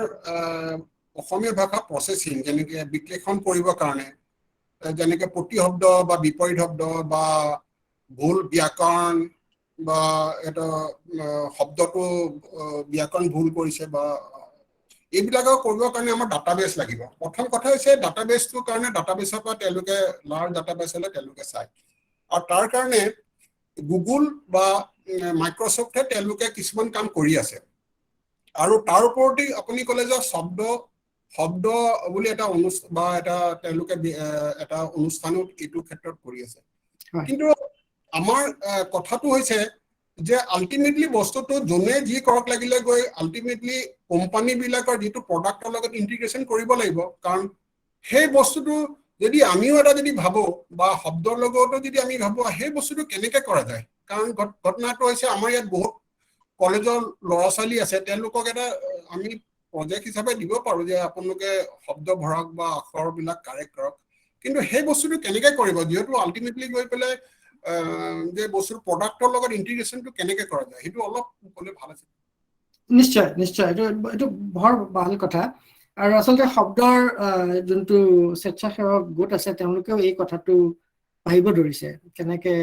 অসমীয়া ভাষা প্ৰচেচিং, যেনেকে বিশ্লেষণ কৰিবৰ কাৰণে, যেনেকে প্ৰতিশব্দ বা বিপৰীত শব্দ বা ভুল ব্যাকৰণ বা এটা শব্দটো ব্যাকৰণ ভুল কৰিছে, বা এইবিলাকৰ কৰিবৰ কাৰণে আমাৰ ডাটাবেছ লাগিব। প্ৰথম কথা হৈছে ডাটাবেছটোৰ কাৰণে ডাটাবেছৰ পৰা তেওঁলোকে লাৰ্জ ডাটাবেছ হ'লে তেওঁলোকে চায়, আৰু তাৰ কাৰণে গুগল বা মাইক্ৰ'ছফ্টে তেওঁলোকে কিছুমান কাম কৰি আছে। আৰু তাৰ ওপৰতে আপুনি ক'লে যে শব্দ বুলি এটা অনুষ্ঠান বা তেওঁলোকে এটা অনুষ্ঠানত এইটো ক্ষেত্ৰত কৰি আছে। কিন্তু আমাৰ কথাটো হৈছে যে আল্টিমেটলি বস্তুটো যোনে যি কৰক লাগিলে গৈ আল্টিমেটলি কোম্পানীবিলাকৰ যিটো প্ৰডাক্টৰ লগত ইণ্টিগ্ৰেশ্যন কৰিব লাগিব। কাৰণ সেই বস্তুটো যদি আমিও এটা যদি ভাবো বা শব্দৰ লগতো যদি আমি ভাবো, সেই বস্তুটো কেনেকে কৰা যায়। কাৰণ ঘটনাটো হৈছে আমাৰ ইয়াত বহুত কলেজৰ ল'ৰা ছোৱালী আছে, তেওঁলোকক এটা আমি প্ৰজেক্ট হিচাপে দিব পাৰো যে আপোনালোকে শব্দ ভৰাওক বা আখৰবিলাক কাৰেক্ট কৰক, কিন্তু সেই বস্তুটো কেনেকে কৰিব, যিহেতু আল্টিমেটলি গৈ পেলাই যে বস্তুৰ প্ৰডাক্টৰ লগত ইণ্টিগ্ৰেশ্যনটো কেনেকে কৰা যায়, সেইটো অলপ ক'লে ভাল আছে। নিশ্চয় নিশ্চয়, এইটো বৰ ভাল কথা। আৰু আচলতে শব্দৰ যোনটো স্বেচ্ছাসেৱক গোট আছে, তেওঁলোকেও এই কথাটো ভাবিব ধৰিছে কেনেকে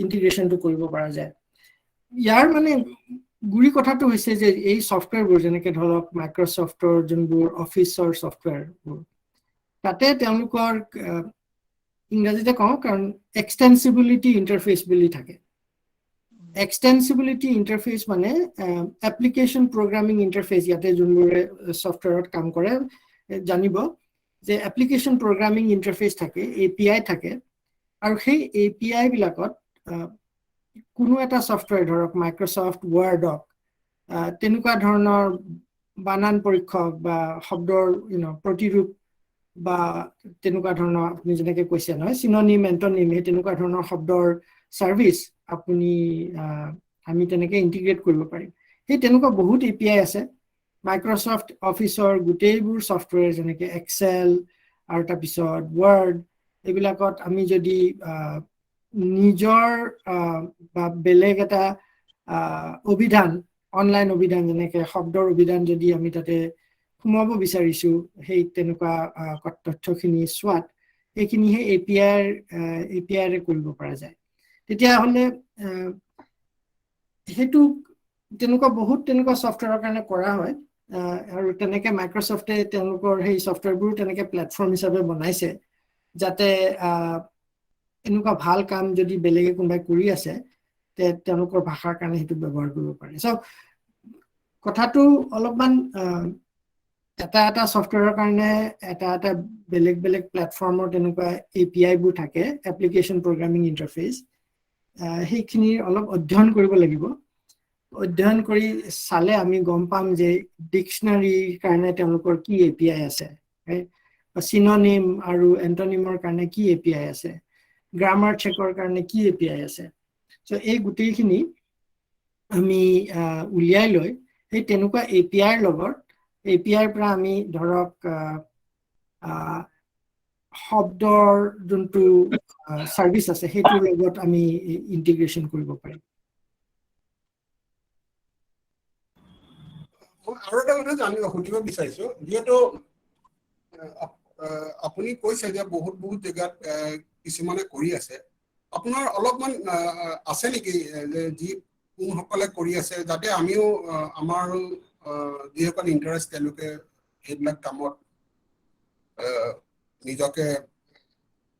ইণ্টিগ্ৰেশ্যনটো কৰিব পৰা যায়। ইয়াৰ মানে গুৰি কথাটো হৈছে যে এই ছফ্টৱেৰবোৰ, যেনেকে ধৰক মাইক্ৰ'ছফ্টৰ যোনবোৰ অফিচৰ ছফ্টৱেৰবোৰ, তাতে তেওঁলোকৰ ইংৰাজীতে কওঁ, কাৰণ এক্সটেনচিবিলিটি ইণ্টাৰফেচ বুলি থাকে। এক্সটেনচিবিলিটি ইণ্টাৰফেচ মানে এপ্লিকেশ্যন প্ৰগ্ৰামিং ইণ্টাৰফেচ। ইয়াতে যোনবোৰে ছফ্টৱেৰত কাম কৰে জানিব যে এপ্লিকেশ্যন প্ৰগ্ৰামিং ইণ্টাৰফেচ থাকে, API থাকে, আৰু সেই API বিলাকত কোনো এটা ছফ্টৱেৰ, ধৰক মাইক্ৰ'ছফ্ট ৱৰ্ডক তেনেকুৱা ধৰণৰ বানান পৰীক্ষক বা শব্দৰ প্ৰতিৰূপ বা তেনেকুৱা ধৰণৰ, আপুনি যেনেকে কৈছে নহয়, চিননিম এণ্টনিম, সেই তেনেকুৱা ধৰণৰ শব্দৰ ছাৰ্ভিচ আমি তেনেকে ইণ্টিগ্ৰেট কৰিব পাৰিম। সেই তেনেকুৱা বহুত API আছে। মাইক্ৰ'ছফ্ট অফিচৰ গোটেইবোৰ ছফ্টৱেৰ, যেনেকে এক্সেল আৰু তাৰপিছত ৱৰ্ড, এইবিলাকত আমি যদি নিজৰ বা বেলেগ এটা অভিধান অনলাইন অভিধান যেনেকৈ শব্দৰ অভিধান যদি আমি তাতে সোমাব বিচাৰিছো সেই তেনেকুৱা তথ্যখিনি চোৱাত এইখিনি সেই API ৰে কৰিব পৰা যায় তেতিয়াহ'লে সেইটো তেনেকুৱা বহুত তেনেকুৱা সফটৱেৰৰ কাৰণে কৰা হয় আৰু তেনেকৈ মাইক্ৰসফটে তেওঁলোকৰ সেই সফটৱেৰবোৰ তেনেকৈ প্লেটফৰ্ম হিচাপে বনাইছে যাতে এনেকুৱা ভাল কাম যদি বেলেগে কোনোবাই কৰি আছে তেওঁলোকৰ ভাষাৰ কাৰণে সেইটো ব্যৱহাৰ কৰিব পাৰে সো কথাটো অলপমান এটা সফটৱেৰৰ কাৰণে এটা বেলেগ প্লেটফৰ্মৰ তেনেকুৱা API বোৰ থাকে এপ্লিকেশন প্ৰগ্ৰামিং ইন্টাৰফেস সেইখিনিৰ অলপ অধ্যয়ন কৰিব লাগিব অধ্যয়ন কৰি চালে আমি গম পাম যে ডিকশনাৰীৰ কাৰণে তেওঁলোকৰ কি API আছে সিনোনিম আৰু এন্টোনিমৰ কাৰণে কি API আছে গ্ৰামাৰ চেকৰ কাৰণে কি API আছে সো এই গুটেইখিনি আমি উলিয়াই লৈ সেই তেনেকুৱা API ৰ লগত API ৰ পৰা আমি ধৰক শব্দৰ যোনটো সাৰ্ভিস আছে সেইটোৰ লগত আমি ইন্টিগ্ৰেশন কৰিব পাৰিম আৰু এটা কথা সুধিব বিচাৰিছো যিহেতু আপুনি কৈছে যে বহুত জেগাত কিছুমানে কৰি আছে আপোনাৰ অলপমান আছে নেকি যে যি কোনসকলে কৰি আছে যাতে আমিও আমাৰ যিসকল ইণ্টাৰেষ্ট তেওঁলোকে সেইবিলাক কামত নিজকে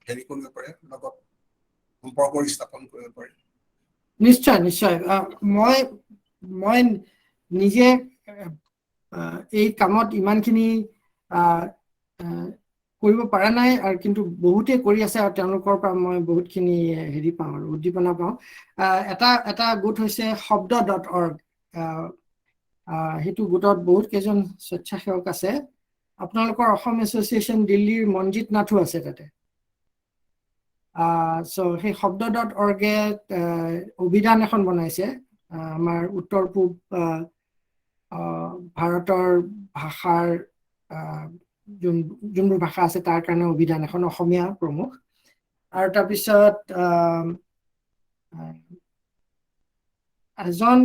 হেৰি কৰিব পাৰে লগত সম্পৰ্ক স্থাপন কৰিব পাৰে নিশ্চয় মই নিজে এই কামত ইমানখিনি কৰিব পৰা নাই আৰু কিন্তু বহুতে কৰি আছে আৰু তেওঁলোকৰ পৰা মই বহুতখিনি হেৰি পাওঁ আৰু উদ্দীপনা পাওঁ এটা গোট হৈছে শব্দ.org সেইটো গোটত বহুত কেইজন স্বেচ্ছাসেৱক আছে আপোনালোকৰ অসম এছ'চিয়েশ্যন দিল্লীৰ মনজিত নাথো আছে তাতে সো সেই শব্দ.org এ অভিধান এখন বনাইছে আমাৰ উত্তৰ পূব ভাৰতৰ ভাষাৰ যোনবোৰ ভাষা আছে তাৰ কাৰণে অভিধান এখন অসমীয়া প্ৰমুখ আৰু তাৰ পিছত এজন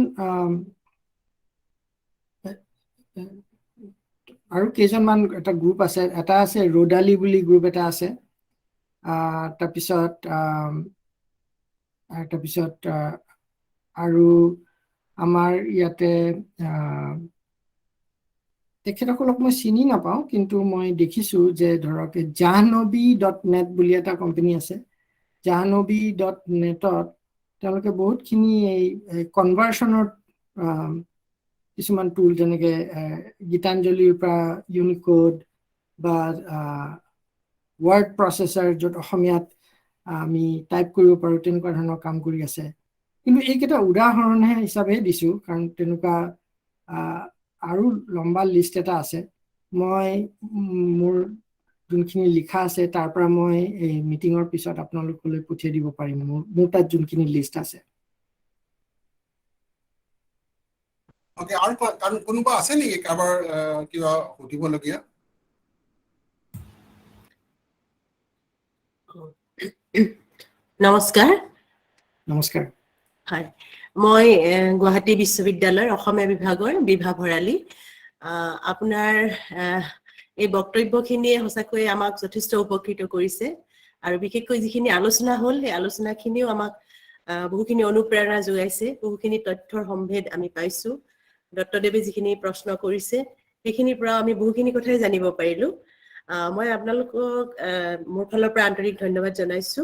আৰু কেইজনমান এটা গ্ৰুপ আছে এটা আছে ৰোডালি বুলি গ্ৰুপ এটা আছে তাৰপিছত আৰু আমাৰ ইয়াতে তেখেতসকলক মই চিনি নাপাওঁ কিন্তু মই দেখিছো যে ধৰক jahnobi.net বুলি এটা কোম্পানী আছে jahnobi.net তেওঁলোকে বহুতখিনি এই কনভাৰ্সনৰ কিছুমান টুল যেনেকৈ গীতাঞ্জলিৰ পৰা ইউনিকোড বা ৱৰ্ড প্ৰচেছৰ য'ত অসমীয়াত আমি টাইপ কৰিব পাৰোঁ তেনেকুৱা ধৰণৰ কাম কৰি আছে কিন্তু এইকেইটা উদাহৰণহে হিচাপে দিছো কাৰণ তেনেকুৱা আৰু লম্বা লিষ্ট এটা আছে মই মোৰ যোনখিনি লিখা আছে তাৰ পৰা মই এই মিটিঙৰ পিছত আপোনালোকলৈ পঠিয়াই দিব পাৰিম মোৰ তাত যোনখিনি লিষ্ট আছে ওকে আৰু কোনোবা আছে নেকি কাৰোবাৰ কিবা সুধিবলগীয়া নমস্কাৰ হয় মই গুৱাহাটী বিশ্ববিদ্যালয়ৰ অসমীয়া বিভাগৰ বিভা ভৰালী আপোনাৰ এই বক্তব্যখিনিয়ে সঁচাকৈ আমাক যথেষ্ট উপকৃত কৰিছে আৰু বিশেষকৈ যিখিনি আলোচনা হ'ল সেই আলোচনাখিনিও আমাক বহুখিনি অনুপ্ৰেৰণা যোগাইছে বহুখিনি তথ্যৰ সম্ভেদ আমি পাইছো দত্তদেৱে যিখিনি প্ৰশ্ন কৰিছে সেইখিনিৰ পৰা আমি বহুখিনি কথাই জানিব পাৰিলো মই আপোনালোকক মোৰ ফালৰ পৰা আন্তৰিক ধন্যবাদ জনাইছো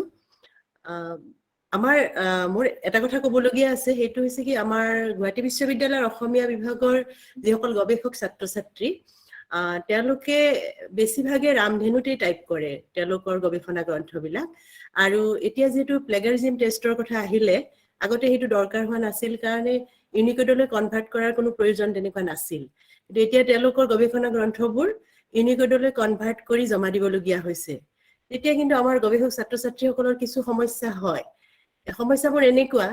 মোৰ এটা কথা ক'বলগীয়া আছে সেইটো হৈছে কি আমাৰ গুৱাহাটী বিশ্ববিদ্যালয়ৰ অসমীয়া বিভাগৰ যিসকল গৱেষক ছাত্ৰ ছাত্ৰী তেওঁলোকে বেছিভাগে ৰামধেনুতে টাইপ কৰে তেওঁলোকৰ গৱেষণা গ্ৰন্থবিলাক আৰু এতিয়া যেহেতু প্লেগাৰিজম টেষ্টৰ কথা আহিলে আগতে সেইটো দৰকাৰ হোৱা নাছিল কাৰণে ইউনিকোডলৈ কনভাৰ্ট কৰাৰ কোনো প্ৰয়োজন তেনেকুৱা নাছিল কিন্তু এতিয়া তেওঁলোকৰ গৱেষণা গ্ৰন্থবোৰ ইউনিকোডলৈ কনভাৰ্ট কৰি জমা দিবলগীয়া হৈছে তেতিয়া কিন্তু আমাৰ গৱেষক ছাত্ৰ ছাত্ৰীসকলৰ কিছু সমস্যা হয় সমস্যাবোৰ এনেকুৱা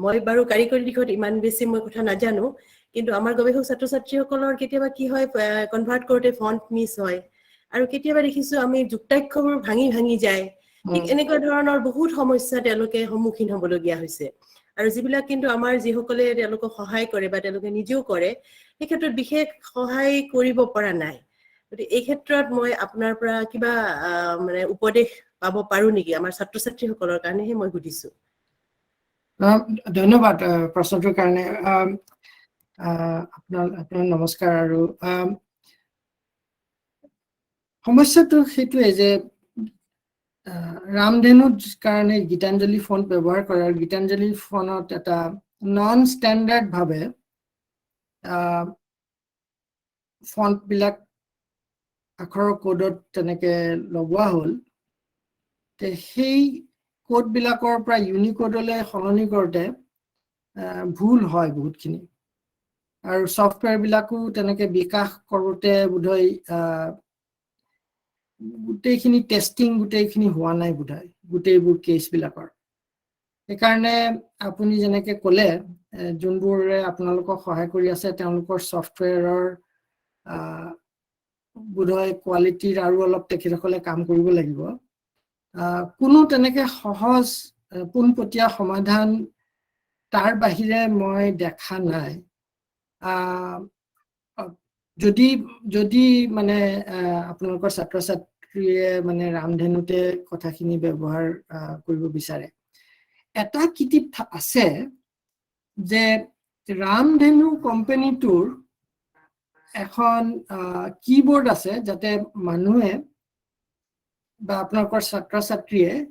মই বাৰু কাৰিকৰী দিশত ইমান বেছি মই কথা নাজানো কিন্তু আমাৰ গৱেষক ছাত্ৰ ছাত্ৰীসকলৰ কেতিয়াবা কি হয় কনভাৰ্ট কৰোতে ফন্ট মিছ হয় আৰু কেতিয়াবা দেখিছো আমি যুক্তাক্ষৰবোৰ ভাঙি যায় ঠিক এনেকুৱা ধৰণৰ বহুত সমস্যা তেওঁলোকে সন্মুখীন হ'বলগীয়া হৈছে আৰু যিবিলাক কিন্তু আমাৰ যিসকলে তেওঁলোকক সহায় কৰে বা তেওঁলোকে নিজেও কৰে সেই ক্ষেত্ৰত বিশেষ সহায় কৰিব পৰা নাই গতিকে এই ক্ষেত্ৰত মই আপোনাৰ পৰা কিবা মানে উপদেশ পাব পাৰো নেকি আমাৰ ছাত্ৰ ছাত্ৰীসকলৰ কাৰণেহে মই সুধিছো ধন্যবাদ প্ৰশ্নটোৰ কাৰণে আপোনাৰ নমস্কাৰ আৰু সমস্যাটো সেইটোৱে যে ৰামধেনুৰ কাৰণে গীতাঞ্জলি ফন্ট ব্যৱহাৰ কৰে আৰু গীতাঞ্জলি ফন্টত এটা নন ষ্টেণ্ডাৰ্ড ভাৱে ফন্ট বিলাক আখৰৰ কোডত তেনেকে লগোৱা হ'ল তে সেই কোড বিলাকৰ পৰা ইউনিকোডলৈ সলনি কৰোঁতে ভুল হয় বহুতখিনি আৰু সফটৱেৰ বিলাকো তেনেকে বিকাশ কৰোঁতে বোধহয় গোটেইখিনি টেষ্টিং গোটেইখিনি হোৱা নাই বোধহয় গোটেইবোৰ কেছ বিলাকৰ সেইকাৰণে আপুনি যেনেকে ক'লে যোনবোৰে আপোনালোকক সহায় কৰি আছে তেওঁলোকৰ সফটৱেৰৰ বোধহয় কোৱালিটিৰ আৰু অলপ তেখেতসকলে কাম কৰিব লাগিব কোনো তেনেকে সহজ পোনপটীয়া সমাধান তাৰ বাহিৰে মই দেখা নাই যদি মানে আপোনালোকৰ ছাত্ৰ ছাত্ৰীয়ে মানে ৰামধেনুতে কথাখিনি ব্যৱহাৰ কৰিব বিচাৰে এটা কিটিপ আছে যে ৰামধেনু কোম্পানীটোৰ এখন কিবোৰ্ড আছে যাতে মানুহে বা আপোনালোকৰ ছাত্ৰ ছাত্ৰীয়ে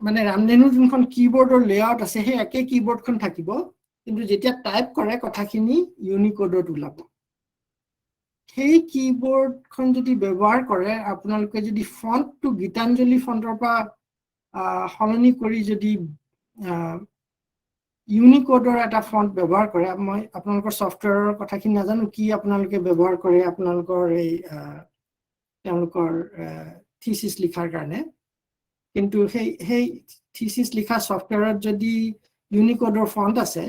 মানে ৰামধেনুৰ যোনখন কিবোৰ্ডৰ লেআউট আছে সেই একে কিবোৰ্ডখন থাকিব কিন্তু যেতিয়া টাইপ কৰে কথাখিনি ইউনিকোডত ওলাব সেই কিবোৰ্ডখন যদি ব্যৱহাৰ কৰে আপোনালোকে যদি ফন্টটো গীতাঞ্জলি ফন্টৰ পৰা সলনি কৰি যদি ইউনিকোডৰ এটা ফন্ট ব্যৱহাৰ কৰে মই আপোনালোকৰ সফটৱেৰৰ কথাখিনি নাজানো কি আপোনালোকে ব্যৱহাৰ কৰে আপোনালোকৰ এই তেওঁলোকৰ থিচিস লিখাৰ কাৰণে কিন্তু সেই থিচিস লিখা সফটৱেৰত যদি ইউনিকোডৰ ফন্ট আছে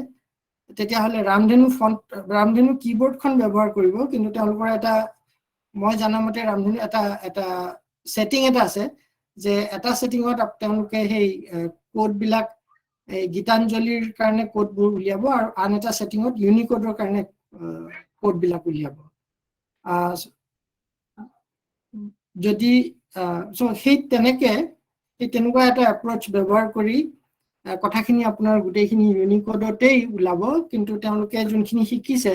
তেতিয়াহ'লে ৰামধেনু কিবোৰ্ডখন ব্যৱহাৰ কৰিব কিন্তু তেওঁলোকৰ এটা মই জানামতে ৰামধেনু এটা সেটিং এটা আছে যে এটা সেটিঙত তেওঁলোকে সেই কোডবিলাক এই গীতাঞ্জলিৰ কাৰণে কোডবোৰ উলিয়াব আৰু আন এটা সেটিঙত ইউনিকোডৰ কাৰণে কোডবিলাক উলিয়াব যদি সেই তেনেকুৱা এটা এপ্ৰ'চ ব্যৱহাৰ কৰি কথাখিনি আপোনাৰ গোটেইখিনি ইউনিকোডতেই ওলাব কিন্তু তেওঁলোকে যোনখিনি শিকিছে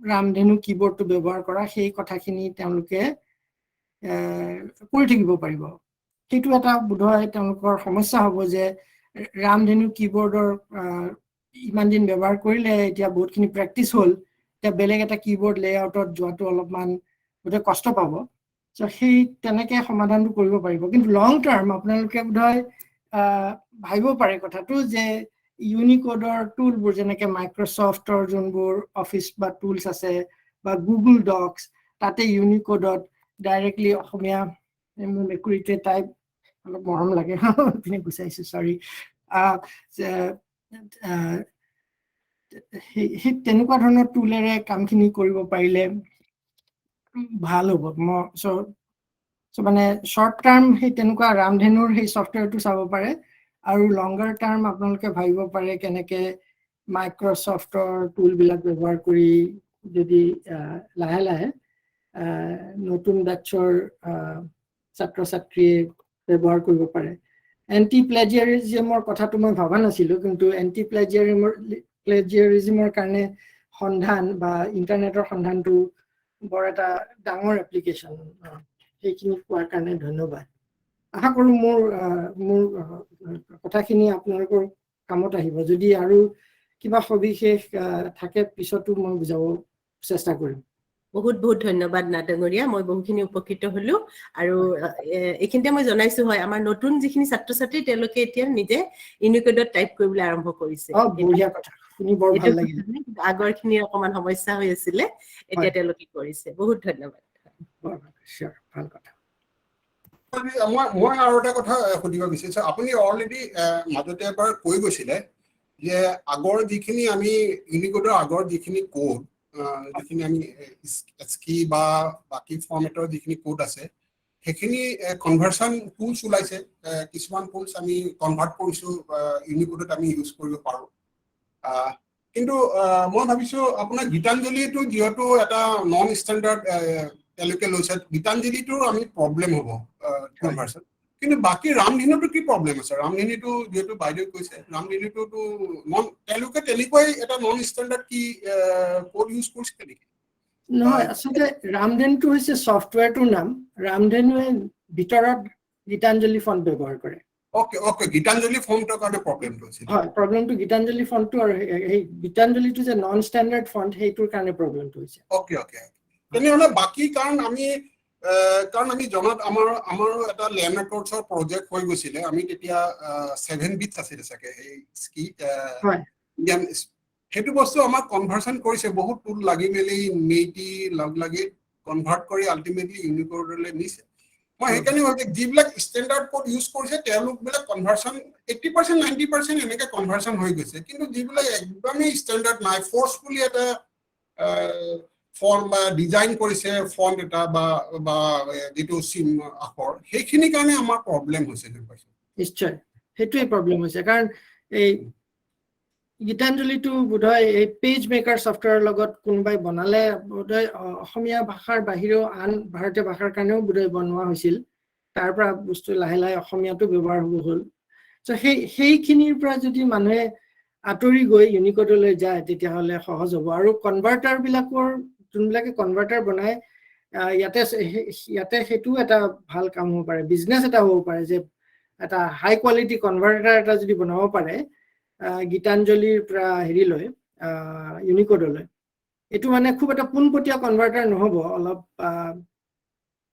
ৰামধেনু কিবোৰ্ডটো ব্যৱহাৰ কৰা সেই কথাখিনি তেওঁলোকে কৰি থাকিব পাৰিব সেইটো এটা বোধহয় তেওঁলোকৰ সমস্যা হ'ব যে ৰামধেনু কিবোৰ্ডৰ ইমান দিন ব্যৱহাৰ কৰিলে এতিয়া বহুতখিনি প্ৰেক্টিচ হ'ল এতিয়া বেলেগ এটা কিবোৰ্ড লেআউটত যোৱাটো অলপমান বোধহয় কষ্ট পাব সেই তেনেকে সমাধানটো কৰিব পাৰিব কিন্তু লং টাৰ্ম আপোনালোকে বোধহয় ভাবিব পাৰে কথাটো যে ইউনিকোডৰ টুলবোৰ যেনেকে মাইক্ৰ'ছফ্টৰ যোনবোৰ অফিচ বা টুলছ আছে বা গুগল ডক্স তাতে ইউনিকোডত ডাইৰেক্টলি অসমীয়া মোৰ মেকুৰীটোৱে টাইপ অলপ মৰম লাগে পিনে গুচাইছো চৰি সেই তেনেকুৱা ধৰণৰ টুলেৰে কামখিনি কৰিব পাৰিলে ভাল হ'ব মানে শৰ্ট টাৰ্ম সেই তেনেকুৱা ৰামধেনুৰ সেই ছফটৱেৰটো চাব পাৰে আৰু লংগাৰ টাৰ্ম আপোনালোকে ভাবিব পাৰে কেনেকে মাইক্ৰ'ছফ্টৰ টুলবিলাক ব্যৱহাৰ কৰি যদি লাহে লাহে নতুন বেটছৰ ছাত্ৰ ছাত্ৰীয়ে ব্যৱহাৰ কৰিব পাৰে এণ্টি প্লেজিয়াৰিজমৰ কথাটো মই ভবা নাছিলো কিন্তু এণ্টি প্লেজিয়াৰিজমৰ কাৰণে সন্ধান বা ইণ্টাৰনেটৰ সন্ধানটো বৰ এটা ডাঙৰ এপ্লিকেশ্যন সেইখিনি কোৱাৰ কাৰণে ধন্যবাদ আশা কৰোঁ মোৰ কথাখিনি আপোনালোকৰ কামত আহিব যদি আৰু কিবা সবিশেষ থাকে পিছতো মই বুজাব চেষ্টা কৰিম বহুত বহুত ধন্যবাদ নাডাঙৰীয়া মই বহুখিনি উপকৃত হলো আৰু এইখিনিতে মই জনাইছো হয় আমাৰ নতুন যিখিনি ছাত্ৰ ছাত্ৰী তেওঁলোকে এতিয়া নিজে ইউনিকোডত টাইপ কৰিবলৈ আৰম্ভ কৰিছে বঢ়িয়া কথা শুনি বৰ ভাল লাগিল আগৰ খিনি অকমান সমস্যা হৈ আছিলে এতিয়া তেওঁলোকে কৰিছে বহুত ধন্যবাদ ভাল কথা মই আৰু এটা কথা সুধিব বিচাৰিছো আপুনি অলৰেডি মাজতে এবাৰ কৈ গৈছিলে যে আগৰ যিখিনি আমি ইউনিকোডৰ আগৰ যিখিনি কোড যিখিনি আমি স্কি বা বাকী ফৰ্মেটৰ যিখিনি কোড আছে সেইখিনি কনভাৰ্সন টুলছ ওলাইছে কিছুমান টুলছ আমি কনভাৰ্ট কৰিছো ইউনিকোডত আমি ইউজ কৰিব পাৰো কিন্তু মই ভাবিছো আপোনাৰ গীতাঞ্জলিটো যেহেতু এটা নন ষ্টেণ্ডাৰ্ড তেওঁলোকে লৈছে গীতাঞ্জলিটোৰ আমি প্ৰব্লেম হ'ব কনভাৰ্সন কিন্তু বাকি ৰামধেনুটো কি প্ৰব্লেম আছে ৰামধেনুটো যেহেতু বাইদেউ কৈছে ৰামধেনুটোতো নন তেওঁলোকে তেনেকৈ এটা নন ষ্টেণ্ডাৰ্ড কি কোড ইউজ কৰিছে নেকি নহয় আসলে ৰামধেনুটো হৈছে সফটৱেৰটোৰ নাম ৰামধেনুৱে ভিতৰত গীতাঞ্জলি ফন্ট ব্যৱহাৰ কৰে ওকে গীতাঞ্জলি ফন্টৰ কাৰণে প্ৰব্লেমটো হৈছে হয় প্ৰব্লেমটো গীতাঞ্জলি ফন্টটো আৰু এই গীতাঞ্জলিটো যে নন ষ্টেণ্ডাৰ্ড ফন্ট সেইটোৰ কাৰণে প্ৰব্লেমটো হৈছে ওকে তেনেহলে বাকি কাৰণ আমি জনাত আমাৰো এটা লেণ্ড ৰেকৰ্ডছৰ প্ৰজেক্ট হৈ গৈছিলে আমি তেতিয়া 7 বিটছ আছিল চাগে এই স্কি হয় সেইটো বস্তু আমাক কনভাৰ্সন কৰিছে বহুত টুল লাগি মেলি মেইটি লাগি কনভাৰ্ট কৰি আলটিমেটলি ইউনিকোডলৈ নিছে মই সেইকাৰণে ভাবো যিবিলাক ষ্টেণ্ডাৰ্ড কোড ইউজ কৰিছে তেওঁলোকবিলাক কনভাৰ্সন 80% 90% এনেকে কনভাৰ্সন হৈ গৈছে কিন্তু যিবিলাক একদমেই ষ্টেণ্ডাৰ্ড নাই ফৰ্চফুলি এটা ফন্ট বা ডিজাইন কৰিছে ফন্ট এটা বা যেটো সিম আখৰ সেইখিনি কাৰণে আমাৰ প্ৰব্লেম হৈছে নিশ্চয় সেইটোৱে প্ৰব্লেম হৈছে কাৰণ এই গীতাঞ্জলিটো বোধহয় এই পেজ মেকাৰ ছফটৱেৰৰ লগত কোনোবাই বনালে বোধহয় অসমীয়া ভাষাৰ বাহিৰেও আন ভাৰতীয় ভাষাৰ কাৰণেও বোধহয় বনোৱা হৈছিল তাৰ পৰা বস্তু লাহে লাহে অসমীয়াটো ব্যৱহাৰ হ'ব হ'ল সো সেইখিনিৰ পৰা যদি মানুহে আঁতৰি গৈ ইউনিকোডলৈ যায় তেতিয়াহ'লে সহজ হ'ব আৰু কনভাৰ্টাৰ বিলাকৰ যোনবিলাকে কনভাৰ্টাৰ বনায় ইয়াতে সেইটো এটা ভাল কাম হ'ব পাৰে বিজনেছ এটা হ'ব পাৰে যে এটা হাই কোৱালিটি কনভাৰ্টাৰ এটা যদি বনাব পাৰে গীতাঞ্জলিৰ পৰা হেৰিলৈ ইউনিকোডলৈ এইটো মানে খুব এটা পোনপটীয়া কনভাৰ্টাৰ নহ'ব অলপ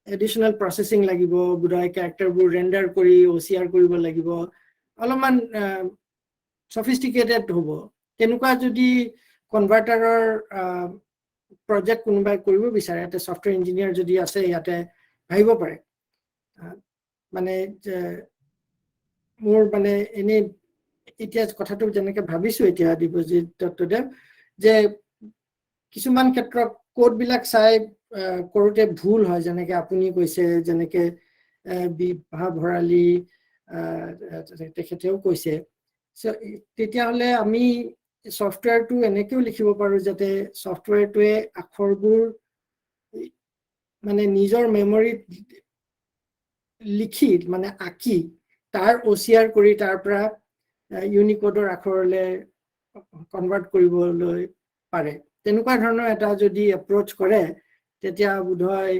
এডিশনেল প্ৰসেসিং লাগিব বোধহয় ক্যাৰেক্টাৰবোৰ ৰেন্ডাৰ কৰি OCR কৰিব লাগিব অলপমান সফিষ্টিকেটেড হ'ব তেনেকুৱা যদি কনভাৰ্টাৰৰ প্ৰজেক্ট কোনোবাই কৰিব বিচাৰে এটা সফটৱেৰ ইঞ্জিনিয়াৰ যদি আছে ইয়াতে ভাবিব পাৰে মানে মোৰ মানে এনে এতিয়া কথাটো যেনেকৈ ভাবিছো এতিয়া দিব্যজিত দত্তদেৱ যে কিছুমান ক্ষেত্ৰত কোড বিলাক চাই কৰোতে ভুল হয় যেনেকৈ আপুনি কৈছে যেনেকৈ বিভা ভৰালী তেখেতেও কৈছে তেতিয়াহ'লে আমি সফটৱেৰটো এনেকৈও লিখিব পাৰো যাতে সফটৱেৰটোৱে আখৰবোৰ মানে নিজৰ মেমৰিত লিখি মানে আঁকি তাৰ OCR কৰি তাৰ পৰা ইউনিকোডৰ আখৰলৈ কনভাৰ্ট কৰিবলৈ পাৰে তেনেকুৱা ধৰণৰ এটা যদি এপ্ৰোচ কৰে তেতিয়া বোধহয়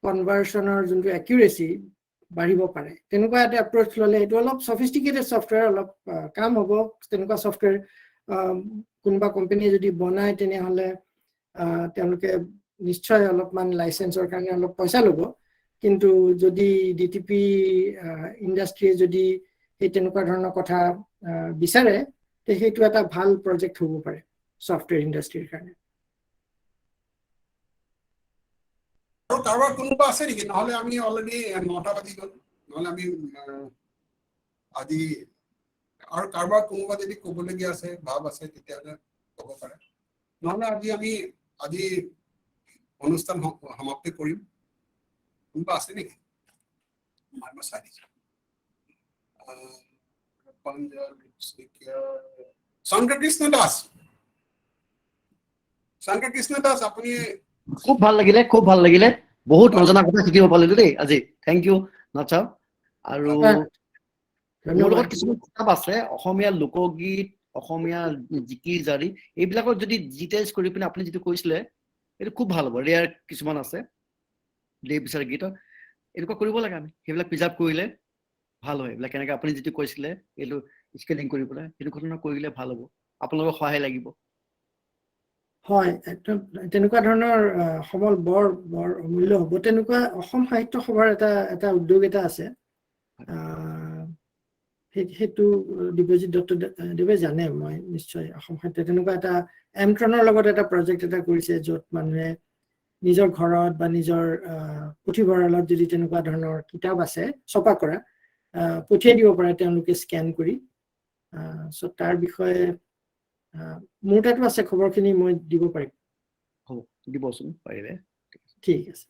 কনভাৰ্সনৰ যোনটো একিউৰেসি বাঢ়িব পাৰে তেনেকুৱা এটা এপ্ৰোচ ললে এটো অলপ সফিষ্টিকেটেড সফটৱেৰ অলপ কাম হ'ব তেনেকুৱা সফটৱেৰ কোনবা কোম্পানীয়ে যদি বনায় তেনেহলে তেওঁলোকে নিশ্চয় অলপমান লাইসেন্সৰ কাৰণে অলপ পইচা ল'ব কিন্তু যদি ডিটিপি ইন্ডাষ্ট্ৰীয়ে যদি এই তেনেকুৱা ধৰণৰ কথা বিচাৰে তে সেইটো এটা ভাল প্ৰজেক্ট হ'ব পাৰে সফটৱেৰ ইন্ডাষ্ট্ৰীৰ কাৰণে আৰু কাৰোবাৰ কোনোবা আছে নেকি নহলে আমি অলৰেডি 9টা বাজি গ'ল নহলে আমি আজি আৰু কাৰোবাৰ কোনোবা যদি ক'বলগীয়া আছে ভাৱ আছে তেতিয়াহ'লে ক'ব পাৰে নহলে আজি অনুষ্ঠান সমাপ্তি কৰিম কোনোবা আছে নেকি মই চাই দিছো শংকৰ কৃষ্ণ দাস আপুনি খুব ভাল লাগিলে বহুত নজনা কথা শিকিব পাৰিলো দেই আজি থেংক ইউ নাথ আৰু মোৰ লগত কিছুমান কিতাপ আছে অসমীয়া লোকগীত অসমীয়া জিকি জাৰি এইবিলাকৰ যদি ডিটেইলছ কৰি পিনে আপুনি যেটো কৈছিলে এটা খুব ভাল হ'ব ৰেয়াৰ কিছুমান আছে দেৱ বিচাৰ গীত এনেকুৱা কৰিব লাগে আমি সেইবিলাক প্ৰিজাৰ্ভ কৰিলে ভাল হয় এইবিলাক কেনেকৈ আপুনি যেটো কৈছিলে এইটো স্কেলিং কৰি পেলাই সেইটো ঘটনা কৰিলে ভাল হ'ব আপোনালোকৰ সহায় লাগিব হয় তেনেকুৱা ধৰণৰ সমল বৰ অমূল্য হ'ব তেনেকুৱা অসম সাহিত্য সভাৰ এটা উদ্যোগ এটা আছে সেইটো দিব্যজিত দত্তদেৱে জানে মই নিশ্চয় অসম সাহিত্য তেনেকুৱা এটা এমট্ৰনৰ লগত এটা প্ৰজেক্ট এটা কৰিছে য'ত মানুহে নিজৰ ঘৰত বা নিজৰ পুথিভঁৰালত যদি তেনেকুৱা ধৰণৰ কিতাপ আছে ছপা কৰা পঠিয়াই দিব পাৰে তেওঁলোকে স্ক্যান কৰি সো তাৰ বিষয়ে মোৰ তাতো আছে খবৰখিনি মই দিব পাৰিম হ'ব দিবচোন পাৰিলে ঠিক আছে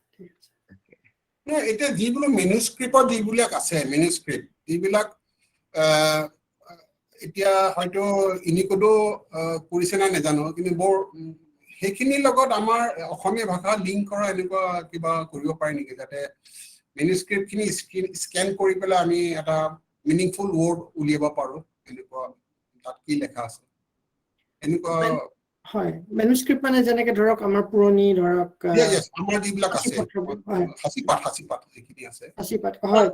এতিয়া যিবোৰ মেনুস্ক্ৰিপ্টৰ যিবিলাক আছে মেনুস্ক্ৰিপ্ট যিবিলাক এতিয়া হয়তো ইউনিকোডো কৰিছে নাই নাজানো কিন্তু বৰ সেইখিনিৰ লগত আমাৰ অসমীয়া ভাষা লিংক কৰা এনেকুৱা কিবা কৰিব পাৰে নেকি যাতে মেনুস্ক্ৰিপ্টখিনি স্কেন কৰি পেলাই আমি এটা মিনিংফুল ৱৰ্ড উলিয়াব পাৰো এনেকুৱা তাত কি লেখা আছে এনেকুৱা হয় মেনুস্ক্ৰিপ্ট মানে যেনেকে ধৰক আমাৰ পুৰণি ধৰক আমাৰ যিবিলাক আছে সাঁচিপাত যিখিনি আছে সাঁচিপাত হয়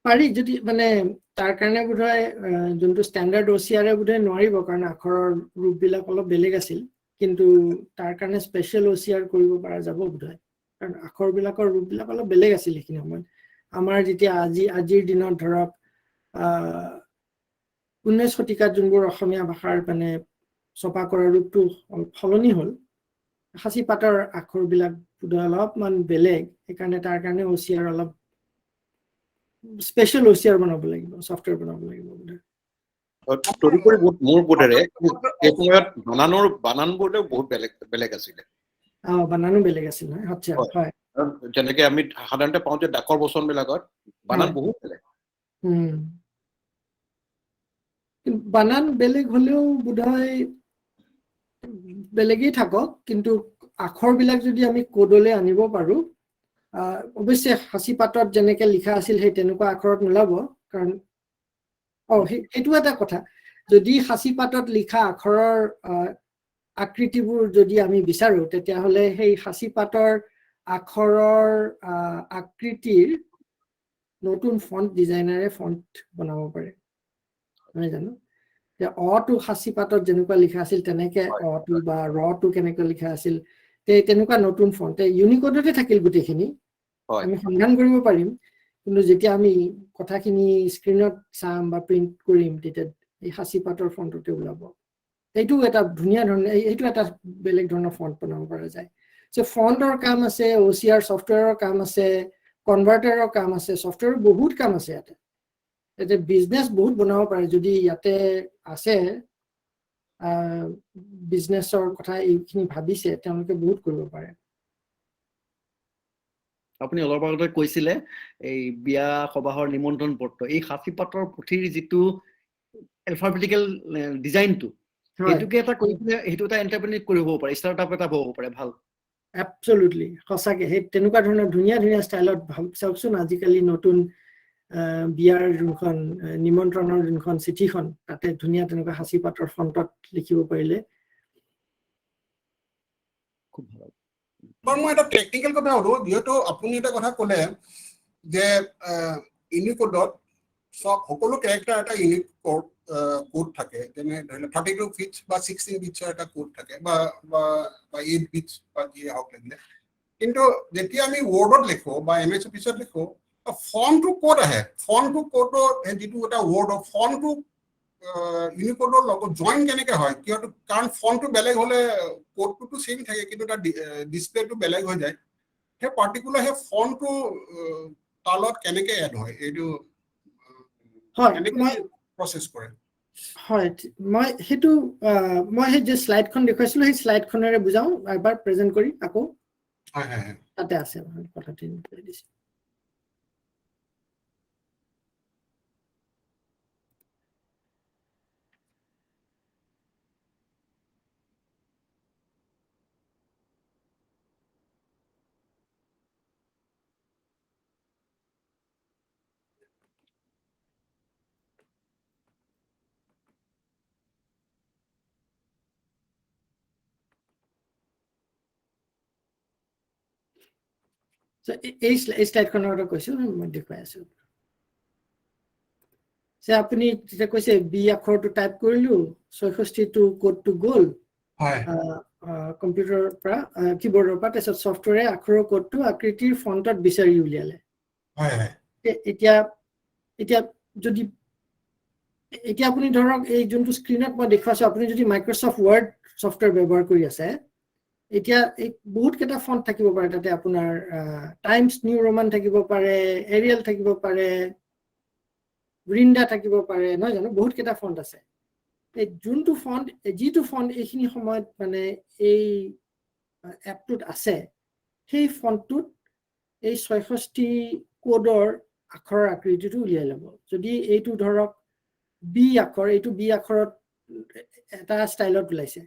পাৰি যদি মানে তাৰ কাৰণে বোধহয় যোনটো ষ্টেণ্ডাৰ্ড OCR বোধহয় নোৱাৰিব কাৰণ আখৰৰ ৰূপবিলাক অলপ বেলেগ আছিল কিন্তু তাৰ কাৰণে স্পেচিয়েল OCR কৰিব পৰা যাব বোধহয় কাৰণ আখৰবিলাকৰ ৰূপবিলাক অলপ বেলেগ আছিল সেইখিনি সময়ত আমাৰ যেতিয়া আজিৰ দিনত ধৰক 19 শতিকাত যোনবোৰ অসমীয়া ভাষাৰ মানে ছপা কৰা ৰূপটো সলনি হ'ল সাঁচিপাতৰ আখৰবিলাক বোধহয় অলপমান বেলেগ সেইকাৰণে তাৰ কাৰণে OCR অলপ স্পেচিয়েল OCR বনাব লাগিব সফটৱেৰ বনাব লাগিব তদুপৰি মোৰ বোধেৰে এই সময়ত বানানবোৰও বহুত বেলেগ আছিলে বানানো বেলেগ আছিল নহয় আচ্ছা হয় যেনেকে আমি সাধাৰণতে পাওঁ যে ডাকৰ বচনবিলাকত বানান বহুত বেলেগ বানান বেলেগ হলেও বোধহয় বেলেগেই থাকক কিন্তু আখৰবিলাক যদি আমি কোডলৈ আনিব পাৰো অৱশ্যে সাঁচিপাতত যেনেকে লিখা আছিল সেই তেনেকুৱা আখৰত নোলাব কাৰণ সেইটো এটা কথা যদি সাঁচিপাতত লিখা আখৰৰ আকৃতিবোৰ যদি আমি বিচাৰো তেতিয়াহ'লে সেই সাঁচিপাতৰ আখৰৰ আকৃতিৰ নতুন ফন্ট ডিজাইনাৰে ফন্ট বনাব পাৰে নহয় জানো যে অটো সাঁচিপাতত যেনেকুৱা লিখা আছিল তেনেকে অটো বা ৰটো কেনেকৈ লিখা আছিল তেনেকুৱা নতুন ফন্ট ইউনিকোডতে থাকিল গোটেইখিনি আমি সন্ধান কৰিব পাৰিম কিন্তু যেতিয়া আমি কথাখিনি স্ক্ৰীনত চাম বা প্ৰিন্ট কৰিম তেতিয়া এই সাঁচিপাতৰ ফন্টতে ওলাব এইটো এটা ধুনীয়া ধৰণে এইটো এটা বেলেগ ধৰণৰ ফন্ট বনাব পৰা যায় যে ফন্টৰ কাম আছে OCR সফটৱেৰৰ কাম আছে কনভাৰ্টাৰৰ কাম আছে সফটৱেৰৰ বহুত কাম আছে ইয়াতে বিজনেছ বহুত বনাব পাৰে যদি ইয়াতে আছে বিজনেছৰ কথা এইখিনি ভাবিছে তেওঁলোকে বহুত কৰিব পাৰে আপুনি অলপ আগতে কৈছিলে এই বিয়া সবাহৰ নিমন্ত্ৰণ পত্ৰ এই সাঁচিপাতৰ পুথিৰ যিটো এলফাবেটিকেল ডিজাইনটো এইটোকে এটা কৰি পেলাই সেইটো এটা এণ্টাৰপ্ৰেনিউৰ কৰিব পাৰে ষ্টাৰ্টআপ এটা হ'ব পাৰে ভাল এবছলিউটলি সঁচাকে সেই তেনেকুৱা ধৰণৰ ধুনীয়া ধুনীয়া ষ্টাইলত চাওকচোন আজিকালি নতুন বিয়াৰ যোনখন নিমন্ত্ৰণৰ যোনখন চিঠিখন তাতে ধুনীয়া তেনেকুৱা সাঁচিপাতৰ ফন্টত লিখিব পাৰিলে খুব ভাল মই এটা টেকনিকেল কথা হলো যেহেতু আপুনি এটা কথা ক'লে যে ইউনিকোডত সকলো কেৰেক্টাৰ এটা ইউনিক কোড থাকে যেনে ধৰি লওক 32 বিটছ বা 16 বিটছৰ এটা কোড থাকে বা 8 বিটছ বা যি হওক লাগিলে কিন্তু যেতিয়া আমি ৱৰ্ডত লিখো বা MS অফিচত লিখো ফন্টটো ক'ত আহে ফন্টটো ক'ত যিটো এটা ৱৰ্ড ফন্টটো ইউনিকোডৰ লগত জইন কেনেকে হয় কিয়টো কাৰণ ফন্টটো বেলেগ হলে কোডটো সেম থাকে কিন্তু তাৰ ডিসপ্লেটো বেলেগ হৈ যায় সেই পাৰ্টিকুলাৰ সেই ফন্টটো তালত কেনেকে এড হয় এইটো হয় কেনেকে প্ৰসেস কৰে হয় মই হেতু মই হে যে স্লাইডখন দেখাইছিলো সেই স্লাইডখনেৰে বুজাও এবাৰ প্ৰেজেন্ট কৰি আকৌ হয় হয় তাতে আছে কথাটি কৈ দিছে এই স্লাইডখনৰ কথা কৈছো মই দেখুৱাই আছো যে আপুনি যেটা কৈছে বি আখৰটো টাইপ কৰিলো 66 টো কোডটো গল হয় কম্পিউটাৰৰ পৰা কিবৰ্ডৰ পৰা তাৰপিছত সফটৱেৰে আখৰৰ কোডটো আকৃতিৰ ফন্টত বিচাৰি উলিয়ালে হয় হয় এতিয়া যদি এতিয়া আপুনি ধৰক এই যোনটো স্ক্ৰীনত মই দেখাইছো আপুনি যদি মাইক্ৰসফট ওয়াৰ্ড সফটৱেৰ ব্যৱহাৰ কৰি আছে এতিয়া এই বহুত কেইটা ফন্ট থাকিব পাৰে তাতে আপোনাৰ টাইমছ নিউ ৰোমান থাকিব পাৰে এৰিয়েল থাকিব পাৰে ব্ৰিন্দা থাকিব পাৰে নহয় জানো বহুত কেইটা ফন্ট আছে এই যোনটো ফন্ট যিটো ফন্ট এইখিনি সময়ত মানে এই এপটোত আছে সেই ফন্টটোত এই 66 কোডৰ আখৰৰ আকৃতিটো উলিয়াই ল'ব যদি এইটো ধৰক বি আখৰ এইটো বি আখৰত এটা ষ্টাইলত ওলাইছে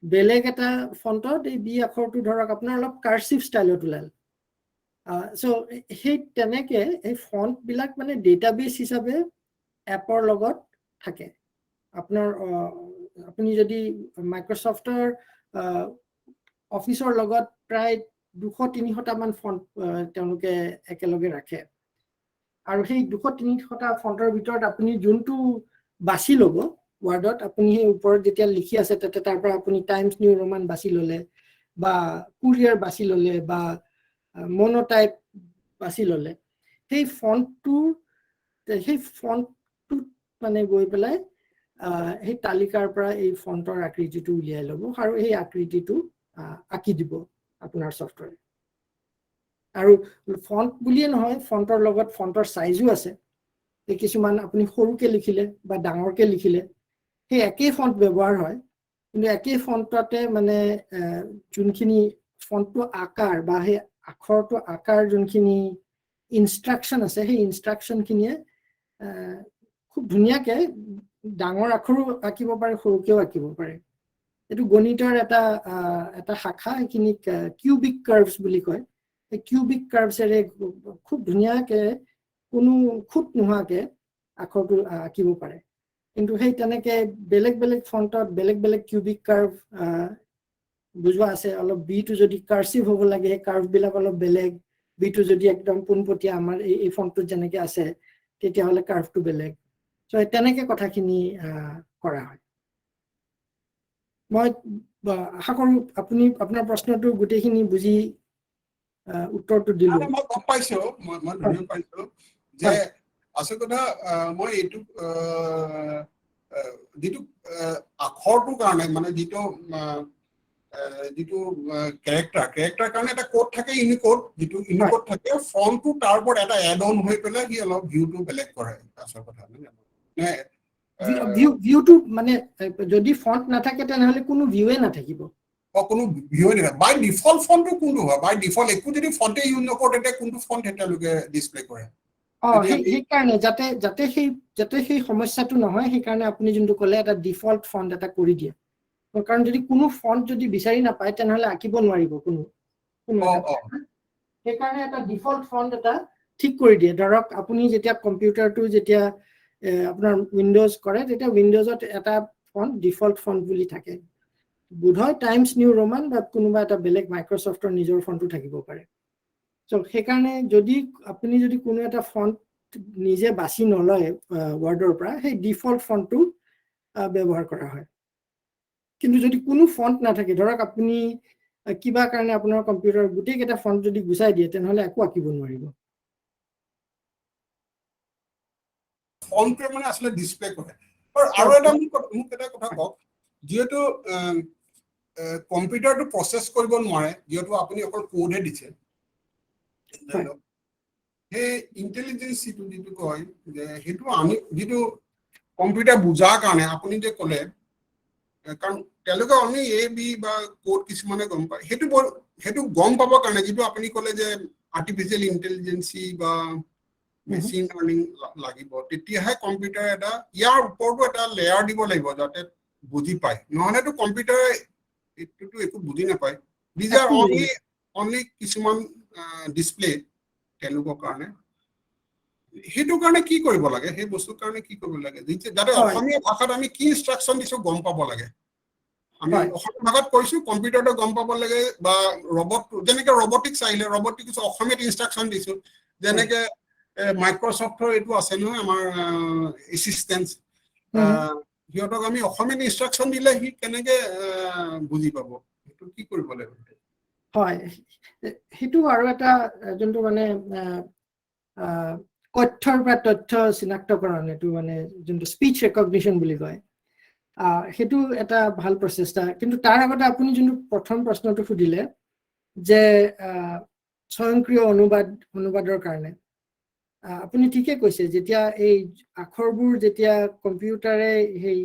বেলেগ এটা ফন্টত এই বি আখৰটো ধৰক আপোনাৰ অলপ কাৰ্চিভ ষ্টাইলত ওলাল সো সেই তেনেকে এই ফন্ট বিলাক মানে ডেটাবেস হিচাপে এপৰ লগত থাকে আপোনাৰ আপুনি যদি মাইক্ৰসফটৰ অফিচৰ লগত প্ৰায় 200-300টা মান ফন্ট তেওঁলোকে একেলগে ৰাখে আৰু সেই 200-300টা ফন্টৰ ভিতৰত আপুনি যোনটো বাছি ল'ব ওয়াৰ্ডত আপুনি সেই ওপৰত যেতিয়া লিখি আছে তাতে তাৰ পৰা আপুনি টাইমছ নিউ ৰোমান বাছি ল'লে বা কুৰিয়াৰ বাছি ল'লে বা মনোটাইপ বাছি ল'লে সেই ফন্টটো মানে গৈ পেলাই সেই তালিকাৰ পৰা এই ফন্টৰ আকৃতিটো উলিয়াই ল'ব আৰু এই আকৃতিটো আঁকি দিব আপোনাৰ সফটওয়্যাৰ আৰু ফন্ট বুলিয়ে নহয় ফন্টৰ লগত ফন্টৰ সাইজও আছে কিছুমান আপুনি সৰুকে লিখিলে বা ডাঙৰকে লিখিলে সেই একেই ফন্ট ব্যৱহাৰ হয় কিন্তু একেই ফন্টতে মানে যোনখিনি ফন্টটো আকাৰ বা সেই আখৰটো আকাৰ যোনখিনি ইনষ্ট্ৰাকশন আছে সেই ইনষ্ট্ৰাকশন খিনিয়ে খুব ধুনীয়াকে ডাঙৰ আখৰো আঁকিব পাৰে সৰুকেও আঁকিব পাৰে এটো গণিতৰ এটা শাখা এইখিনি কিউবিক কাৰ্ভছ বুলি কয় এই কিউবিক কাৰ্ভছৰে খুব ধুনীয়াকে কোনো খুঁত নোহোৱাকে আখৰটো আঁকিব পাৰে কিন্তু সেই তেনেকে বেলেগ বেলেগ ফন্টত বেলেগ বেলেগ কিউবিক কাৰ্ভ বুজোৱা আছে অলপ বিটো যদি কাৰ্সিভ হ'ব লাগে এই কাৰ্ভ বিলাক অলপ বেলেগ বিটো যদি একদম পোনপটীয়া আমাৰ এই ফন্টত যেনেকে আছে তেতিয়া হলে কাৰ্ভটো বেলেগ সো তেনেকে কথাখিনি কৰা হয় মই আশা কৰো আপুনি আপোনাৰ প্ৰশ্নটো গুটেইখিনি বুজি উত্তৰটো দিলো মই গম পাইছো মই ধৰিব পাইছো যে আছে কথা মই এইটো যেটো আখৰটো কাৰণে মানে যেটো ক্যাৰেক্টাৰ কাৰণে এটা কোড থাকে ইউনিকোড যেটো ইউনিকোড থাকে ফন্টটো তাৰ ওপৰত এটা এড অন হৈ পেলাই কি অলপ ভিউটো বেলেগ কৰে আচল কথা মানে ভিউটো মানে যদি ফন্ট নাথাকে তেনেহলে কোনো ভিউৱে নাথাকিব কোনো ভিউৱে নাথাকে বাই ডিফল্ট ফন্টটো কোনটো হয় বাই ডিফল্ট একো যদি ফন্টে ইউজ নকৰে তেতিয়া কোনটো ফন্ট হেতালকে ডিসপ্লে কৰে সেই কাৰণে যাতে সেই সমস্যাটো নহয় সেই কাৰণে আপুনি যোনটো ক'লে এটা ডিফল্ট ফন্ট এটা কৰি দিয়ে কাৰণ যদি কোনো ফন্ট যদি বিচাৰি নাপায় তেনেহলে আঁকিব নোৱাৰিব কোনো সেই কাৰণে এটা ডিফল্ট ফন্ট এটা ঠিক কৰি দিয়ে ধৰক আপুনি যেতিয়া কম্পিউটাৰটো যেতিয়া আপোনাৰ উইন্ডোজ কৰে তেতিয়া উইন্ডোজত এটা ফন্ট ডিফল্ট ফন্ট বুলি থাকে বোধহয় টাইমছ নিউ ৰোমান বা কোনোবা এটা বেলেগ মাইক্ৰসফটৰ নিজৰ ফন্টটো থাকিব পাৰে সো সেই কাৰণে যদি আপুনি যদি কোনো এটা ফন্ট নিজে বাছি নলয় ওয়াৰ্ডৰ পৰা সেই ডিফল্ট ফন্টটো ব্যৱহাৰ কৰা হয় কিন্তু যদি কোনো ফন্ট নাথাকে ধৰক আপুনি কিবা কাৰণে আপোনাৰ কম্পিউটাৰ গুটেই কেইটা ফন্ট যদি গুচাই দিয়ে তেনেহলে একো আঁকিব নোৱাৰিব ফন্টে মানে আসলে ডিসপ্লে কৰে আৰু এটা মোক এটা কথা কওক যেহেতু কম্পিউটাৰটো প্ৰসেস কৰিব নোৱাৰে যেহেতু আপুনি অকল কোডহে দিছে সেই ইন্টেলিজেন্সটো যেটো কয় যে হেতু আমি যেটো কম্পিউটাৰ বুজাৰ কাৰণে আপুনি যে ক'লে কাৰণ তেওঁলোকে আমি এ বি বা কোড কিছুমানে গম পায় হেতু গম পাবৰ কাৰণে যেটো আপুনি ক'লে যে আৰ্টিফিশিয়াল ইন্টেলিজেন্সি বা মেচিন লাৰ্নিং লাগিব তেতিয়াহে কম্পিউটাৰ এটা ইয়াৰ ওপৰতো এটা লেয়াৰ দিব লাগিব যাতে বুজি পায় নহলেতো কম্পিউটাৰ এটোটো একো বুজি নাপায় these are only কিছুমান ডিসপ্লে তেওঁলোকৰ কাৰণে হেতু কাৰণে কি কৰিব লাগে সেই বস্তুৰ কাৰণে কি কৰিব লাগে যাতে অসমীয়া ভাষাত আমি কি ইনষ্ট্ৰাকশন দিছো গম পাব লাগে আমি অসমীয়া ভাষাত কৈছো কম্পিউটাৰটো গম পাব লাগে বা ৰবট যেনেকে ৰবটিক্স আহিলে ৰবটিক্স অসমীয়াত ইনষ্ট্ৰাকশন দিছো যেনেকে মাইক্ৰসফটৰ এইটো আছে নহয় আমাৰ এসিস্টেন্স হিয়তক আমি অসমীয়াত ইনষ্ট্ৰাকশন দিলে হি কেনেকে বুজি পাব এটো কি কৰিব লাগে হয় হেতু আৰু এটা যোনটো মানে কথ্যৰ পৰা তথ্য চিনাক্তকৰণ এটো মানে যোনটো স্পিচ ৰেকগনিশন বুলি কয় হেতু এটা ভাল প্ৰচেষ্টা কিন্তু তাৰ আগতে আপুনি যোনটো প্ৰথম প্ৰশ্নটো সুধিলে যে স্বয়ংক্ৰিয় অনুবাদৰ কাৰণে আপুনি ঠিকে কৈছে যেতিয়া এই আখৰবোৰ যেতিয়া কম্পিউটাৰে সেই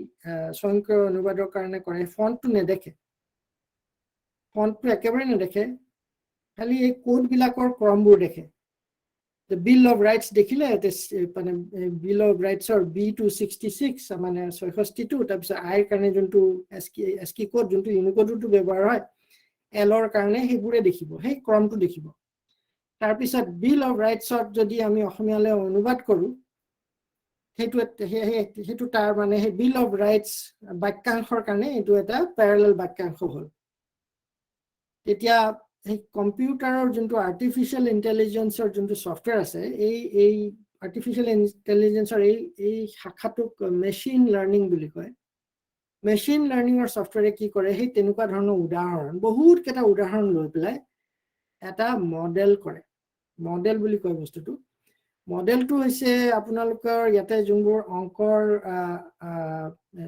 স্বয়ংক্ৰিয় অনুবাদৰ কাৰণে কৰে ফন্টটো নেদেখে ফন্টটো একেবাৰে নেদেখে খালি এই কোডবিলাকৰ ক্ৰমবোৰ দেখে the bill of rights দেখিলে মানে bill of rights or B266 মানে 66 তাৰপিছত I কাৰণে যোনটো ASCII কোড যোনটো ইউনিকোডটো ব্যৱহাৰ হয় L ৰ কাৰণে সেইবোৰে দেখিব সেই ক্ৰমটো দেখিব তাৰপিছত bill of rights যদি আমি অসমীয়ালৈ অনুবাদ কৰো সেইটো তাৰ মানে সেই bill of rights বাক্যাংশৰ কাৰণে এইটো এটা parallel বাক্যাংশ হ'ল এতিয়া এই কম্পিউটাৰৰ যোনটো আৰ্টিফিশিয়াল ইন্টেলিজেন্সৰ যোনটো সফটওয়্যাৰ আছে এই আৰ্টিফিশিয়াল ইন্টেলিজেন্সৰ এই শাখাটোক মেচিন লাৰ্নিং বুলি কয় মেচিন লাৰ্নিংৰ সফটওয়্যাৰে কি কৰে সেই তেনেকুৱা ধৰণৰ উদাহৰণ বহুত কেইটা উদাহৰণ লৈ পেলাই এটা মডেল কৰে মডেল বুলি কয় বস্তুটো মডেলটো হৈছে আপোনালোকৰ ইয়াতে যোনবোৰ অংকৰ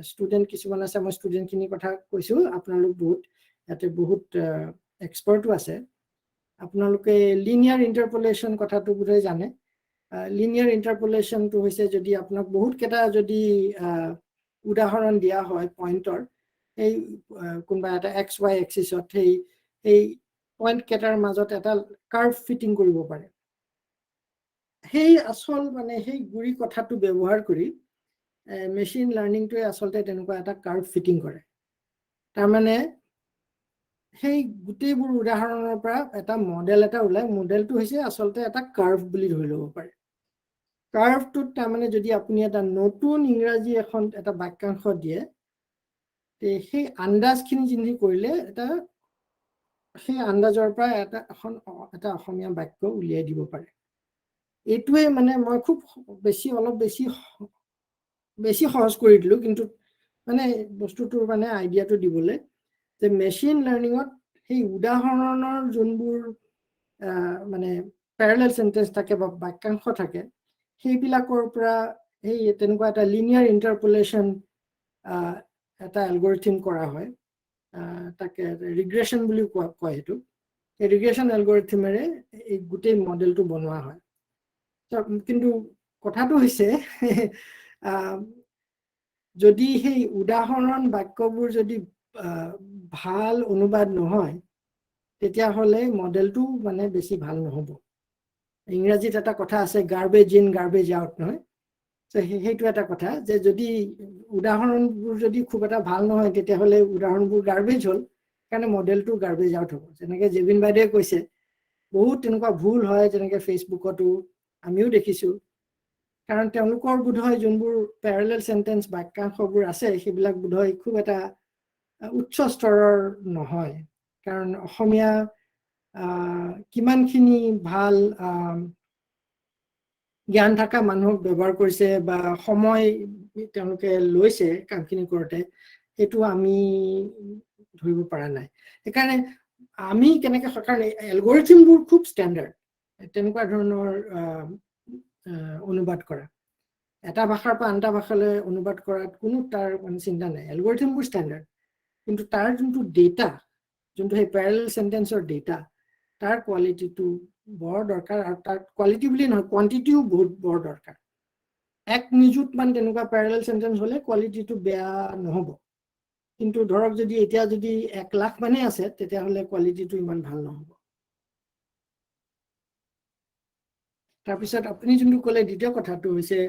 ষ্টুডেন্ট কিছুমান আছে মই ষ্টুডেন্টখিনিৰ কথা কৈছো আপোনালোক বহুত ইয়াতে বহুত এক্সপাৰ্টও আছে আপোনালোকে লিনিয়াৰ ইন্টাৰপোলেশন কথাটো বুঝাই জানে লিনিয়াৰ ইন্টাৰপোলেশনটো হৈছে যদি আপোনাক বহুত কেইটা যদি উদাহৰণ দিয়া হয় পইণ্টৰ এই কোনবা এটা xy এক্সিছত এই পইণ্ট কেইটাৰ মাজত এটা কাৰ্ভ ফিটিং কৰিব পাৰে সেই আসল মানে সেই গুৰি কথাটো ব্যৱহাৰ কৰি মেচিন লাৰ্নিংটোৱে আসলতে তেনেকুৱা এটা কাৰ্ভ ফিটিং কৰে তাৰ মানে সেই গোটেইবোৰ উদাহৰণৰ পৰা এটা মডেল এটা ওলাই মডেলটো হৈছে আসলতে এটা কাৰ্ভ বুলি ধৰি ল'ব পাৰে কাৰ্ভটোত তাৰ মানে যদি আপুনি এটা নতুন ইংৰাজী এটা বাক্যাংশ দিয়ে তে সেই আন্দাজখিনি যিনি কৰিলে সেই আন্দাজৰ পৰা এটা অসমীয়া বাক্য উলিয়াই দিব পাৰে এইটোৱে মানে মই খুব অলপ বেছি সহজ কৰি দিলো কিন্তু মানে বস্তুটোৰ মানে আইডিয়াটো দিবলৈ যে মেচিন লাৰ্নিঙত সেই উদাহৰণৰ যোনবোৰ মানে প্যাৰালেল সেন্টেন্স থাকে বা বাক্যাংশ থাকে সেইবিলাকৰ পৰা এই তেনেকুৱা এটা লিনিয়াৰ ইন্টাৰপোলেশন এটা এলগৰিথম কৰা হয় তাকে ৰিগ্ৰেশন বুলি কয় সেইটো এই ৰিগ্ৰেশন এলগৰিথমেৰে এই গোটেই মডেলটো বনোৱা হয় কিন্তু কথাটো হৈছে যদি সেই উদাহৰণ বাক্যবোৰ যদি ভাল অনুবাদ নহয় তেতিয়া হলে মডেলটো মানে বেছি ভাল নহব ইংৰাজীত এটা কথা আছে গাৰ্বেজ ইন গাৰ্বেজ আউট নহয় সেইটো এটা কথা যে যদি উদাহৰণবোৰ যদি খুব এটা ভাল নহয় তেতিয়া হলে উদাহৰণবোৰ গাৰ্বেজ হ'ল কাৰণে মডেলটো গাৰ্বেজ আউট হ'ব যেনেকৈ জেবিন বাইদেৱে কৈছে বহুত তেনেকুৱা ভুল হয় যেনেকৈ ফেচবুকতো আমিও দেখিছো কাৰণ তেওঁলোকৰ বোধহয় যোনবোৰ প্যাৰালেল সেন্টেন্স বাক্যাংশবোৰ আছে সেইবিলাক বোধহয় খুব এটা উচ্চ স্তৰৰ নহয় কাৰণ অসমীয়া কিমানখিনি ভাল জ্ঞান থকা মানুহক ব্যৱহাৰ কৰিছে বা সময় তেওঁলোকে লৈছে কামখিনি কৰোতে সেইটো আমি ধৰিব পৰা নাই সেইকাৰণে আমি কেনেকৈ কাৰণ এলগৰিথমবোৰ খুব ষ্টেণ্ডাৰ্ড তেনেকুৱা ধৰণৰ অনুবাদ কৰা এটা ভাষাৰ পৰা আনটা ভাষালৈ অনুবাদ কৰাত কোনো তাৰ মানে চিন্তা নাই এলগৰিথমবোৰ ষ্টেণ্ডাৰ্ড কিন্তু তাৰ যোনটো ডেটা যোনটো সেই প্যাৰালেল সেন্টেন্সৰ ডেটা তাৰ কোৱালিটিটো বৰ দৰকাৰ আৰু তাৰ কোৱালিটি বুলি নহয় কোৱান্টিটিও বহুত বৰ দৰকাৰ এক নিযুত মান তেনেকুৱা প্যাৰালেল সেন্টেন্স হলে কোৱালিটিটো বেয়া নহব কিন্তু ধৰক যদি এতিয়া যদি 1 লাখ মানে আছে তেতিয়া হলে কোৱালিটিটো ইমান ভাল নহব তাৰপিছত আপুনি যোনটো ক'লে দ্বিতীয় কথাটো হৈছে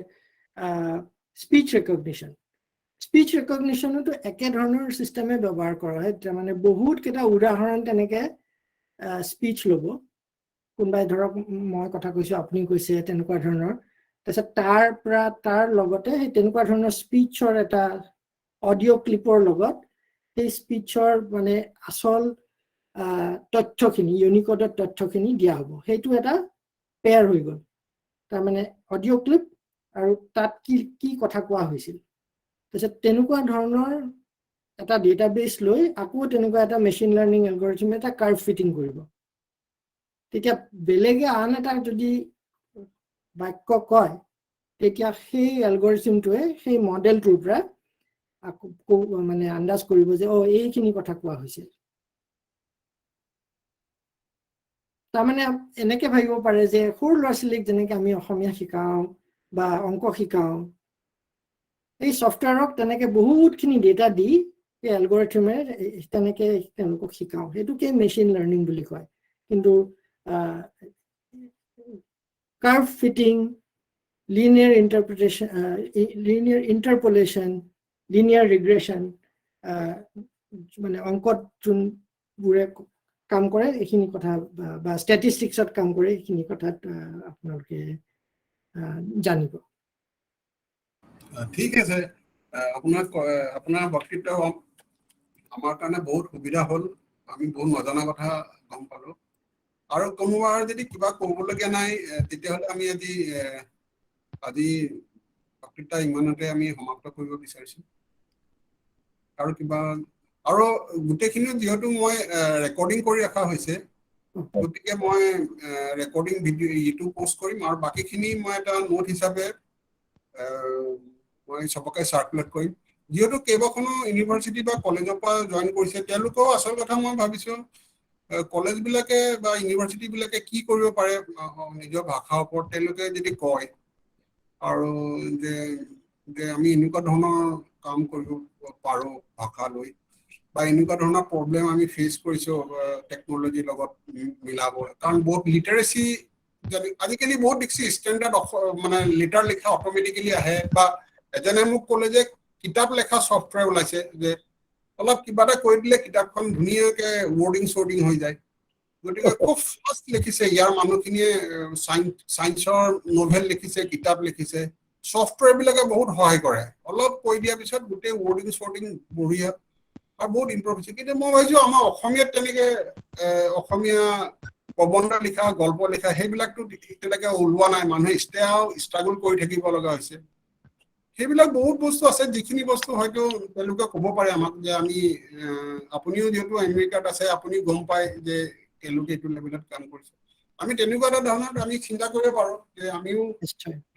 স্পিচ ৰেকগনিশ্যনতো একে ধৰণৰ সিস্টেমে ব্যৱহাৰ কৰা হয় মানে বহুত কেইটা উদাহৰণ তেনেকে স্পিচ ল'ব কোনবাই ধৰক মই কথা কৈছো আপুনি কৈছে তেনেকুৱা ধৰণৰ তাৰপিছত তাৰ লগতে সেই তেনেকুৱা ধৰণৰ স্পিচৰ এটা অডিঅ' ক্লিপৰ লগত সেই স্পিচৰ মানে আসল তথ্যখিনি ইউনিকোডৰ তথ্যখিনি দিয়া হ'ব সেইটো এটা পেয়াৰ হৈ গ'ল তাৰমানে অডিঅ' ক্লিপ আৰু তাত কি কথা কোৱা হৈছিল তাৰপিছত তেনেকুৱা ধৰণৰ এটা ডেটাবেস লৈ আকৌ তেনেকুৱা এটা মেচিন লাৰ্নিং এলগৰিথম এটা কাৰ্ভ ফিটিং কৰিব তেতিয়া বেলেগে আন এটা যদি বাক্য কয় তেতিয়া সেই এলগৰিথমটোৱে সেই মডেলটোৰ পৰা আকৌ মানে আন্দাজ কৰিব যে এইখিনি কথা কোৱা হৈছে তাৰমানে এনেকে ভাবিব পাৰে যে সৰু ল'ৰা ছোৱালীক যেনেকে আমি অসমীয়া শিকাওঁ বা অংক শিকাওঁ এই সফটওয়্যাৰক তেনেকে বহুতখিনি ডেটা দি এই এলগৰিথমে তেনেকে তেওঁলোকক শিকাওঁ সেইটোকে মেচিন লাৰ্নিং বুলি কয় কিন্তু curve fitting, linear interpretation, linear interpolation, linear regression, মানে অঙ্কত যোনবোৰে কাম কৰে এইখিনি কথা বা ষ্টেটিষ্টিক্সত কাম কৰে এইখিনি কথাত আপোনালোকে জানিব। ঠিক আছে, আপোনাৰ বক্তব্য আমাৰ কাৰণে বহুত সুবিধা হ'ল, আমি বহুত নজনা কথা গম পালো। আৰু কোনোবাৰ যদি কিবা ক'বলগীয়া নাই তেতিয়াহ'লে আমি আজি বক্তৃতা ইমানতে আমি সমাপ্ত কৰিব বিচাৰিছো। আৰু কিবা আৰু গোটেইখিনি যিহেতু মই ৰেকৰ্ডিং কৰি ৰখা হৈছে, গতিকে মই ৰেকৰ্ডিং ভিডিঅ' ইউটিউব পোষ্ট কৰিম আৰু বাকীখিনি মই এটা নোট হিচাপে মই চবকে চাৰ্কুলেট কৰিম। যিহেতু কেইবাখনো ইউনিভাৰ্চিটি বা কলেজৰ পৰা জইন কৰিছে, তেওঁলোকেও আচল কথা মই ভাবিছো কলেজবিলাকে বা ইউনিভাৰ্চিটিবিলাকে কি কৰিব পাৰে নিজৰ ভাষাৰ ওপৰত তেওঁলোকে যদি কয়, আৰু যে আমি এনেকুৱা ধৰণৰ কাম কৰিব পাৰোঁ ভাষা লৈ, বা এনেকুৱা ধৰণৰ প্ৰব্লেম আমি ফেচ কৰিছো টেকনলজিৰ লগত মিলাব। কাৰণ বহুত লিটাৰেচি আজিকালি বহুত দেখিছে ষ্টেণ্ডাৰ্ড মানে লিটাৰ লিখা অট'মেটিকেলি আহে, বা এজনে মোক ক'লে যে কিতাপ লেখা ছফ্টৱেৰ ওলাইছে, যে অলপ কিবা এটা কৈ দিলে কিতাপখন ধুনীয়াকে ৱৰ্ডিং চৰ্ডিং হৈ যায়। গতিকে খুব ফাষ্ট লিখিছে ইয়াৰ মানুহখিনিয়ে, চাইন্সৰ নভেল লিখিছে, কিতাপ লিখিছে, ছফ্টৱেৰবিলাকে বহুত সহায় কৰে। অলপ কৈ দিয়াৰ পিছত গোটেই ৱৰ্ডিং চৰ্ডিং বঢ়িয়া আৰু বহুত ইম্প্ৰুভ হৈছে। কিন্তু মই ভাবিছো আমাৰ অসমীয়াত তেনেকে অসমীয়া প্ৰবন্ধ লিখা, গল্প লিখা সেইবিলাকতো তেনেকে ওলোৱা নাই, মানুহে ষ্ট্ৰাগল কৰি থাকিব লগা হৈছে। সেইবিলাক বহুত বস্তু আছে যিখিনি বস্তু হয়তো তেওঁলোকে ক'ব পাৰে আমাক, যে আমি আপুনিও যিহেতু আমেৰিকাত আছে, আপুনি গম পায় যে তেওঁলোকে এইটো লেভেলত কাম কৰিছে। আমি তেনেকুৱা এটা ধৰণত আমি চিন্তা কৰিব পাৰো যে আমিও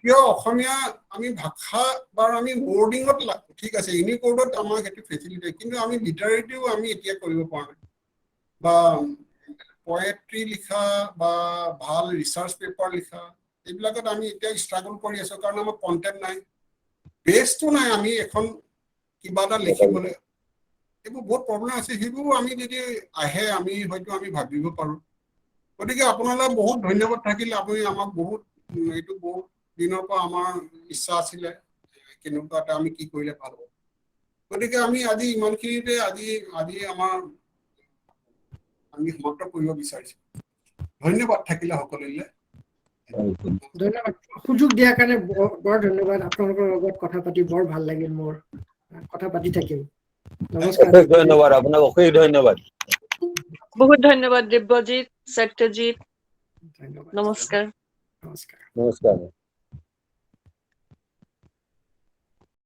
কিয় অসমীয়া আমি ভাষা বা আমি ৱৰ্ডিঙত ঠিক আছে, ইউনিকোডত আমাৰ সেইটো ফেচিলিটি, কিন্তু আমি লিটাৰেটিও আমি এতিয়া কৰিব পৰা নাই। বা পয়েট্ৰি লিখা বা ভাল ৰিচাৰ্চ পেপাৰ লিখা, এইবিলাকত আমি এতিয়া ষ্ট্ৰাগল কৰি আছো, কাৰণ আমাৰ কণ্টেণ্ট নাই, বেছটো নাই আমি এখন কিবা এটা লিখিবলৈ। এইবোৰ বহুত প্ৰব্লেম আছে, সেইবোৰ আমি যদি আহে আমি হয়তো আমি ভাবিব পাৰো। গতিকে আপোনালৈ বহুত ধন্যবাদ থাকিল, আপুনি আমাক বহুত এইটো বহুত দিনৰ পৰা আমাৰ ইচ্ছা আছিলে কেনেকুৱা এটা আমি কি কৰিলে ভাল হ'ব। গতিকে আমি আজি ইমানখিনিতে আজি আমাৰ আমি সমাপ্ত কৰিব বিচাৰিছো। ধন্যবাদ থাকিলে সকলোলৈ। ধন্যবাদ, সুযোগ দিয়াৰ কাৰণে বৰ ধন্যবাদ। আপোনালোকৰ লগত কথা পাতি বৰ ভাল লাগিল, মোৰ কথা পাতি থাকিম। নমস্কাৰ। ধন্যবাদ আপোনাক, অশেষ ধন্যবাদ। বহুত ধন্যবাদ দিব্যজিৎ, সত্যজিৎ, ধন্যবাদ, নমস্কাৰ। নমস্কাৰ। নমস্কাৰ।